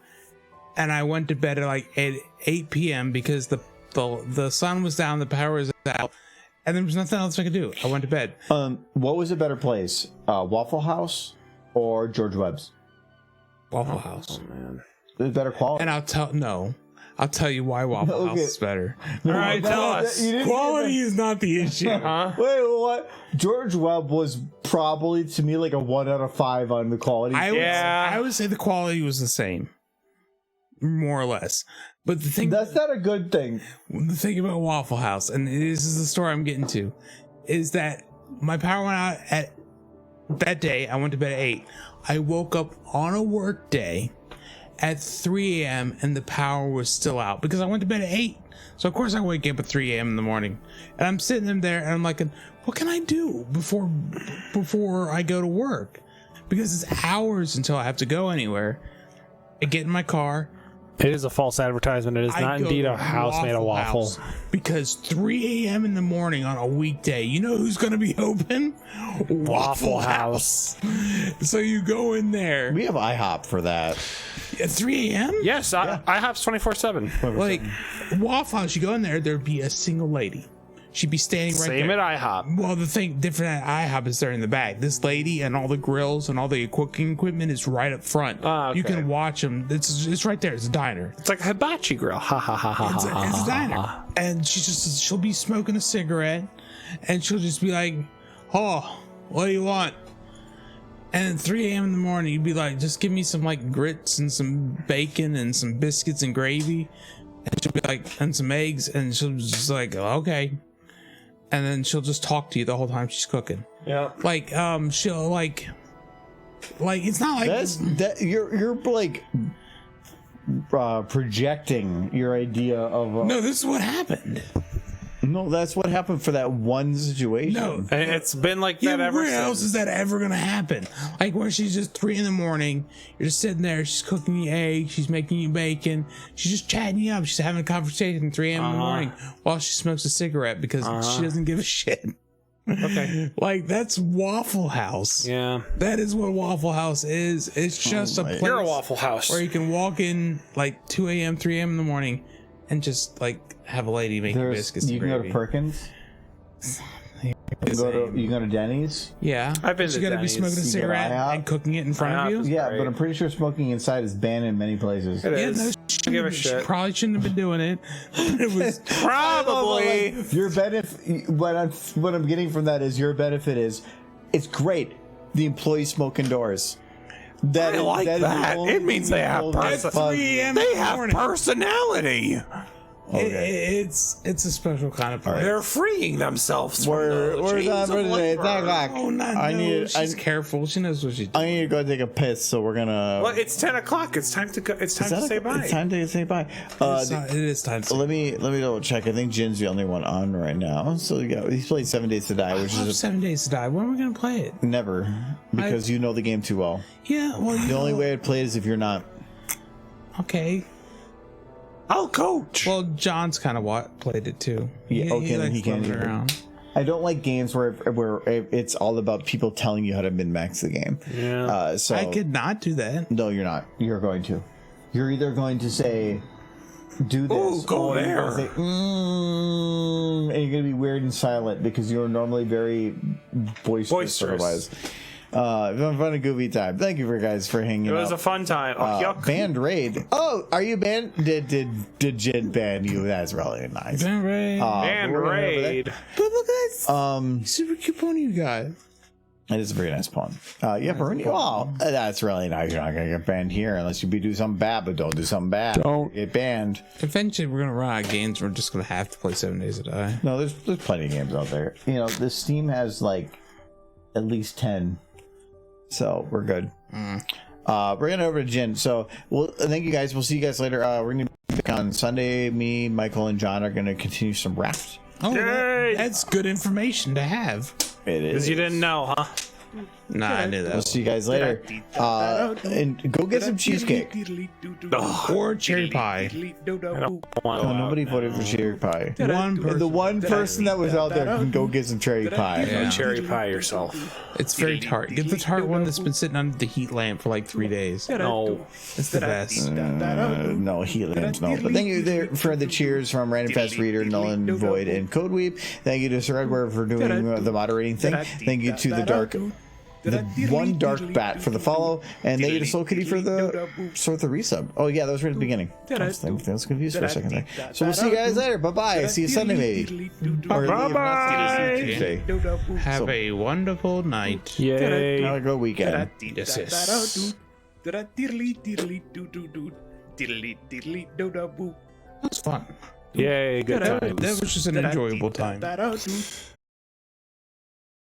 and I went to bed at like 8 p.m. because the sun was down, the power was out, and there was nothing else I could do. I went to bed. What was a better place, Waffle House or George Webb's? Waffle House. Oh man, It was better quality. And I'll tell you why Waffle House is better. all right, tell us. Quality is not the issue. Huh? Wait, what? George Webb was probably to me like a 1 out of 5 on the quality. I would say the quality was the same, more or less. But That's not a good thing. the thing about Waffle House, and this is the story I'm getting to, is that my power went out at that day. I went to bed at 8. I woke up on a work day at 3 a.m. and the power was still out because I went to bed at 8. So of course I wake up at 3 a.m. in the morning, and I'm sitting there and I'm like, what can I do before I go to work? Because it's hours until I have to go anywhere. I get in my car. It is a false advertisement. It is I not go indeed to a house made of waffle. House because 3 a.m. in the morning on a weekday, you know who's going to be open? Waffle House. So you go in there We have IHOP for that. at 3 a.m. Yes, IHOP's 24/7. Like Waffle House, you go in there, there'd be a single lady. She'd be standing right Same there. at IHOP. Well, the thing different at IHOP is they're in the back. This lady and all the grills and all the cooking equipment is right up front. Ah, okay. You can watch them. It's right there. It's a diner. It's like a hibachi grill. Ha ha ha ha It's a, ha. it's a diner. And she'll be smoking a cigarette, and she'll just be like, "Oh, what do you want?" And at 3 a.m. in the morning, you'd be like, "Just give me some like grits and some bacon and some biscuits and gravy," and she'll be like, "And some eggs," and she'll just like, "Okay." And then she'll just talk to you the whole time she's cooking. Yeah. Like, she'll like it's not like You're like projecting your idea of no, this is what happened. No, that's what happened for that one situation. No, And it's been like yeah, that ever where else since. is that ever gonna happen? Like where she's just 3 a.m, you're just sitting there, she's cooking you eggs, she's making you bacon, she's just chatting you up, she's having a conversation 3 a.m. in the morning while she smokes a cigarette because she doesn't give a shit. Okay. Like that's Waffle House. Yeah. That is what Waffle House is. It's just a place You're a Waffle House. where you can walk in like 2 a.m., 3 a.m. in the morning and just like have a lady make you biscuits. You and can go to gravy. Perkins. You can go to Denny's. Yeah, I've been but to you gotta be Denny's. smoking a You go to cigarette IHOP? and cooking it in front IHOP of you. is Yeah, great. but I'm pretty sure smoking inside is banned in many places. It Yeah, is. no, Don't give a she shit. probably shouldn't have been doing it. But it was Probably. Like, your benefit, what I'm getting from that is your benefit is, it's great. The employees smoke indoors. I like is the that. only It means they have thing that's person- fun. 3 a.m. They in the have morning. personality. It's a special kind of place. They're freeing themselves from We're the chains done of for today. It's labor. 10 o'clock. Oh no, she's careful. She knows what she's doing. I need to go take a piss, so we're gonna. Well, it's 10 o'clock. It's time to go. It's time to say bye. It's time to say bye. It is time to Let me double check. I think Jin's the only one on right now. So he's played 7 Days to Die, which love is 7 Days to Die. When are we gonna play it? never because you know the game too well. Yeah, well, The only way I'd play it is if you're not. Okay. I'll coach. Well, John's kind of played it too. Yeah, okay, then he can't floating either. around. I don't like games where it's all about people telling you how to min-max the game. Yeah. So I could not do that. No, you're not. You're going to. You're either going to say, "Do this," Ooh, go or you're going there. to say, and you're going to be weird and silent because you're normally very boisterous. Otherwise, it's been a fun and goofy time. Thank you guys for hanging It was out. a fun time. Oh, yuck. Band raid. Oh, are you banned? Did Jin ban you? That's really nice. Band raid. And we're gonna have raid. But look at that super cute pony you got. It is a very nice poem. Yeah, Marini. Oh, that's really nice. You're not gonna get banned here unless you do something bad, but don't do something bad. Don't get banned. Eventually, we're gonna run out of games. We're just gonna have to play 7 Days to Die. No, there's plenty of games out there. You know, this Steam has like at least 10, so we're good. Bringing it over to Jin. So, well, thank you guys. We'll see you guys later. We're gonna be back on Sunday. Me, Michael, and John are gonna continue some raft. Oh, Yay! that's good information to have. It is. Because you didn't know, huh? Nah, I knew We'll that. see you guys later. And go get some cheesecake. Or cherry pie. Oh, nobody voted for cherry pie. One person. The one person that was out there can go get some cherry pie. Yeah. Cherry pie yourself. It's very tart. Get the tart one that's been sitting under the heat lamp for like 3 days. No. It's the best. No, heliums, no. But thank you there for the cheers from Random Fast Reader, Nolan, Void, and Codeweeb. Thank you to Sir Edward for doing the moderating thing. Thank you to the one dark bat for the follow, and thank you to Soul Kitty for the resub. Oh yeah, that was right at the beginning. I was confused for a second there. So we'll see you guys later. Bye bye. See you Sunday maybe. Bye bye. Have a wonderful night. Yay. Have a good weekend. Yes, yes. That's fun. Yay, good time. That was just an enjoyable time.